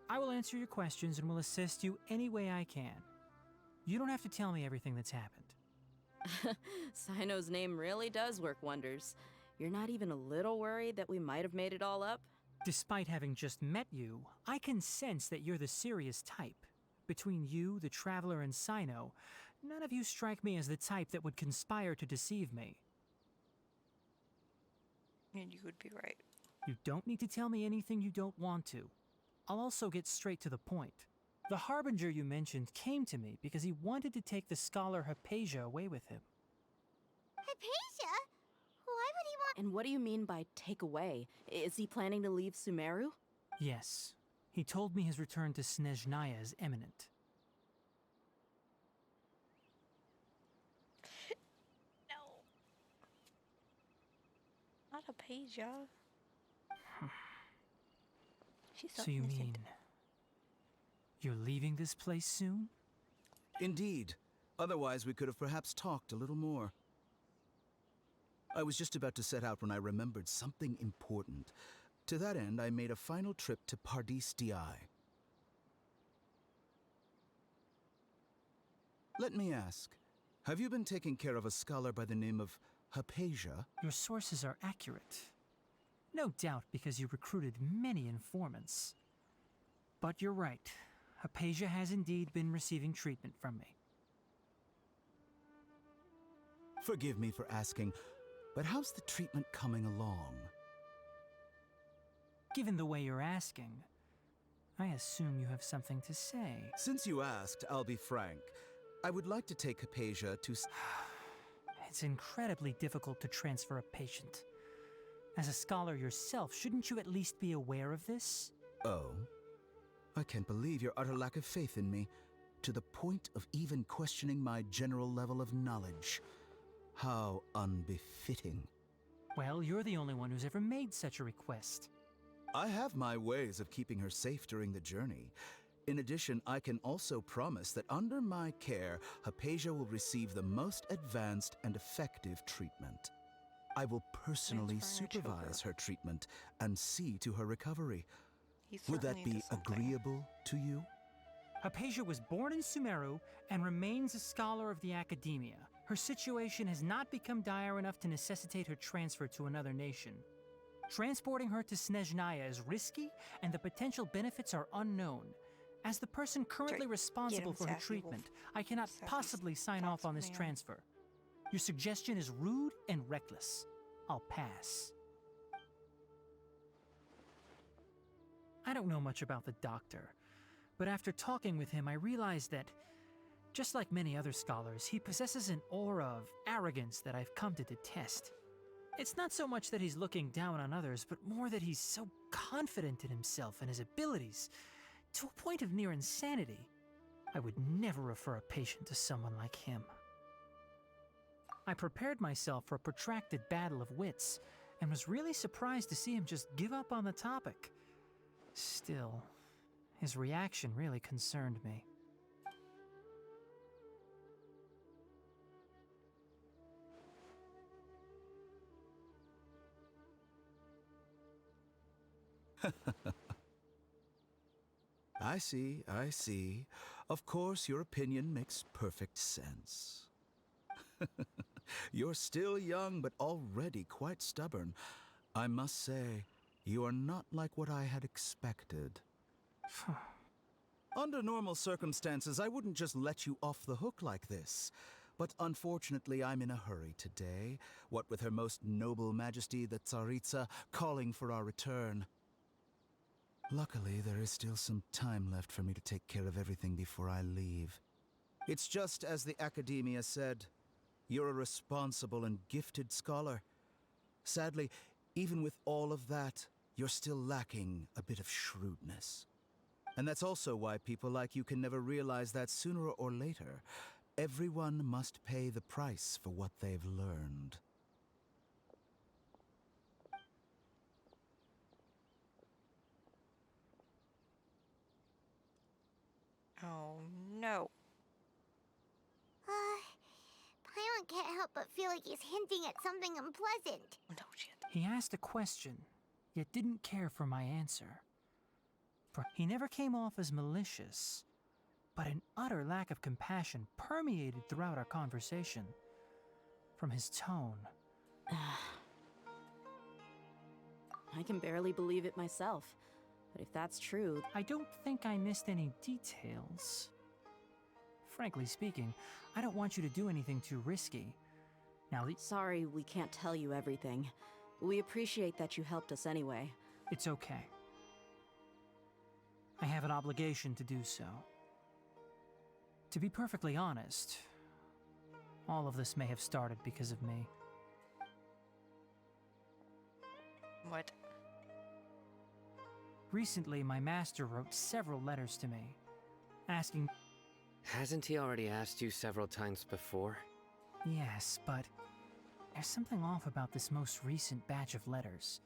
I will answer your questions and will assist you any way I can. You don't have to tell me everything that's happened. Sino's name really does work wonders. You're not even a little worried that we might have made it all up? Despite having just met you, I can sense that you're the serious type. Between you, the Traveler, and Sino, none of you strike me as the type that would conspire to deceive me. And you would be right. You don't need to tell me anything you don't want to. I'll also get straight to the point. The Harbinger you mentioned came to me because he wanted to take the scholar Hypatia away with him. Hypatia? Why would he want— And what do you mean by take away? Is he planning to leave Sumeru? Yes. He told me his return to Snezhnaya is imminent. No. Not Hypatia. She's so you innocent. mean you're leaving this place soon? Indeed. Otherwise, we could have perhaps talked a little more. I was just about to set out when I remembered something important. To that end, I made a final trip to Pardis Di. Let me ask, have you been taking care of a scholar by the name of Hypatia? Your sources are accurate. No doubt because you recruited many informants. But you're right. Hypatia has indeed been receiving treatment from me. Forgive me for asking, but how's the treatment coming along? Given the way you're asking, I assume you have something to say. Since you asked, I'll be frank. I would like to take Hypatia to... It's incredibly difficult to transfer a patient. As a scholar yourself, shouldn't you at least be aware of this? Oh? I can't believe your utter lack of faith in me, to the point of even questioning my general level of knowledge. How unbefitting. Well, you're the only one who's ever made such a request. I have my ways of keeping her safe during the journey. In addition, I can also promise that under my care, Hypatia will receive the most advanced and effective treatment. I will personally supervise her treatment and see to her recovery. Would that be agreeable to you? Hypatia was born in Sumeru and remains a scholar of the academia. Her situation has not become dire enough to necessitate her transfer to another nation. Transporting her to Snezhnaya is risky, and the potential benefits are unknown. As the person currently responsible for her treatment, I cannot possibly sign off on this transfer. Your suggestion is rude and reckless. I'll pass. I don't know much about the doctor, but after talking with him, I realized that, just like many other scholars, he possesses an aura of arrogance that I've come to detest. It's not so much that he's looking down on others, but more that he's so confident in himself and his abilities, to a point of near insanity. I would never refer a patient to someone like him. I prepared myself for a protracted battle of wits, and was really surprised to see him just give up on the topic. Still, his reaction really concerned me. I see. Of course, your opinion makes perfect sense. You're still young, but already quite stubborn. I must say, you are not like what I had expected. Under normal circumstances, I wouldn't just let you off the hook like this. But unfortunately, I'm in a hurry today, what with Her Most Noble Majesty the Tsaritsa calling for our return. Luckily, there is still some time left for me to take care of everything before I leave. It's just as the Academia said, you're a responsible and gifted scholar. Sadly, even with all of that, you're still lacking a bit of shrewdness. And that's also why people like you can never realize that sooner or later, everyone must pay the price for what they've learned. Oh, no. Paimon can't help but feel like he's hinting at something unpleasant. No shit. He asked a question, yet didn't care for my answer. For he never came off as malicious, but an utter lack of compassion permeated throughout our conversation. From his tone. I can barely believe it myself. But if that's true... I don't think I missed any details. Frankly speaking, I don't want you to do anything too risky. Now, Sorry we can't tell you everything. We appreciate that you helped us anyway. It's okay. I have an obligation to do so. To be perfectly honest, all of this may have started because of me. What? Recently, my master wrote several letters to me, asking... Hasn't he already asked you several times before? Yes, but there's something off about this most recent batch of letters.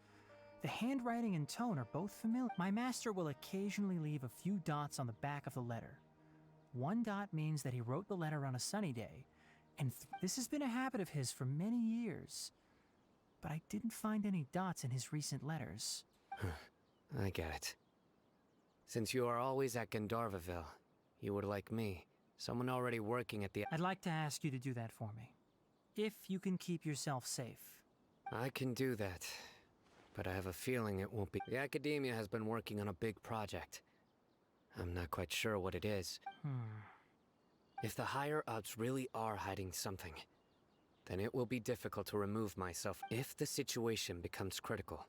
The handwriting and tone are both familiar. My master will occasionally leave a few dots on the back of the letter. One dot means that he wrote the letter on a sunny day, and this has been a habit of his for many years. But I didn't find any dots in his recent letters. I get it. Since you are always at Gandharvaville, you would like me, someone already working at the... I'd like to ask you to do that for me. If you can keep yourself safe. I can do that, but I have a feeling it won't be... The Academia has been working on a big project. I'm not quite sure what it is. If the higher-ups really are hiding something, then it will be difficult to remove myself if the situation becomes critical.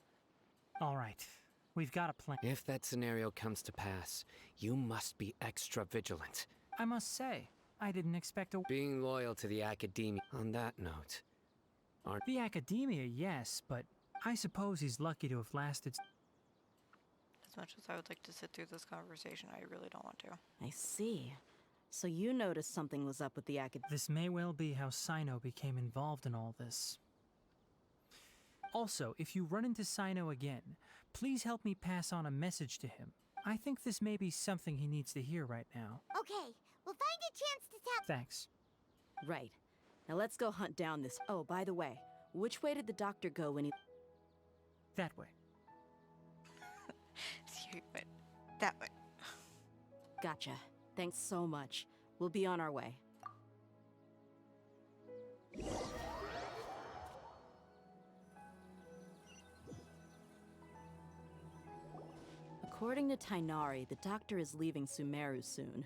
All right. We've got a plan. If that scenario comes to pass, you must be extra vigilant. I must say, I didn't expect a... Being loyal to the Academia. On that note, aren't... The Academia, yes, but I suppose he's lucky to have lasted... As much as I would like to sit through this conversation, I really don't want to. I see. So you noticed something was up with the Academia. This may well be how Sino became involved in all this. Also, if you run into Sino again, please help me pass on a message to him. I think this may be something he needs to hear right now. Okay, we'll find a chance to tap... Thanks. Right. Now let's go hunt down this... Oh, by the way, which way did the doctor go when he... That way. You went that way. Gotcha. Thanks so much. We'll be on our way. According to Tighnari, the doctor is leaving Sumeru soon.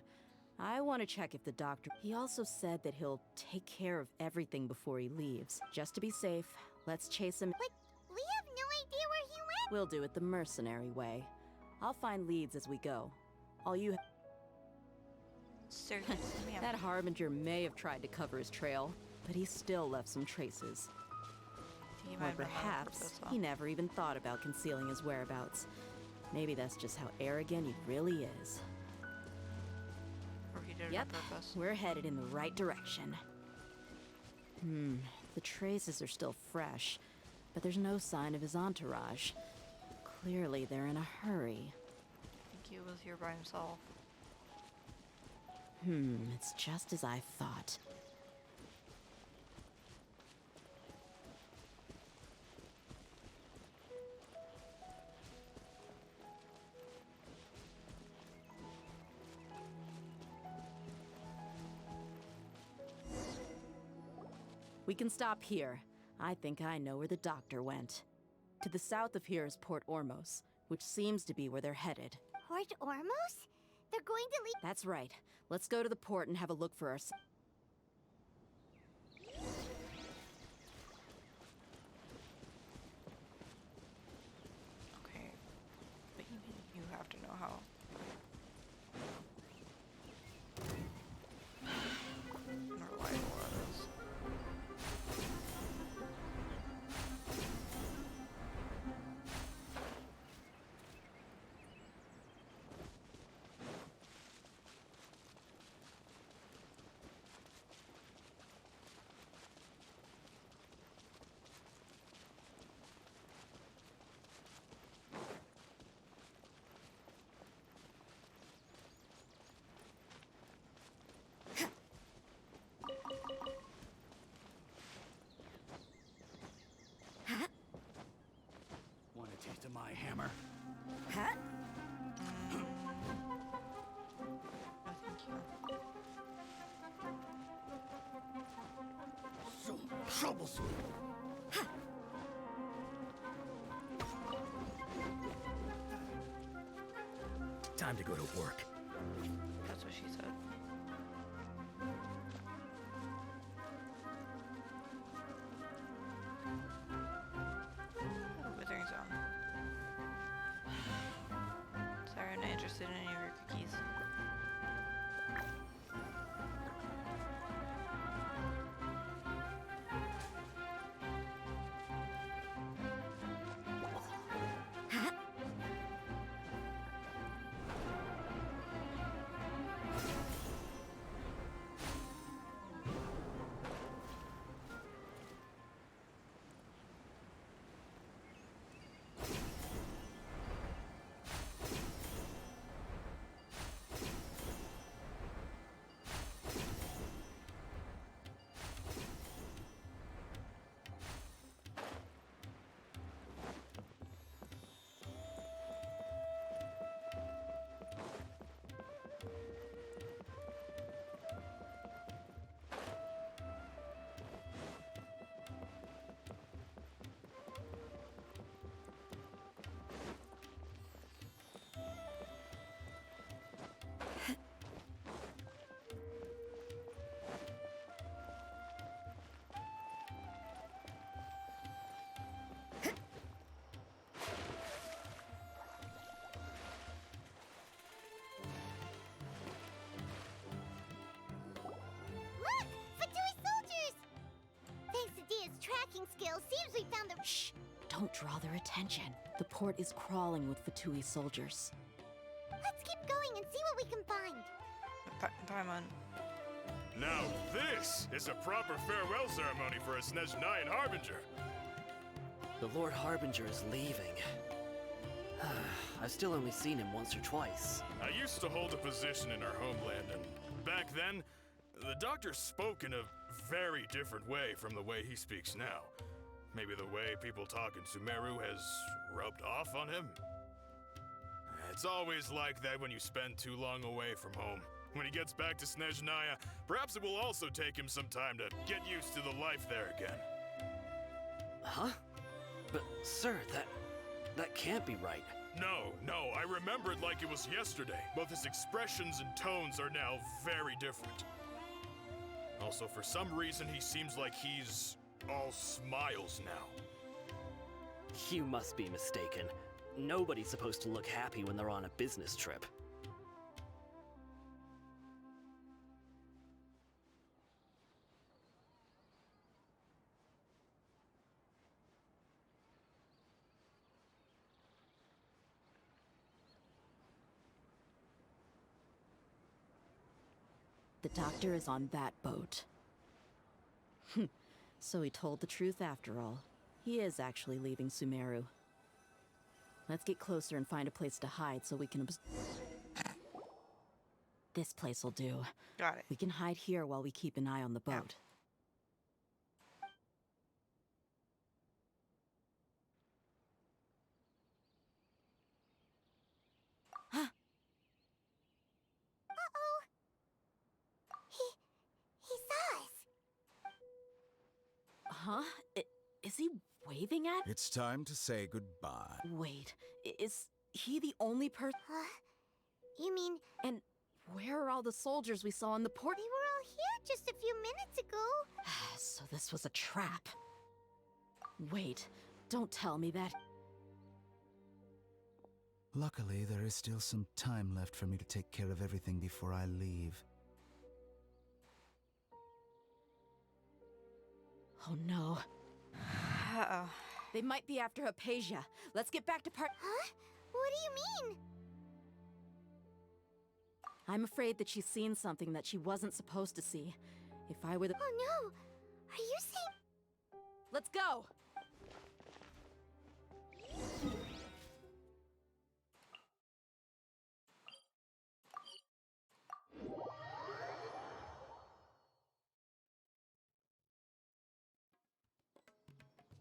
I want to check if the doctor... He also said that he'll take care of everything before he leaves. Just to be safe, let's chase him. But we have no idea where he went. We'll do it the mercenary way. I'll find leads as we go. All you... That Harbinger may have tried to cover his trail, but he still left some traces. Or perhaps he never even thought about concealing his whereabouts. Maybe that's just how arrogant he really is. Yep, we're headed in the right direction. The traces are still fresh, but there's no sign of his entourage. Clearly, they're in a hurry. I think he was here by himself. It's just as I thought. We can stop here. I think I know where the doctor went. To the south of here is Port Ormos, which seems to be where they're headed. Port Ormos? They're going to leave. That's right. Let's go to the port and have a look for ourselves. Okay, but you have to know how. Unreliable are those. Want a taste of my hammer? Huh? No, thank you. So troublesome. Time to go to work. That's what she said. Withering zone. Sorry, I'm not interested in any of your cookies. Look! Fatui soldiers! Thanks to Dia's tracking skills, seems we found the... Shh! Don't draw their attention. The port is crawling with Fatui soldiers. Let's keep going and see what we can find. Paimon. Now this is a proper farewell ceremony for a Snezhnayan Harbinger. The Lord Harbinger is leaving. I've still only seen him once or twice. I used to hold a position in our homeland, and back then, the doctor spoke in a very different way from the way he speaks now. Maybe the way people talk in Sumeru has rubbed off on him? It's always like that when you spend too long away from home. When he gets back to Snezhnaya, perhaps it will also take him some time to get used to the life there again. Huh? But, sir, that can't be right. No, I remember it like it was yesterday. Both his expressions and tones are now very different. Also, for some reason, he seems like he's all smiles now. You must be mistaken. Nobody's supposed to look happy when they're on a business trip. The doctor is on that boat. So he told the truth after all. He is actually leaving Sumeru. Let's get closer and find a place to hide so we can This place will do. Got it. We can hide here while we keep an eye on the boat. He saw us. Huh? Is he waving at? It's time to say goodbye. Wait, is he the only person? You mean... And where are all the soldiers we saw in the port? They were all here just a few minutes ago. So this was a trap. Wait, don't tell me that. Luckily, there is still some time left for me to take care of everything before I leave. Oh no. Uh-oh. They might be after Hypatia. Let's get back to part- Huh? What do you mean? I'm afraid that she's seen something that she wasn't supposed to see. If I were the- Oh no! Are you saying- Let's go!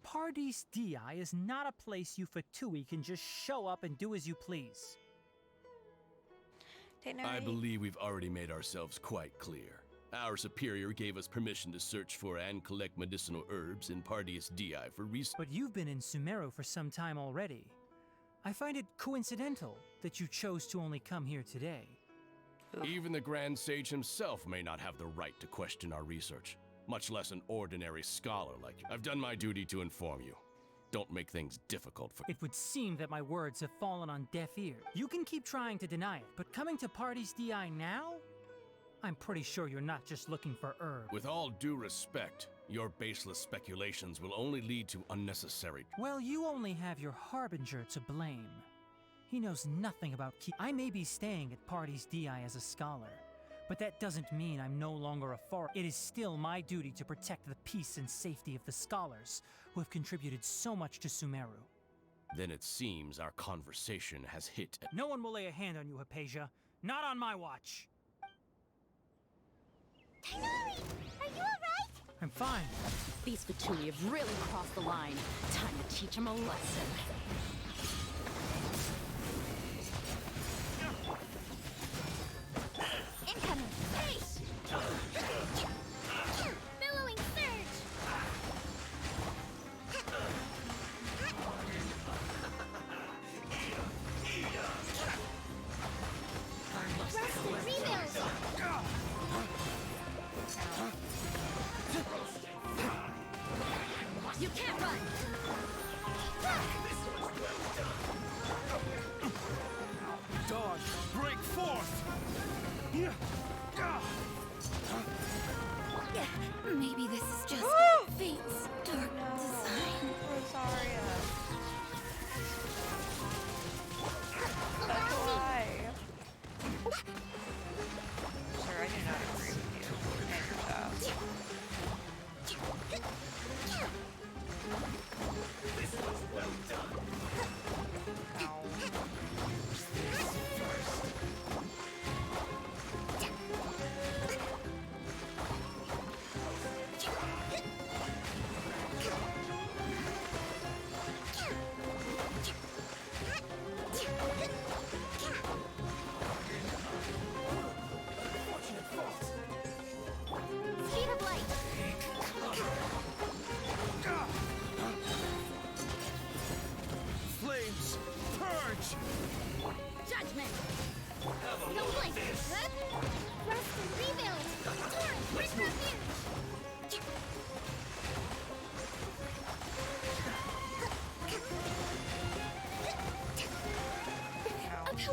Paradis Di is not a place you Fatui can just show up and do as you please. I believe we've already made ourselves quite clear. Our superior gave us permission to search for and collect medicinal herbs in Paradis Di for research. But you've been in Sumeru for some time already. I find it coincidental that you chose to only come here today. Even the Grand Sage himself may not have the right to question our research, much less an ordinary scholar like you. I've done my duty to inform you. Don't make things difficult for— It would seem that my words have fallen on deaf ears. You can keep trying to deny it, but coming to Paradis Di now? I'm pretty sure you're not just looking for herbs. With all due respect, your baseless speculations will only lead to unnecessary— Well, you only have your Harbinger to blame. He knows nothing about I may be staying at Paradis Di as a scholar, but that doesn't mean I'm no longer a foreigner. It is still my duty to protect the peace and safety of the scholars who have contributed so much to Sumeru. Then it seems our conversation has hit— No one will lay a hand on you, Hypatia. Not on my watch. Tighnari, are you alright? I'm fine. These Fatui have really crossed the line. Time to teach them a lesson. Incoming! Face! Billowing surge! Rusted rebuild! You can't run! Dog, break forth! Maybe this is just fate's dark design. I'm sorry. That's why. Sir, I do not agree with you and your child. This was well done.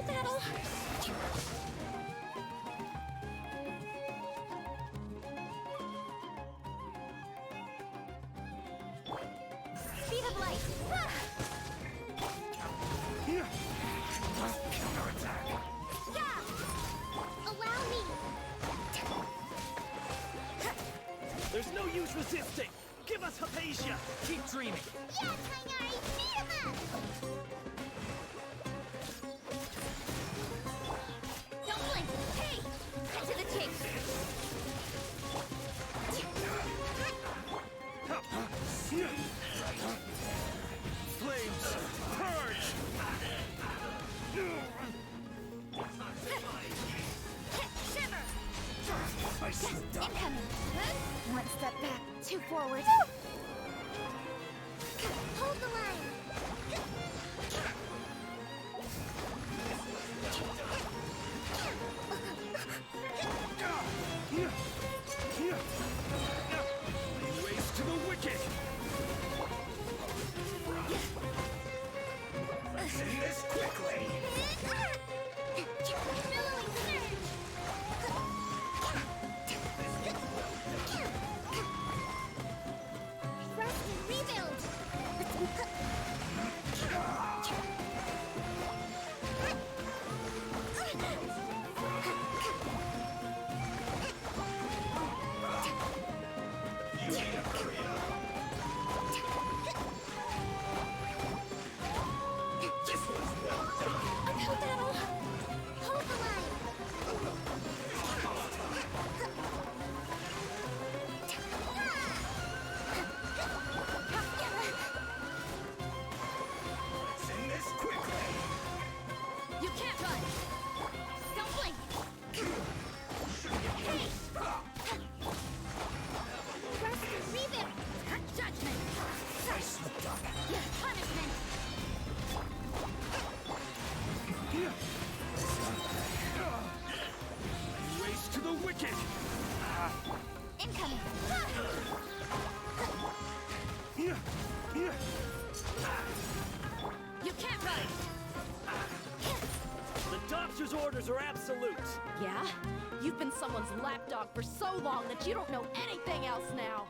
battle! Speed of light! Counterattack! Yeah! Allow me! There's no use resisting! Give us Hypatia! Keep dreaming! Yeah, Tighnari! Beat him up! Don't blink! Hey! Cut to the chase! Flames! Purge! Shiver! Incoming! One step back, two forward. Hold the line! Race to the wicked! Send this quickly! Billowing surge! Rest and rebuild! Uphill battle! Hold the line! Send this quickly! You can't run! Don't blink! Hey! Rest and rebuild! Judgment! I slipped up. Punishment! Race to the wicked! Incoming! You can't run! The doctor's orders are absolute! Yeah? You've been someone's lapdog for so long that you don't know anything else now!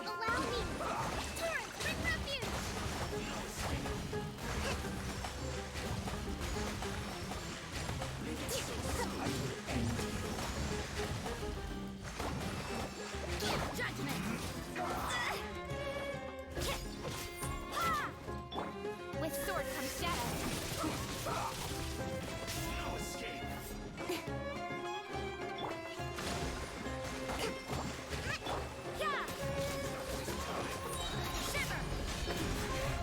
Allow me! Turn! Bring refuge! Judgment! With sword comes shadow. No escape! Shiver!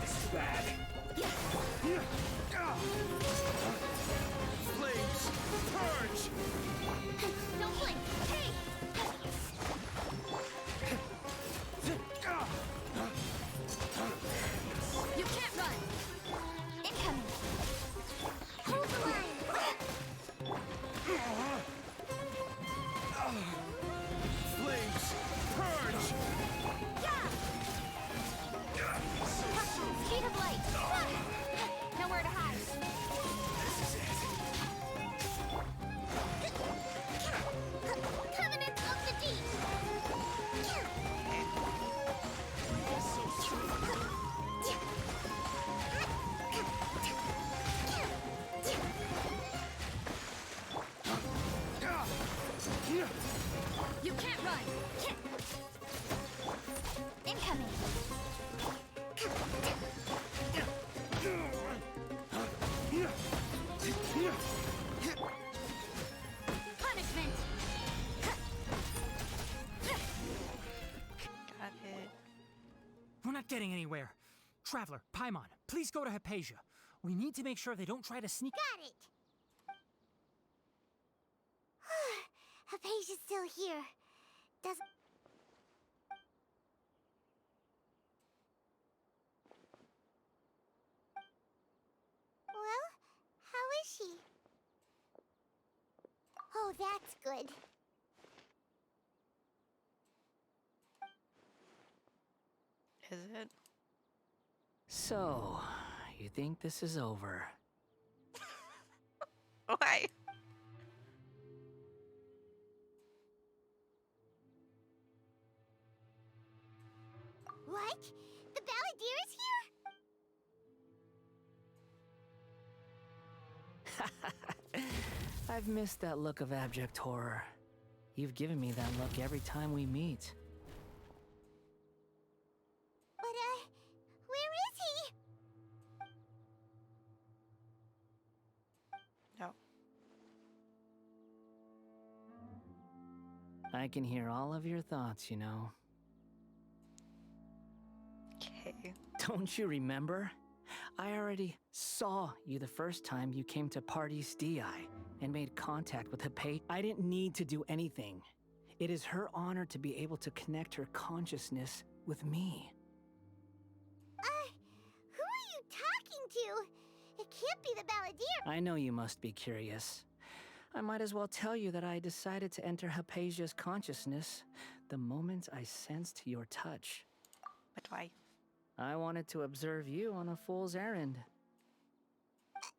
This is bad. Flames! Purge! Don't blink! Hey! You can't run! Incoming. Hold the line! Flames! Purge! Speed of light. Nowhere to hide. This is it. Covenant of the Deep! So strong. You can't run! Incoming. Punishment! Got it. We're not getting anywhere. Traveler, Paimon, please go to Hypatia. We need to make sure they don't try to sneak. Got it! Hypatia's still here. Doesn't... Well, how is she? Oh, that's good. Is it? So, you think this is over. Why? What? The Balladeer is here? I've missed that look of abject horror. You've given me that look every time we meet. But, where is he? No. I can hear all of your thoughts, you know. Okay. Don't you remember? I already saw you the first time you came to Party's DI and made contact with Hepate. I didn't need to do anything. It is her honor to be able to connect her consciousness with me. Who are you talking to? It can't be the Balladeer. I know you must be curious. I might as well tell you that I decided to enter Hypatia's consciousness the moment I sensed your touch. But why? I wanted to observe you on a fool's errand.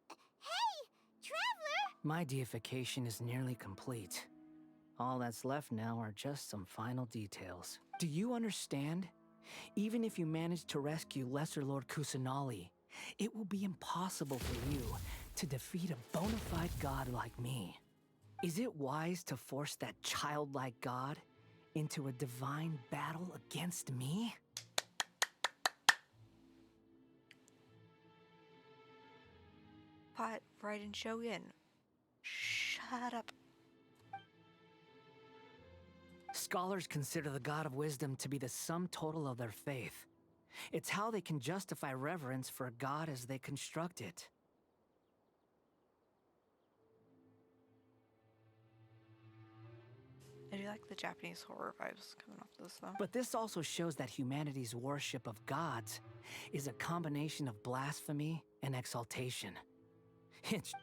Hey, Traveler! My deification is nearly complete. All that's left now are just some final details. Do you understand? Even if you manage to rescue Lesser Lord Kusanali, it will be impossible for you to defeat a bona fide god like me. Is it wise to force that childlike god into a divine battle against me? Pot, Raiden Shogun. Shut up. Scholars consider the God of Wisdom to be the sum total of their faith. It's how they can justify reverence for a god as they construct it. I do like the Japanese horror vibes coming off this, though. But this also shows that humanity's worship of gods is a combination of blasphemy and exaltation. It's...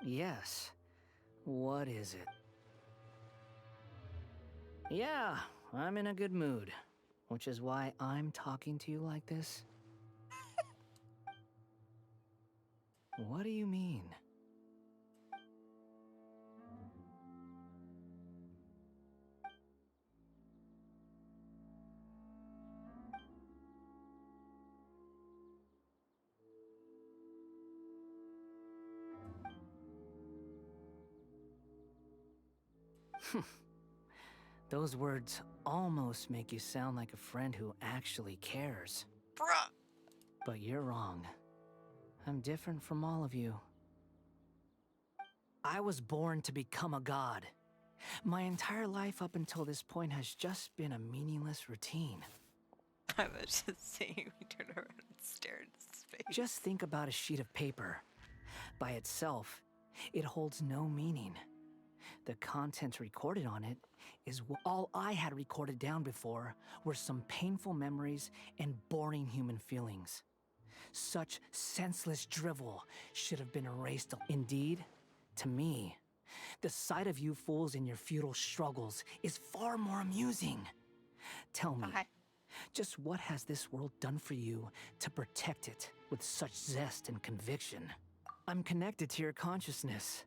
Yes. What is it? Yeah, I'm in a good mood, which is why I'm talking to you like this. What do you mean? Those words almost make you sound like a friend who actually cares. Bruh! But you're wrong. I'm different from all of you. I was born to become a god. My entire life up until this point has just been a meaningless routine. I was just saying we turned around and stared at space. Just think about a sheet of paper. By itself, it holds no meaning. The content recorded on it is all I had recorded down before were some painful memories and boring human feelings. Such senseless drivel should have been erased. Indeed, to me, the sight of you fools in your futile struggles is far more amusing. Tell me, just what has this world done for you to protect it with such zest and conviction? I'm connected to your consciousness,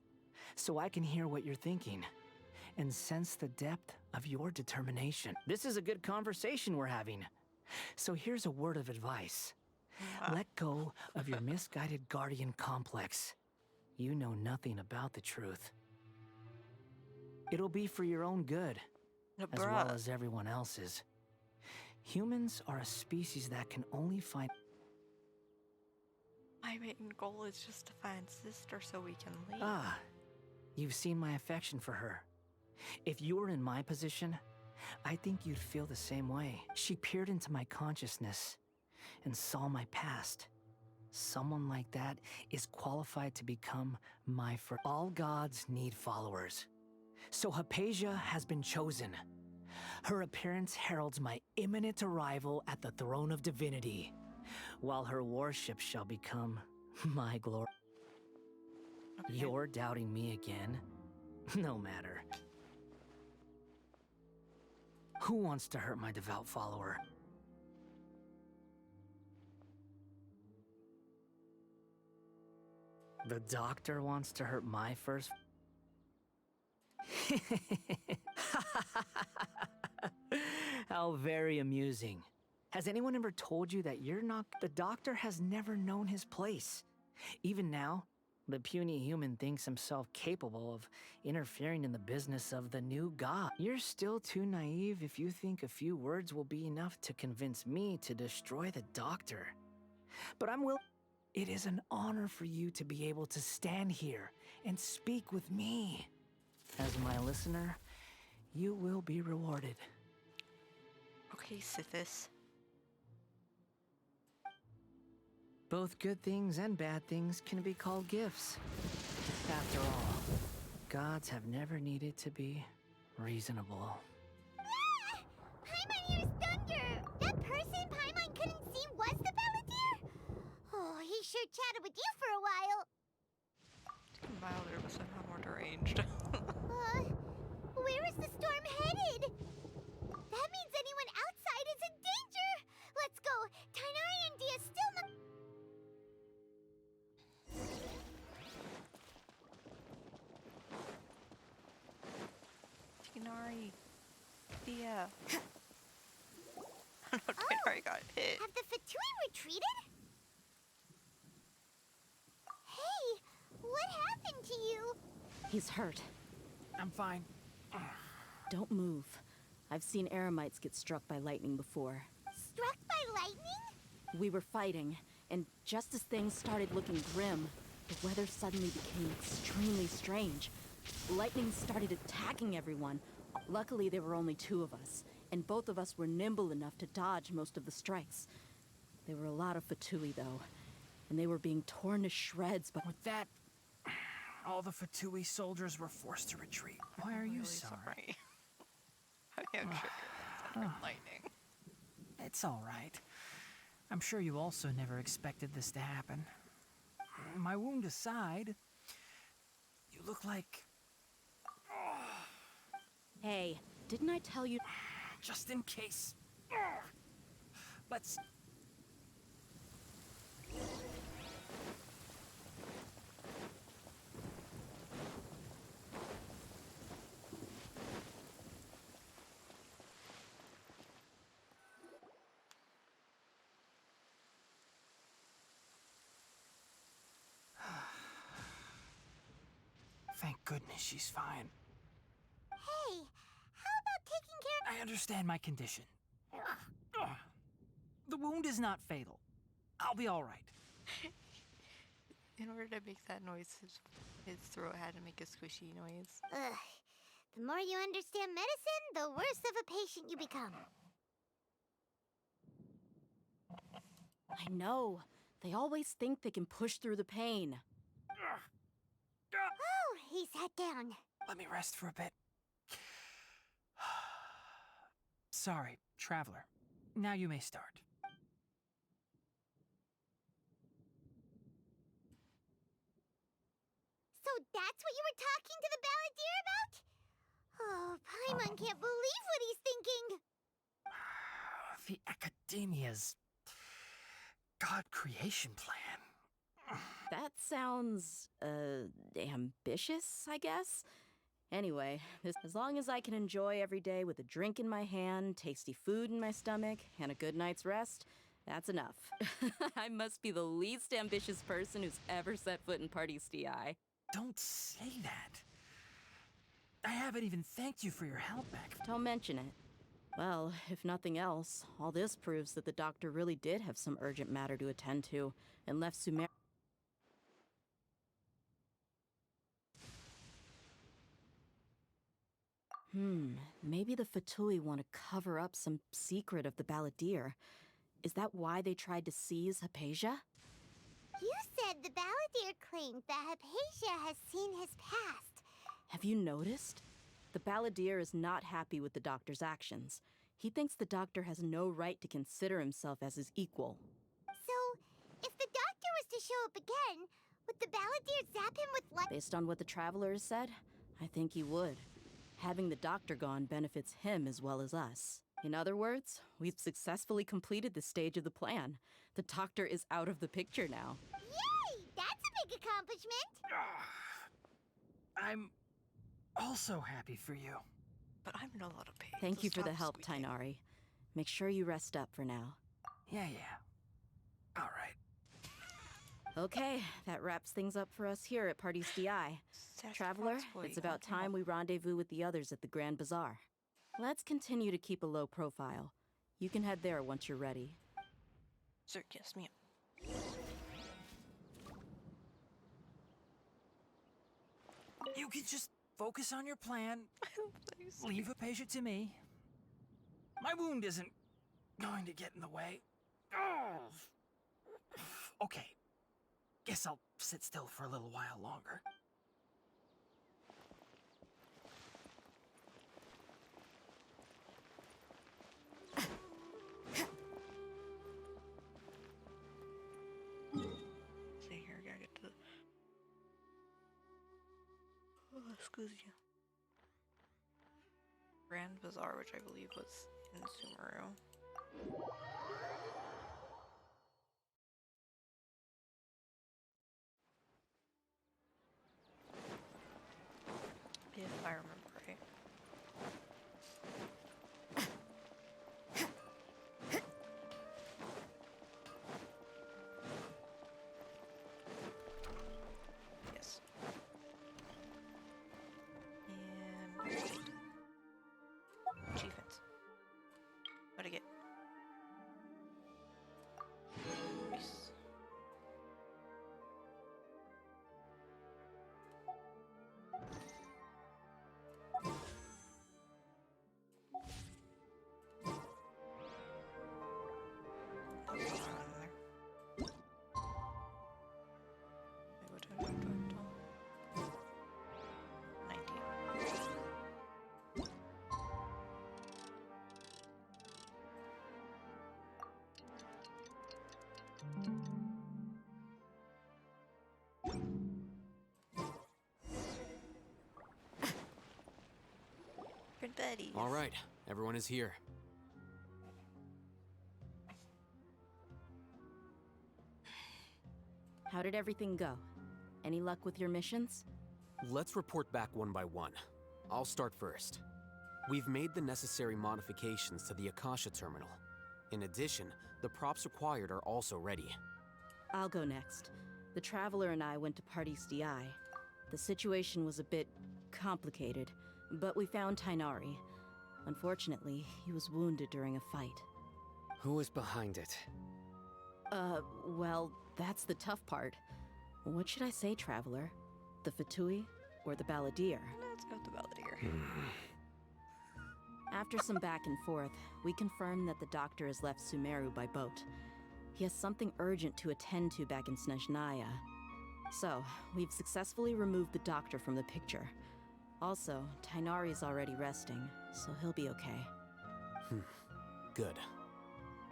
so I can hear what you're thinking and sense the depth of your determination. This is a good conversation we're having. So here's a word of advice. Let go of your misguided guardian complex. You know nothing about the truth. It'll be for your own good, as well as everyone else's. Humans are a species that can only find... My main goal is just to find sister so we can leave. Ah, you've seen my affection for her. If you were in my position, I think you'd feel the same way. She peered into my consciousness and saw my past. Someone like that is qualified to become my friend. All gods need followers. So Hypatia has been chosen. Her appearance heralds my imminent arrival at the throne of divinity, while her worship shall become my glory. Okay. You're doubting me again? No matter. Who wants to hurt my devout follower? The doctor wants to hurt my first... How very amusing. Has anyone ever told you that you're not... The doctor has never known his place. Even now, the puny human thinks himself capable of interfering in the business of the new god. You're still too naive if you think a few words will be enough to convince me to destroy the doctor. But I'm willing... It is an honor for you to be able to stand here and speak with me. As my listener, you will be rewarded. Okay, Sithis. Both good things and bad things can be called gifts. After all, gods have never needed to be reasonable. Ah! Paimon used thunder! That person Paimon couldn't see was the Balladeer? Oh, he sure chatted with you for a while. Milder, but somehow more deranged. Where is the storm headed? That means anyone outside is in danger! Let's go! Tighnari and Dia still not... Tighnari. Dia. No, Tighnari got hit. Have the Fatui retreated? Hey, what happened to you? He's hurt. I'm fine. Don't move. I've seen Eremites get struck by lightning before. Struck by lightning? We were fighting, and just as things started looking grim, the weather suddenly became extremely strange. Lightning started attacking everyone. Luckily, there were only two of us, and both of us were nimble enough to dodge most of the strikes. There were a lot of Fatui, though, and they were being torn to shreds, but... With that, all the Fatui soldiers were forced to retreat. Why are you really sorry? I am sure thunder and lightning. It's all right. I'm sure you also never expected this to happen. My wound aside, you look like... Hey, didn't I tell you... Just in case. Let's... Thank goodness she's fine. Hey, how about taking care of... I understand my condition. The wound is not fatal. I'll be all right. In order to make that noise, his throat had to make a squishy noise. Ugh. The more you understand medicine, the worse of a patient you become. I know. They always think they can push through the pain. Oh, he sat down. Let me rest for a bit. Sorry, traveler. Now you may start. So that's what you were talking to the Balladeer about? Oh, Paimon can't believe what he's thinking. The Academia's God creation plan. That sounds, ambitious, I guess? Anyway, as long as I can enjoy every day with a drink in my hand, tasty food in my stomach, and a good night's rest, that's enough. I must be the least ambitious person who's ever set foot in Party's DI. Don't say that. I haven't even thanked you for your help back. Don't mention it. Well, if nothing else, all this proves that the doctor really did have some urgent matter to attend to, and left Sumer... Maybe the Fatui want to cover up some secret of the Balladeer. Is that why they tried to seize Hypatia? You said the Balladeer claimed that Hypatia has seen his past. Have you noticed? The Balladeer is not happy with the doctor's actions. He thinks the doctor has no right to consider himself as his equal. So, if the doctor was to show up again, would the Balladeer zap him with light? Based on what the Traveler has said, I think he would. Having the doctor gone benefits him as well as us. In other words, we've successfully completed this stage of the plan. The doctor is out of the picture now. Yay! That's a big accomplishment. I'm also happy for you. But I'm in a lot of pain. Thank you for the help, Tighnari. Make sure you rest up for now. Yeah. All right. Okay, that wraps things up for us here at Party's DI. Traveler, it's about time we rendezvous with the others at the Grand Bazaar. Let's continue to keep a low profile. You can head there once you're ready. Sir, yes, ma'am. You can just focus on your plan. Leave Hypatia to me. My wound isn't going to get in the way. Oh. Okay. Guess I'll sit still for a little while longer. See here, I gotta get to. Oh, excuse you. Grand Bazaar, which I believe was in Sumeru. If I remember right. Yes. And achievements. What'd I get? Nice. Good buddies. All right, everyone is here. How did everything go? Any luck with your missions? Let's report back one by one. I'll start first. We've made the necessary modifications to the Akasha terminal. In addition, the props required are also ready. I'll go next. The Traveler and I went to Party's DI. The situation was a bit complicated, but we found Tighnari. Unfortunately, he was wounded during a fight. Who was behind it? Well, that's the tough part. What should I say, Traveler? The Fatui or the Balladeer? Let's go with the Balladeer. After some back and forth, we confirmed that the doctor has left Sumeru by boat. He has something urgent to attend to back in Snezhnaya. So, we've successfully removed the doctor from the picture. Also, Tighnari's already resting, so he'll be okay. Good.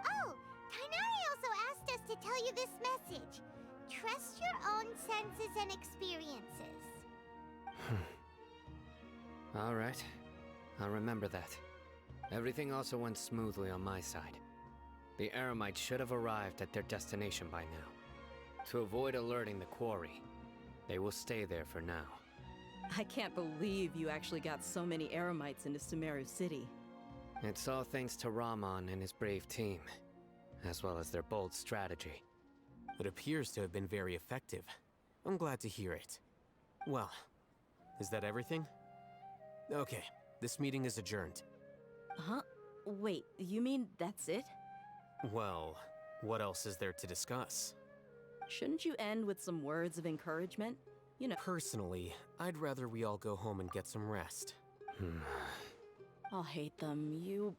Oh, Tighnari also asked us to tell you this message. Trust your own senses and experiences. All right. I'll remember that. Everything also went smoothly on my side. The Eremites should have arrived at their destination by now. To avoid alerting the quarry, they will stay there for now. I can't believe you actually got so many Eremites into Sumeru City. It's all thanks to Rahman and his brave team, as well as their bold strategy. It appears to have been very effective. I'm glad to hear it. Well, is that everything? Okay, this meeting is adjourned. Huh? Wait, you mean that's it? Well, what else is there to discuss? Shouldn't you end with some words of encouragement? You know. Personally, I'd rather we all go home and get some rest. Alheithem, you...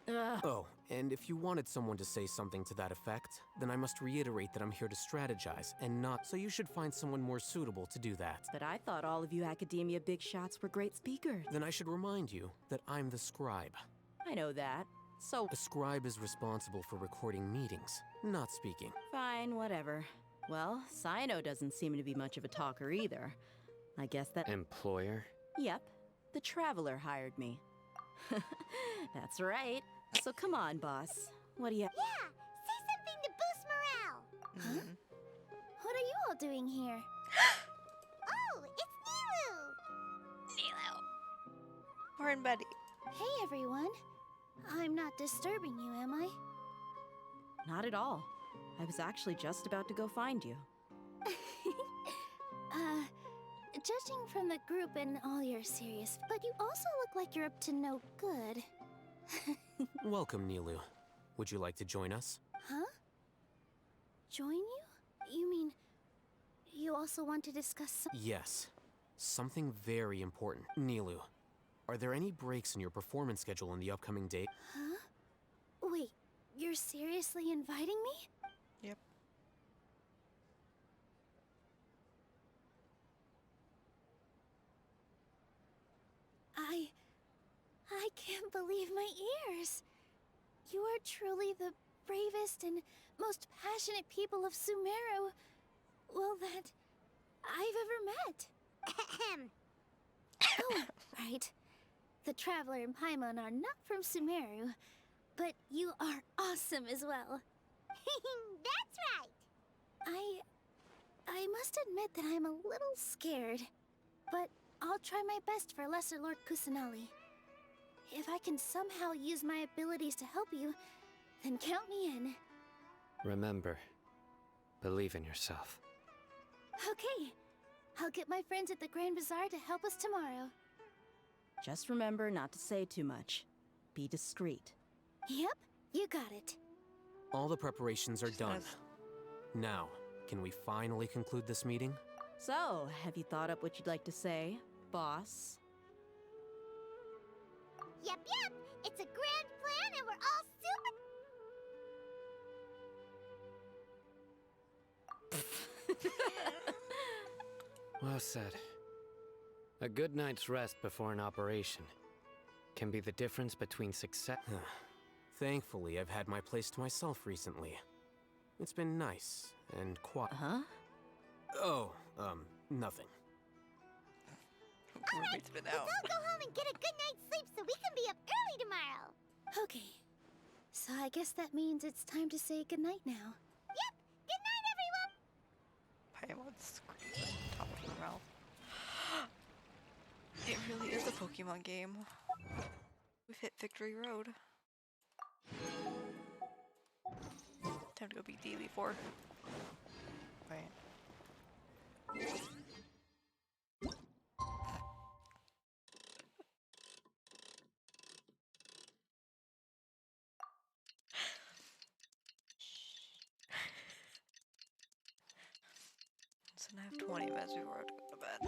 Oh, and if you wanted someone to say something to that effect, then I must reiterate that I'm here to strategize, and not... So you should find someone more suitable to do that. But I thought all of you Academia big shots were great speakers. Then I should remind you that I'm the scribe. I know that. So... A scribe is responsible for recording meetings, not speaking. Fine, whatever. Well, Cyno doesn't seem to be much of a talker either. I guess that... Employer? Yep. The Traveler hired me. That's right. So come on, boss. What do you... Yeah! Say something to boost morale! Huh? What are you all doing here? We're in Betty. Hey, everyone. I'm not disturbing you, am I? Not at all. I was actually just about to go find you. Judging from the group and all your serious, but you also look like you're up to no good. Welcome, Nilu. Would you like to join us? Huh? Join you? You mean, you also want to discuss some— Yes. Something very important. Nilu, are there any breaks in your performance schedule in the upcoming day? Huh? Wait, you're seriously inviting me? Yep. I can't believe my ears. You are truly the bravest and most passionate people of Sumeru, well, that I've ever met. Oh, right. The Traveler and Paimon are not from Sumeru, but you are awesome as well. That's right. I must admit that I'm a little scared, but I'll try my best for Lesser Lord Kusanali. If I can somehow use my abilities to help you, then count me in. Remember, believe in yourself. Okay. I'll get my friends at the Grand Bazaar to help us tomorrow. Just remember not to say too much. Be discreet. Yep, you got it. All the preparations are done. Now, can we finally conclude this meeting? So, have you thought up what you'd like to say, boss? Yep. It's a grand plan and we're all super... Well said. A good night's rest before an operation can be the difference between success. Thankfully, I've had my place to myself recently. It's been nice and quiet. Huh? Oh, nothing. All right, let's all go home and get a good night's sleep so we can be up early tomorrow. Okay. So I guess that means it's time to say goodnight now. Yep. Good night, everyone. Paimon's screaming at the top of her mouth. It really is a Pokemon game. We've hit Victory Road. Time to go beat Daily 4. Right. So I have 20 minutes before I have to go to bed.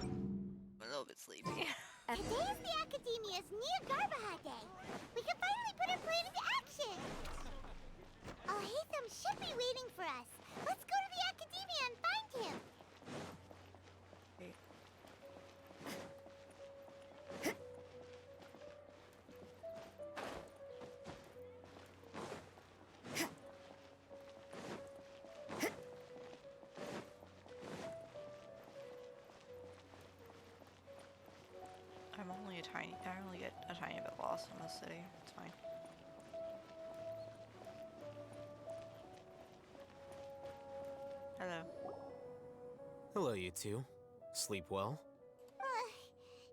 I'm a little bit sleepy. Today is the Academia's Nia Garbaha Day. We can finally put our plan into action. Alheithem should be waiting for us. Let's go to the Academia and find him. I only get a tiny bit lost in the city. It's fine. Hello. Hello, you two. Sleep well?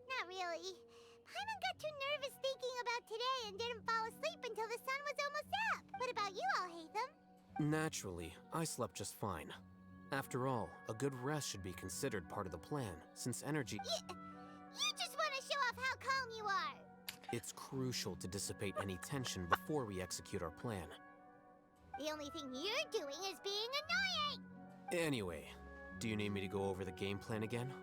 Not really. Paimon got too nervous thinking about today and didn't fall asleep until the sun was almost up. What about you, Alheithem? Naturally, I slept just fine. After all, a good rest should be considered part of the plan, since energy— You just want to show off how calm you are. It's crucial to dissipate any tension before we execute our plan. The only thing you're doing is being annoying. Anyway, do you need me to go over the game plan again?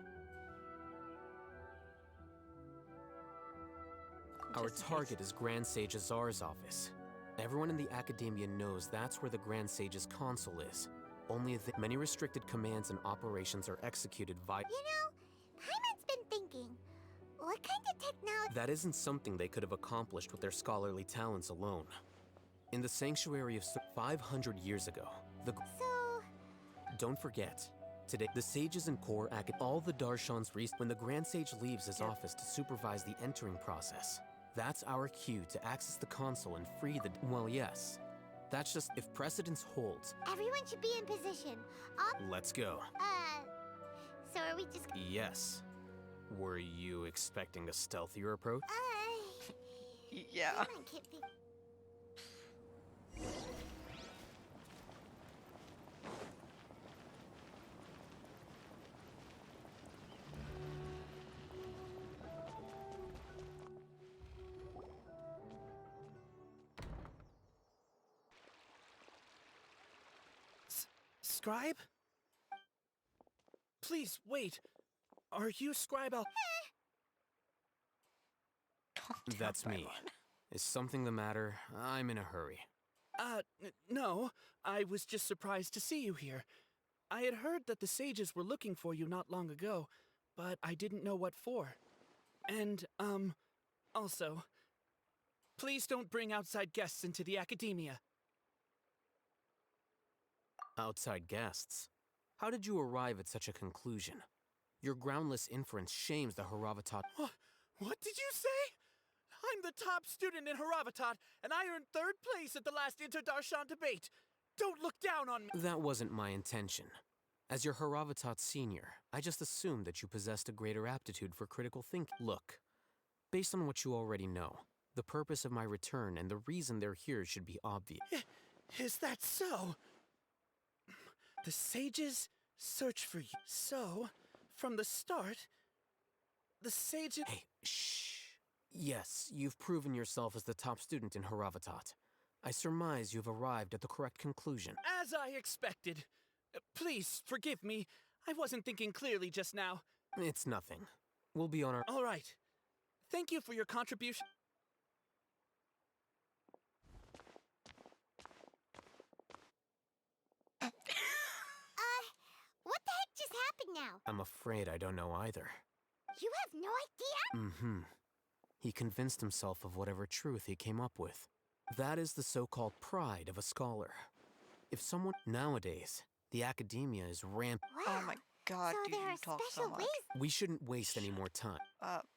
Our target is Grand Sage Azar's office. Everyone in the Academia knows that's where the Grand Sage's console is. Only many restricted commands and operations are executed via— You know, Paimon's been thinking, what kind of technology— That isn't something they could have accomplished with their scholarly talents alone. In the Sanctuary of 500 years ago, the— So— Don't forget, today, the sages and core all the Darshans when the Grand Sage leaves his office to supervise the entering process. That's our cue to access the console and free the— Well, yes. That's just if precedence holds. Everyone should be in position. Let's go. So are we just— Yes. Were you expecting a stealthier approach? Yeah. Scribe? Please, wait. Are you Scribe Al... That's me. Is something the matter? I'm in a hurry. No. I was just surprised to see you here. I had heard that the sages were looking for you not long ago, but I didn't know what for. And, also, please don't bring outside guests into the academia. Outside guests? How did you arrive at such a conclusion? Your groundless inference shames the Haravatat. What did you say? I'm the top student in Haravatat, and I earned 3rd place at the last Interdarshan debate. Don't look down on me. That wasn't my intention. As your Haravatat senior, I just assumed that you possessed a greater aptitude for critical thinking. Look, based on what you already know, the purpose of my return and the reason they're here should be obvious. Is that so? The sages search for you. So, from the start, the sages... Hey, shh. Yes, you've proven yourself as the top student in Haravatat. I surmise you've arrived at the correct conclusion. As I expected. Please, forgive me. I wasn't thinking clearly just now. It's nothing. We'll be on our... All right. Thank you for your contribution. What the heck just happened now? I'm afraid I don't know either. You have no idea? Mm-hmm. He convinced himself of whatever truth he came up with. That is the so-called pride of a scholar. If someone... Nowadays, the academia is rampant. Wow. Oh my god, so dude, there you are talk special so much. ways. We shouldn't waste any more time. Up.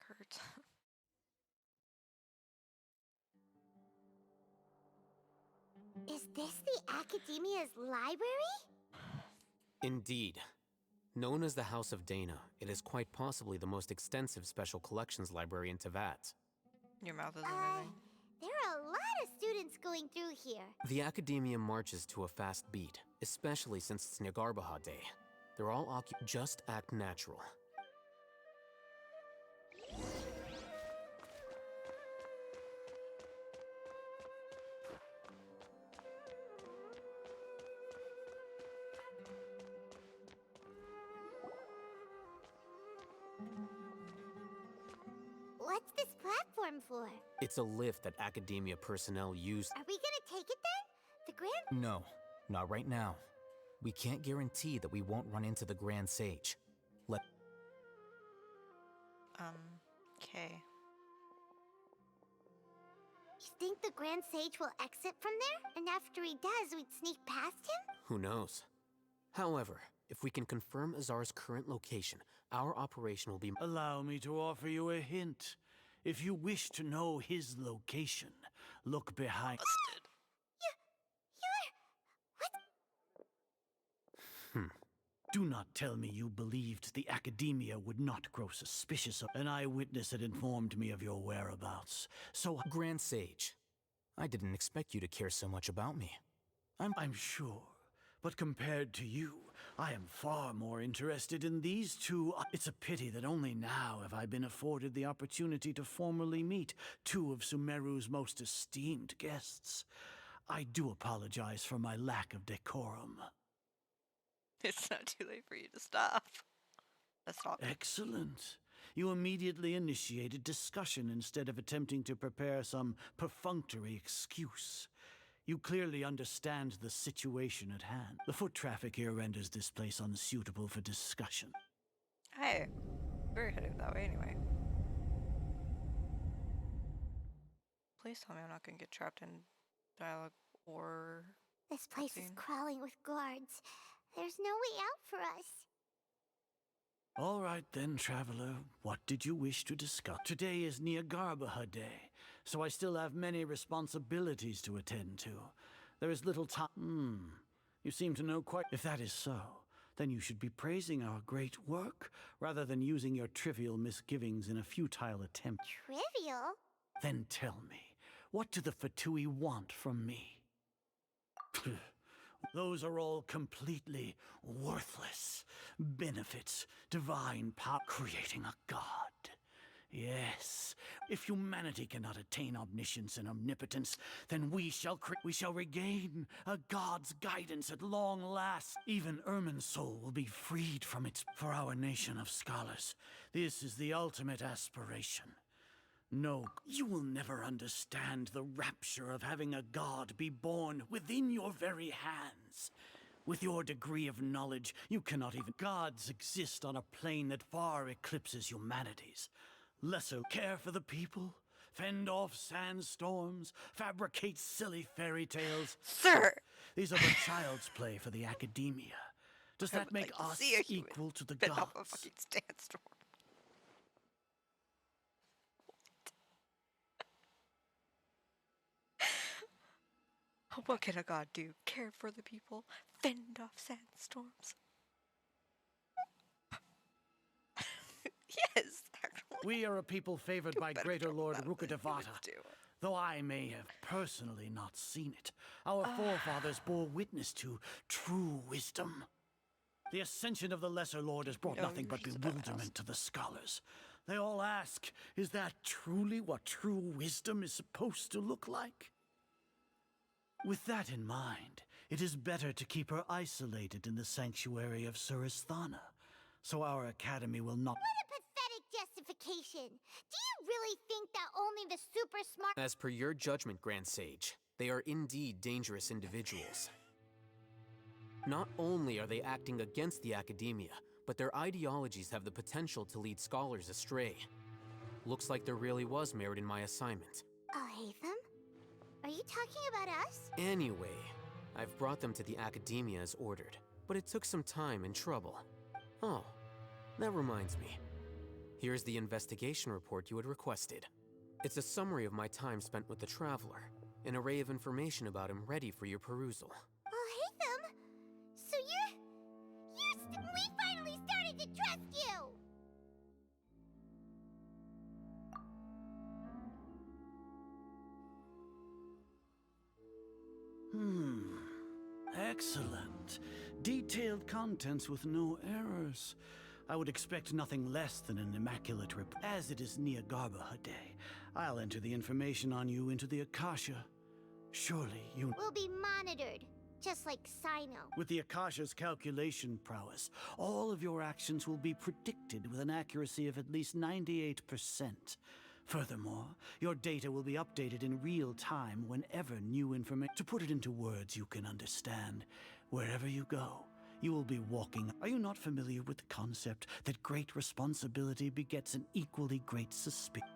Kurt. Is this the Academia's library? Indeed. Known as the House of Dana, it is quite possibly the most extensive special collections library in Teyvat. Your mouth is moving. There are a lot of students going through here. The academia marches to a fast beat, especially since it's Nagarbaha Day. They're all just act natural. What's this platform for? It's a lift that academia personnel use. Are we gonna take it then? The Grand... No, not right now. We can't guarantee that we won't run into the Grand Sage. Okay. You think the Grand Sage will exit from there? And after he does, we'd sneak past him? Who knows? However, if we can confirm Azar's current location, our operation will be... Allow me to offer you a hint. If you wish to know his location, look behind... Do not tell me you believed the Academia would not grow suspicious of... An eyewitness had informed me of your whereabouts, so... Grand Sage, I didn't expect you to care so much about me. I'm sure, but compared to you, I am far more interested in these two... It's a pity that only now have I been afforded the opportunity to formally meet two of Sumeru's most esteemed guests. I do apologize for my lack of decorum. It's not too late for you to stop. Let's stop. Excellent. You immediately initiated discussion instead of attempting to prepare some perfunctory excuse. You clearly understand the situation at hand. The foot traffic here renders this place unsuitable for discussion. Hey, we're heading that way anyway. Please tell me I'm not going to get trapped in dialogue or This place is crawling with guards. There's no way out for us. All right then, traveler. What did you wish to discuss? Today is Niagarbaha Day, so I still have many responsibilities to attend to. There is little time. You seem to know quite... If that is so, then you should be praising our great work, rather than using your trivial misgivings in a futile attempt. Trivial? Then tell me, what do the Fatui want from me? Those are all completely worthless benefits, divine power, creating a god. Yes, if humanity cannot attain omniscience and omnipotence, then we shall regain a god's guidance at long last. Even Ermin's soul will be freed from its... For our nation of scholars, this is the ultimate aspiration. No, you will never understand the rapture of having a god be born within your very hands. With your degree of knowledge, you cannot even... Gods exist on a plane that far eclipses humanity's. Lesser care for the people, fend off sandstorms, fabricate silly fairy tales. Sir! These are but child's play for the academia. Does that make us equal to the gods? Off a fucking sandstorm. What can a god do? Care for the people, fend off sandstorms. Yes, actually. We are a people favored by Greater Lord Rukkhadevata. Though I may have personally not seen it, our forefathers bore witness to true wisdom. The ascension of the Lesser Lord has brought nothing but bewilderment to the scholars. They all ask, is that truly what true wisdom is supposed to look like? With that in mind, it is better to keep her isolated in the sanctuary of Surasthana, so our academy will not... What a pathetic justification! Do you really think that only the super smart... As per your judgment, Grand Sage, they are indeed dangerous individuals. Not only are they acting against the academia, but their ideologies have the potential to lead scholars astray. Looks like there really was merit in my assignment. Alheithem? Are you talking about us? Anyway, I've brought them to the academia as ordered, but it took some time and trouble. Oh, that reminds me. Here's the investigation report you had requested. It's a summary of my time spent with the Traveler, an array of information about him ready for your perusal. Alheithem? So we finally started to trust you! Excellent. Detailed contents with no errors. I would expect nothing less than an immaculate report. As it is Niagarbaha Day, I'll enter the information on you into the Akasha. Surely you... We'll be monitored, just like Sino. With the Akasha's calculation prowess, all of your actions will be predicted with an accuracy of at least 98%. Furthermore, your data will be updated in real time whenever new information... To put it into words you can understand, wherever you go, you will be walking... Are you not familiar with the concept that great responsibility begets an equally great suspicion?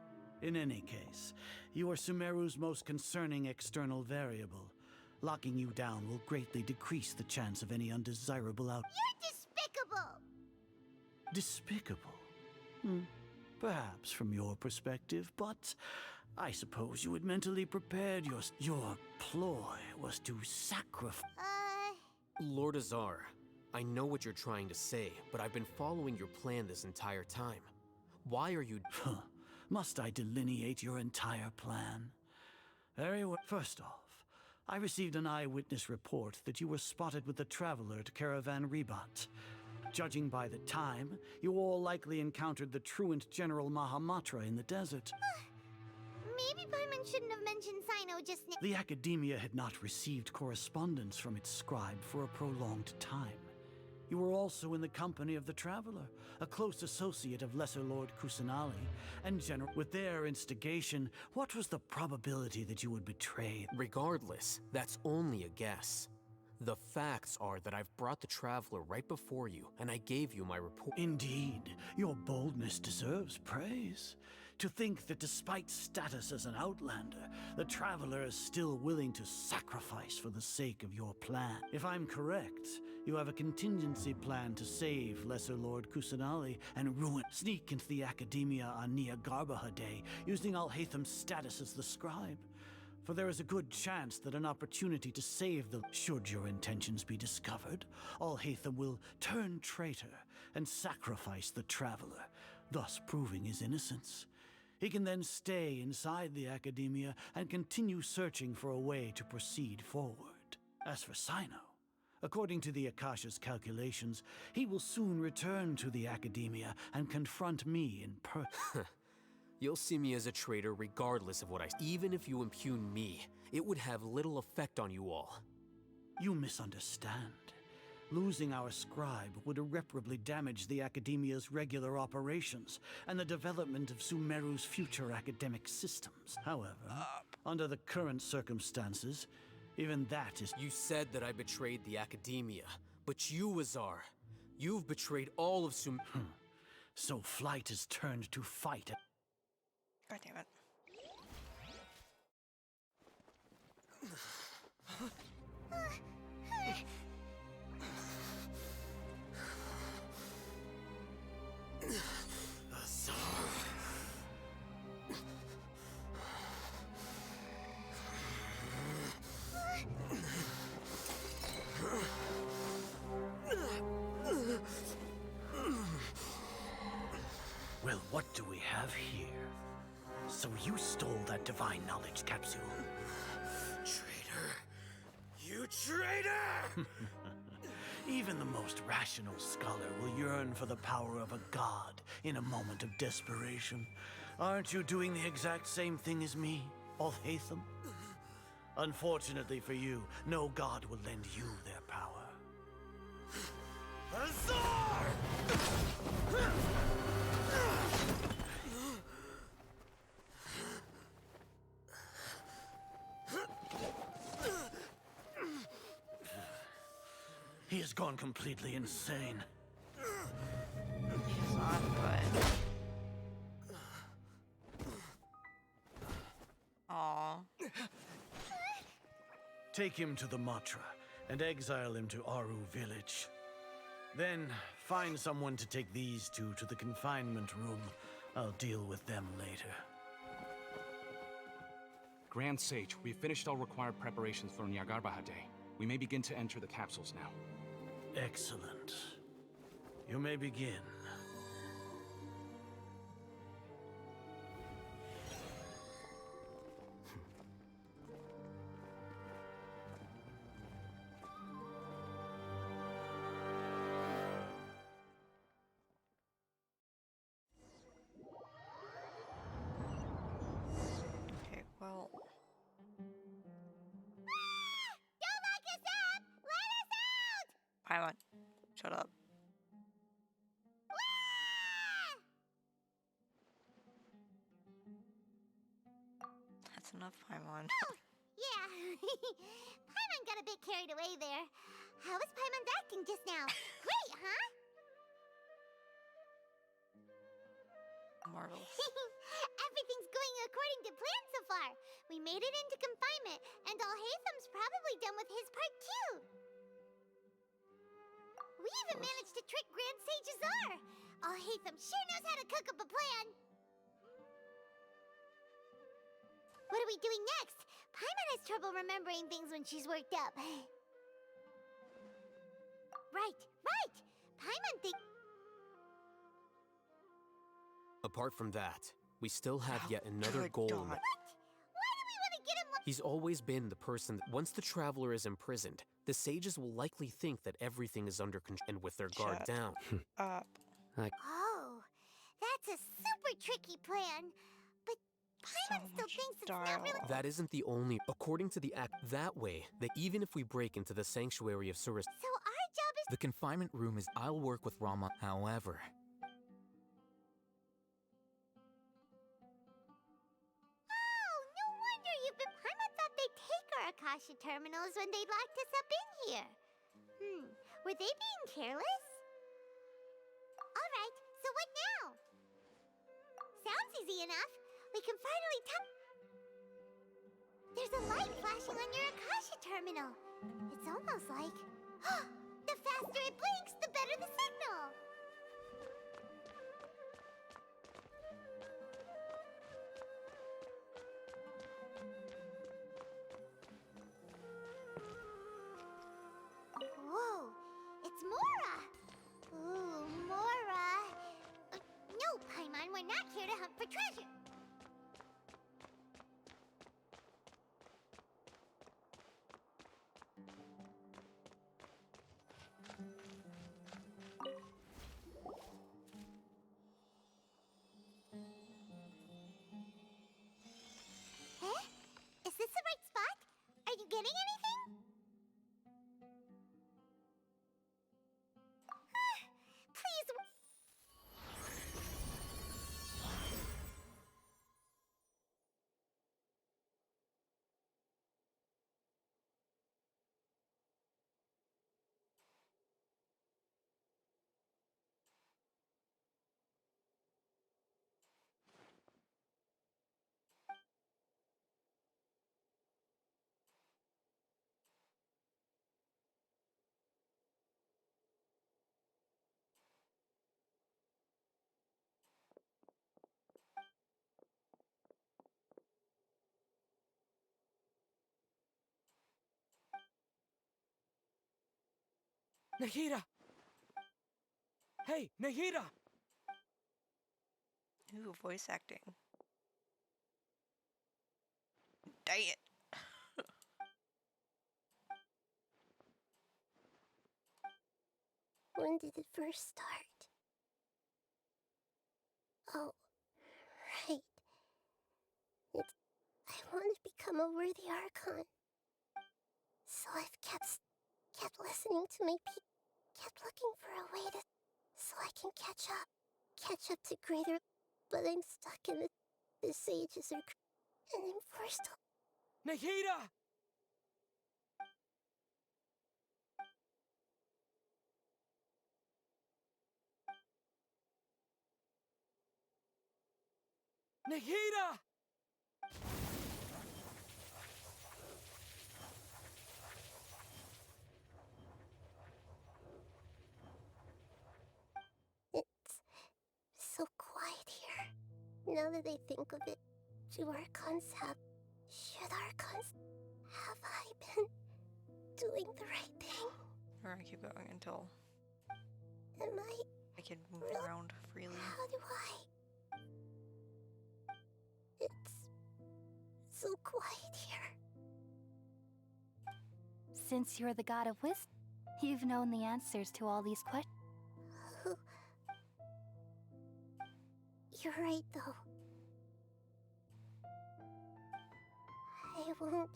In any case, you are Sumeru's most concerning external variable. Locking you down will greatly decrease the chance of any undesirable out... You're despicable! Despicable? Perhaps from your perspective, but I suppose you had mentally prepared your ploy was to sacrifice... Lord Azar, I know what you're trying to say, but I've been following your plan this entire time. Why are you... Must I delineate your entire plan? Very well. First off, I received an eyewitness report that you were spotted with the Traveler at Caravan Ribat. Judging by the time, you all likely encountered the truant General Mahamatra in the desert. Maybe Paimon shouldn't have mentioned Sino just now. The Academia had not received correspondence from its scribe for a prolonged time. You were also in the company of the Traveler, a close associate of Lesser Lord Kusanali, and General... With their instigation, what was the probability that you would betray... Regardless, that's only a guess. The facts are that I've brought the Traveler right before you, and I gave you my report. Indeed, your boldness deserves praise. To think that despite status as an outlander, the Traveler is still willing to sacrifice for the sake of your plan. If I'm correct, you have a contingency plan to save Lesser Lord Kusanali and sneak into the Academia on Niagarbaha Day, using alheithem's status as the scribe. For there is a good chance that an opportunity to save the... Should your intentions be discovered, alheithem will turn traitor and sacrifice the Traveler, thus proving his innocence. He can then stay inside the Academia and continue searching for a way to proceed forward. As for Sino, according to the Akasha's calculations, he will soon return to the Academia and confront me in person. You'll see me as a traitor regardless of what I... Even if you impugn me, it would have little effect on you all. You misunderstand. Losing our scribe would irreparably damage the Academia's regular operations and the development of Sumeru's future academic systems. However, under the current circumstances, even that is... You said that I betrayed the Academia, but you, Azar, you've betrayed all of So flight is turned to fight. God damn it. Well, what do we have here? So you stole that divine knowledge capsule? Traitor! You traitor! Even the most rational scholar will yearn for the power of a god in a moment of desperation. Aren't you doing the exact same thing as me, alheithem? Unfortunately for you, no god will lend you their power. Azar! He has gone completely insane. He's not good. Aww. Take him to the Matra and exile him to Aru village. Then find someone to take these two to the confinement room. I'll deal with them later. Grand Sage, we've finished all required preparations for Niagarbaha Day. We may begin to enter the capsules now. Excellent. You may begin. Okay, well... Don't lock us up! Let us out! Paimon, shut up. That's enough, Paimon. Oh, yeah. Paimon got a bit carried away there. How was Paimon's acting just now? Great, huh? Marvelous. Everything's going according to plan so far. We made it into confinement, and alheithem's probably done with his part too. We even managed to trick Grand Sage Azar. Alheithem sure knows how to cook up a plan. What are we doing next? Paimon has trouble remembering things when she's worked up. Right. Paimon thinks... Apart from that, we still have yet another goal. What? Why do we want to get him... He's always been the person that once the Traveler is imprisoned, the sages will likely think that everything is under control and with their guard down. Oh, that's a super tricky plan. But Paimon still thinks it's not really... That isn't the only... According to the act, that way, that even if we break into the sanctuary of Surus... So our job is... The confinement room is... I'll work with Rama, however... Paimon thought they'd take our Akasha terminals when they locked us up in here. Were they being careless? Alright, so what now? sounds easy enough. We can finally tell. There's a light flashing on your Akasha terminal. It's almost like... the faster it blinks, the better the signal! Whoa! It's Mora! Ooh, Mora! No, Paimon, we're not here to hunt for treasure! Huh? Is this the right spot? Are you getting anything? Please. Nahida! Hey, Nahida! Ooh, voice acting. Dang it. When did it first start? Oh, right. I want to become a worthy Archon. So I've kept listening to my kept looking for a way to, so I can catch up to greater, but I'm stuck in the sages are, and I'm forced to. Nahida! Nahida! It's so quiet here. Now that I think of it, should Archons have I been doing the right thing? We're gonna keep going until Am I can move around freely. How do I? It's so quiet here. Since you're the god of wisdom, you've known the answers to all these questions. You're right, though. I won't.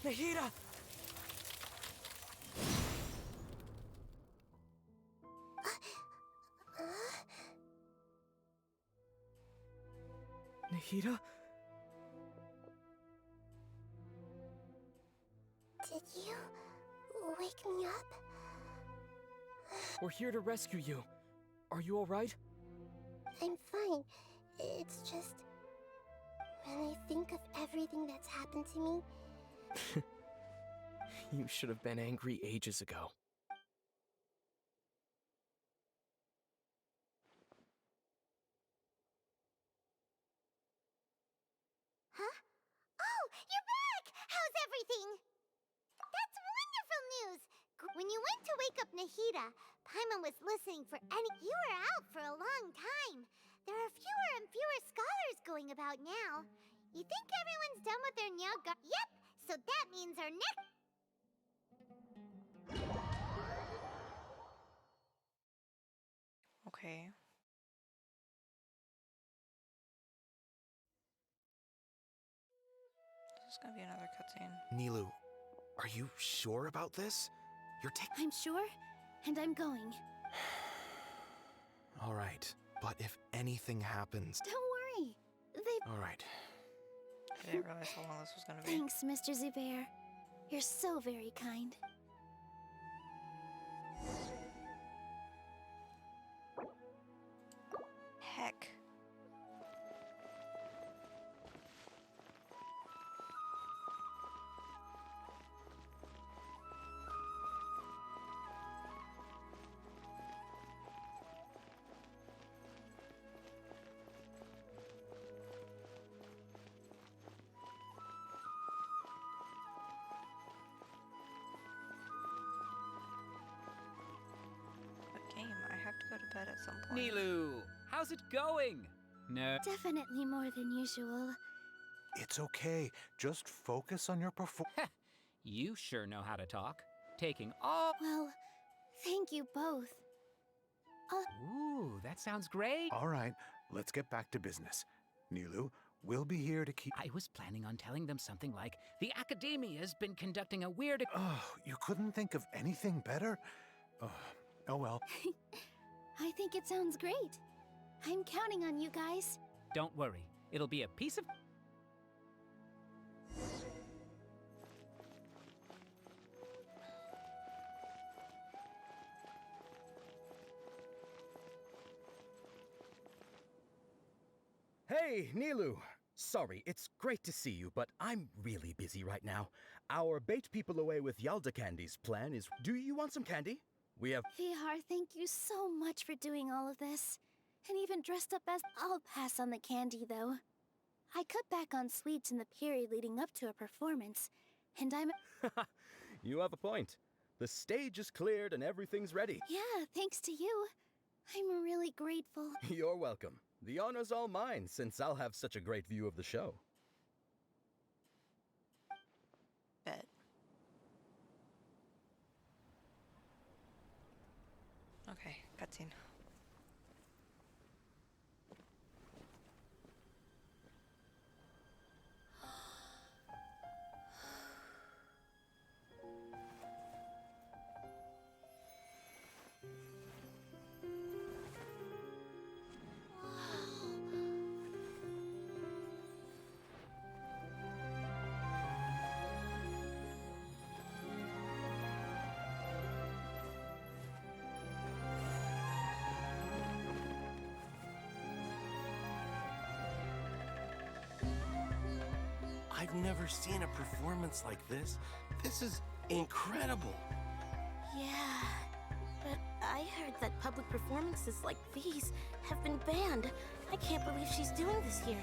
Nahida! Nahida? Did you wake me up? We're here to rescue you. Are you alright? I'm fine. It's just... when I think of everything that's happened to me... You should have been angry ages ago. Huh? Oh, you're back! How's everything? That's wonderful news! When you went to wake up Nahida, Paimon was listening for any... You were out for a long time. There are fewer and fewer scholars going about now. You think everyone's done with their Nyagar... Yep! So that means our next... Okay. This is gonna be another cutscene. Nilu, are you sure about this? You're taking... I'm sure, and I'm going. All right, but if anything happens... Don't worry. They... All right. I didn't realize how long this was gonna be. Thanks, Mr. Zubair. You're so very kind. bed at some point. Nilu, how's it going? No. Definitely more than usual. It's okay. Just focus on your performance. You sure know how to talk. Taking all. Well, thank you both. Ooh, that sounds great. All right, let's get back to business. Nilu, we'll be here to keep. I was planning on telling them something like, the Academia has been conducting a weird. Oh, you couldn't think of anything better? Oh well. I think it sounds great. I'm counting on you guys. Don't worry, it'll be a piece of. Hey, Nilu! Sorry, it's great to see you, but I'm really busy right now. Our bait people away with Yalda candies plan is... Do you want some candy? We have... Vihar, thank you so much for doing all of this. And even dressed up as... I'll pass on the candy, though. I cut back on sweets in the period leading up to a performance, and I'm... You have a point. The stage is cleared and everything's ready. Yeah, thanks to you. I'm really grateful. You're welcome. The honor's all mine, since I'll have such a great view of the show. Bet. Okay, cutscene. I've never seen a performance like this. This is incredible. Yeah, but I heard that public performances like these have been banned. I can't believe she's doing this here.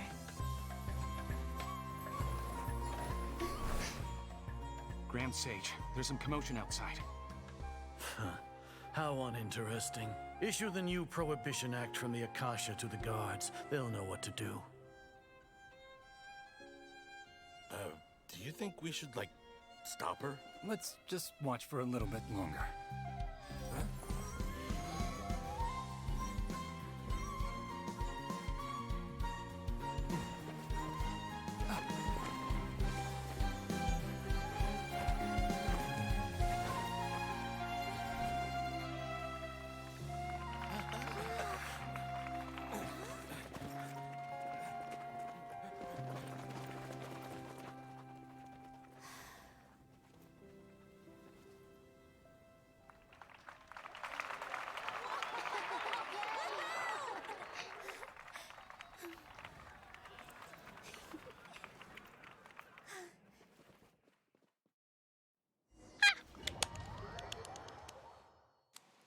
Grand Sage, there's some commotion outside. How uninteresting. Issue the new Prohibition Act from the Akasha to the guards. They'll know what to do. Do you think we should, like, stop her? Let's just watch for a little bit longer.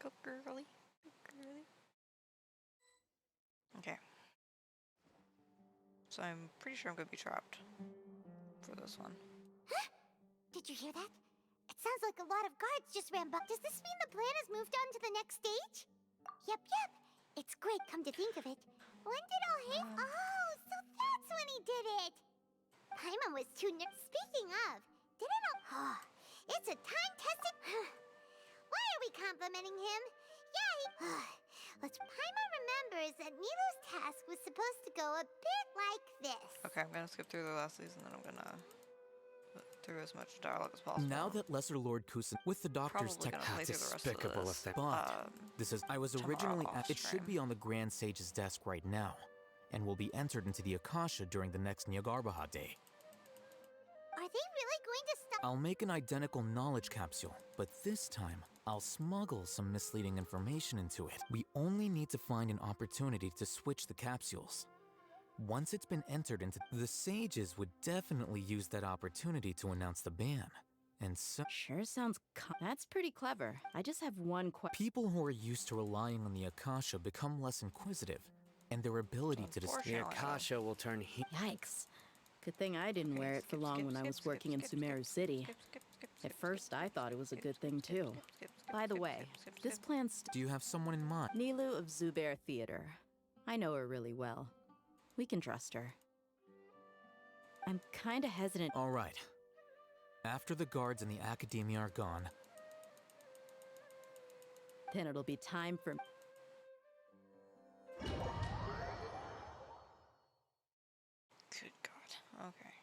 Go girly. Go girly. Okay. So I'm pretty sure I'm gonna be trapped for this one. Huh? Did you hear that? It sounds like a lot of guards just ran by. Does this mean the plan has moved on to the next stage? Yep. It's great, come to think of it. When did alheithem... Oh, so that's when he did it! Paimon was too Speaking of, didn't Oh, it's a time-tested... Why are we complimenting him? Yeah, he... Paimon remembers that Nilu's task was supposed to go a bit like this. Okay, I'm gonna skip through the last season, and I'm gonna put through as much dialogue as possible. Now that Lesser Lord Kusin, with the doctor's Probably gonna play through the rest of despicable this. effect. But this is I was tomorrow originally off it should be on the Grand Sage's desk right now, and will be entered into the Akasha during the next Nyargarbaha day. Are they really going to stop? I'll make an identical knowledge capsule, but this time I'll smuggle some misleading information into it. We only need to find an opportunity to switch the capsules. Once it's been entered into, the sages would definitely use that opportunity to announce the ban. And so Sure sounds that's pretty clever. I just have one question. people who are used to relying on the Akasha become less inquisitive, and their ability to The Akasha will turn Yikes. Good thing I didn't wear it for long when I was working in Sumeru City. At first, I thought it was a good thing, too. By the way, this plan's Do you have someone in mind? Nilu of Zubair Theater. I know her really well. We can trust her. I'm kinda hesitant. All right. After the guards and the Academia are gone, Then it'll be time for... Good God. Okay.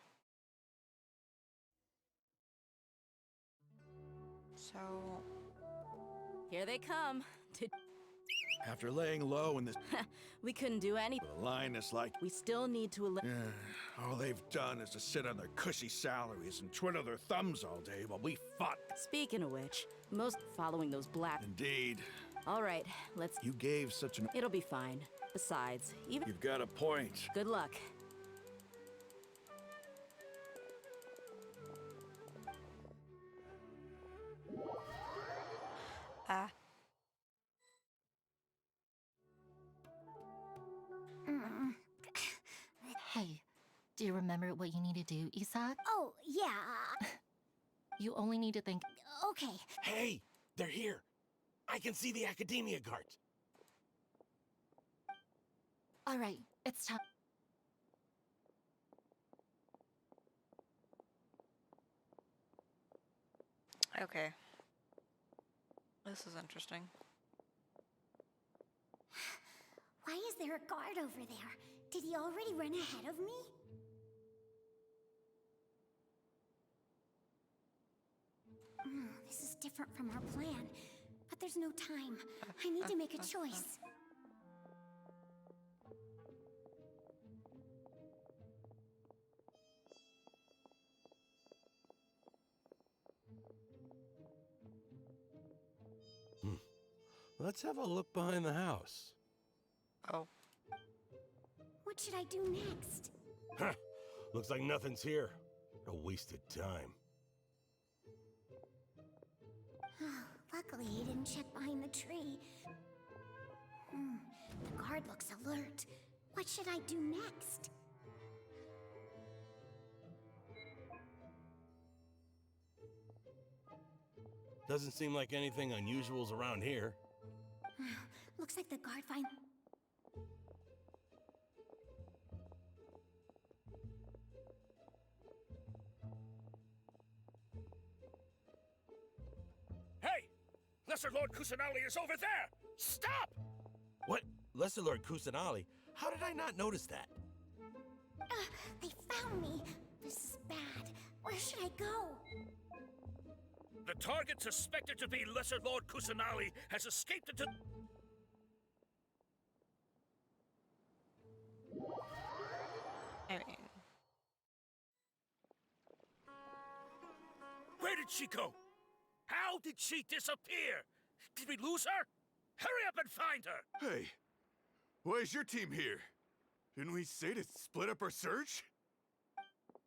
So... Here they come. After laying low in this We couldn't do anything. Linus like... We still need to all they've done is to sit on their cushy salaries and twiddle their thumbs all day while we fought. Speaking of which, most following those black... Indeed. All right, let's... You gave such an... It'll be fine. Besides, even... You've got a point. Good luck. Ah. Hey, do you remember what you need to do, Isaac? Oh, yeah. You only need to think... Okay. Hey, they're here. I can see the Academia guards. All right, it's time. Okay. This is interesting. Why is there a guard over there? Did he already run ahead of me? This is different from our plan, but there's no time. I need to make a choice. Let's have a look behind the house. Oh. What should I do next? Huh. Looks like nothing's here. A wasted time. Luckily, he didn't check behind the tree. The guard looks alert. What should I do next? Doesn't seem like anything unusual's around here. Looks like the guard find... Hey! Lesser Lord Kusanali is over there! Stop! What? Lesser Lord Kusanali? How did I not notice that? They found me! This is bad. Where should I go? The target suspected to be Lesser Lord Kusanali has escaped into... I mean... Where did she go? How did she disappear? Did we lose her? Hurry up and find her! Hey, why is your team here? Didn't we say to split up our search?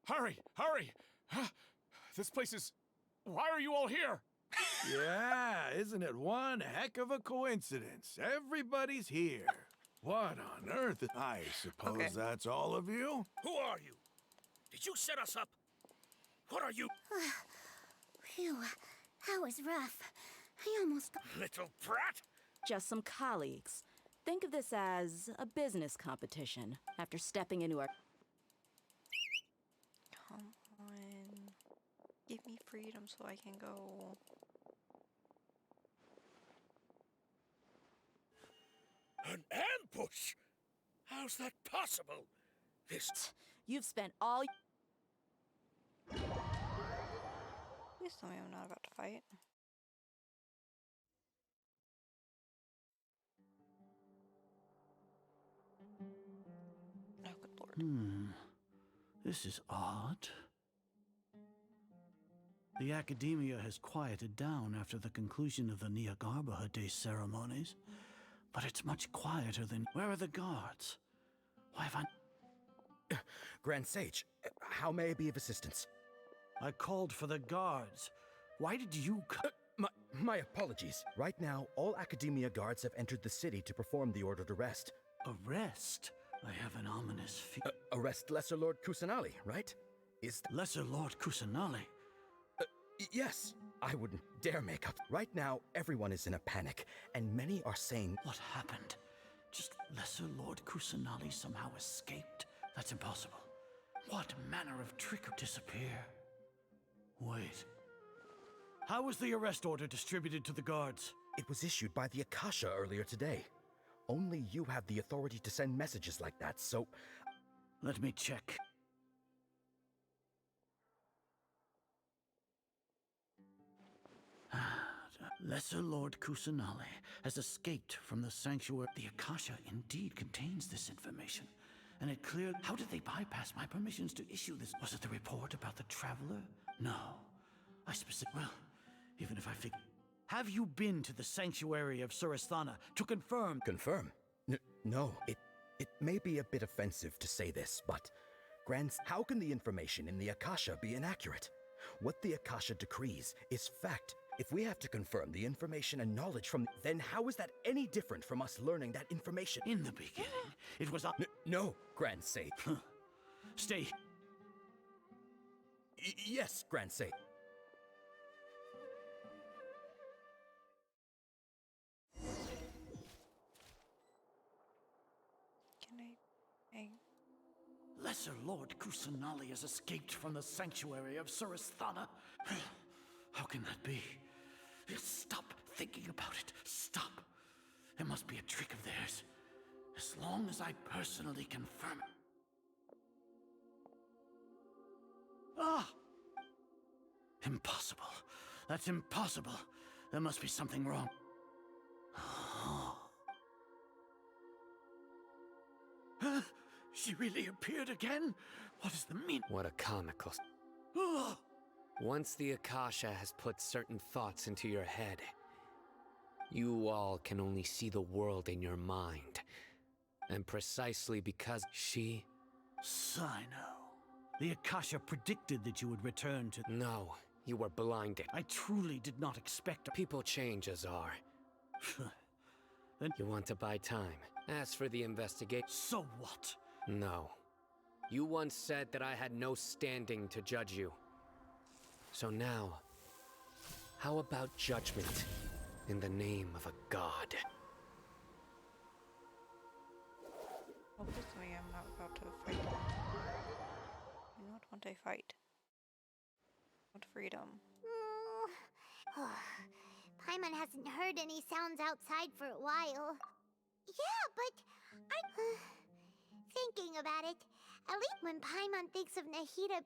Hurry! Hurry! This place is... Why are you all here? Yeah, isn't it one heck of a coincidence? Everybody's here. What on earth? I suppose that's all of you? Who are you? Did you set us up? What are you? Phew, that was rough. I almost got... Little brat! Just some colleagues. Think of this as a business competition after stepping into our... Come on. Give me freedom so I can go. An ambush? How's that possible? This... You've spent all... Please tell me I'm not about to fight. Oh, good lord. This is odd. The Academia has quieted down after the conclusion of the Nyagarbha Day ceremonies, but it's much quieter than... Where are the guards? Why have I... Grand Sage, how may I be of assistance? I called for the guards. Why did you come? My apologies. Right now, all Academia guards have entered the city to perform the ordered arrest. Arrest? I have an ominous feeling. Arrest Lesser Lord Kusanali, right? Is... Lesser Lord Kusanali? Yes. I wouldn't dare make up. Right now, everyone is in a panic, and many are saying, What happened? Just Lesser Lord Kusanali somehow escaped? That's impossible. What manner of trick could disappear? Wait. How was the arrest order distributed to the guards? It was issued by the Akasha earlier today. Only you have the authority to send messages like that, so... Let me check. Lesser Lord Kusanali has escaped from the sanctuary. The Akasha indeed contains this information. And it cleared... How did they bypass my permissions to issue this? Was it the report about the Traveler? No. Well, even if I fig... Have you been to the sanctuary of Surasthana to confirm... Confirm? No. It may be a bit offensive to say this, but... how can the information in the Akasha be inaccurate? What the Akasha decrees is fact. If we have to confirm the information and knowledge from... Then how is that any different from us learning that information? In the beginning, it was... No, Grand Sage. Stay. Yes, Grand Sage. Lesser Lord Kusanali has escaped from the sanctuary of Surasthana. How can that be? Stop thinking about it. Stop. It must be a trick of theirs. As long as I personally confirm it. Ah! Impossible. That's impossible. There must be something wrong. Huh? She really appeared again? What is the meaning? What a comical... Once the Akasha has put certain thoughts into your head, you all can only see the world in your mind. And precisely because she... Sino. The Akasha predicted that you would return to... No, you were blinded. I truly did not expect... People change, Azar. Then... You want to buy time. As for the investigation... So what? No. You once said that I had no standing to judge you. So now, how about judgment in the name of a god? Obviously, I'm not about to fight. I do not want a fight. I want freedom. Paimon hasn't heard any sounds outside for a while. Yeah, but I'm thinking about it. At least when Paimon thinks of Nahida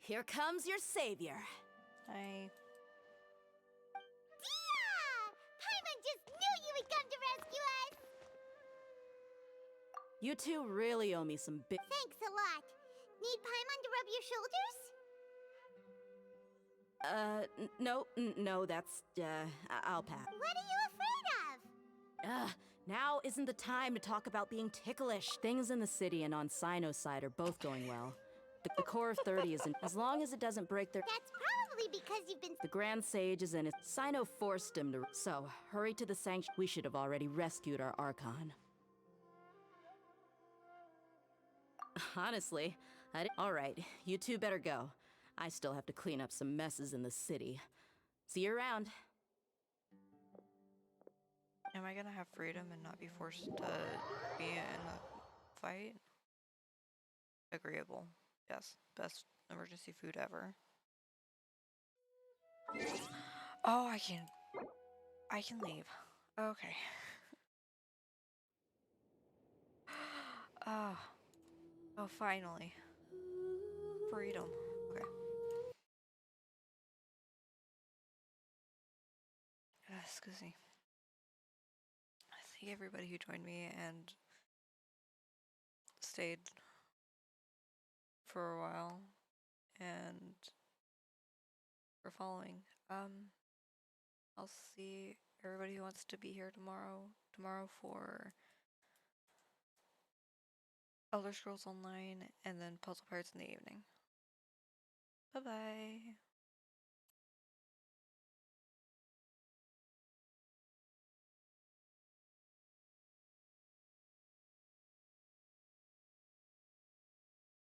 Here comes your savior. Hi. Dia! Paimon just knew you would come to rescue us! You two really owe me some big... Thanks a lot. Need Paimon to rub your shoulders? No, that's, I'll pass. What are you afraid of? Now isn't the time to talk about being ticklish. Things in the city and on Sino's side are both going well. The core of 30 isn't, as long as it doesn't break their... That's probably because you've been... The Grand Sage is in it. Sino forced him to... So, hurry to the sanctuary. We should have already rescued our Archon. Honestly, Alright, you two better go. I still have to clean up some messes in the city. See you around. Am I gonna have freedom and not be forced to be in the fight? Agreeable. Yes. Best emergency food ever. Oh, I can leave. Okay. Oh, finally. Freedom. Okay. Excuse me. Thank everybody who joined me and stayed for a while and for following. I'll see everybody who wants to be here tomorrow for Elder Scrolls Online and then Puzzle Pirates in the evening. Bye-bye.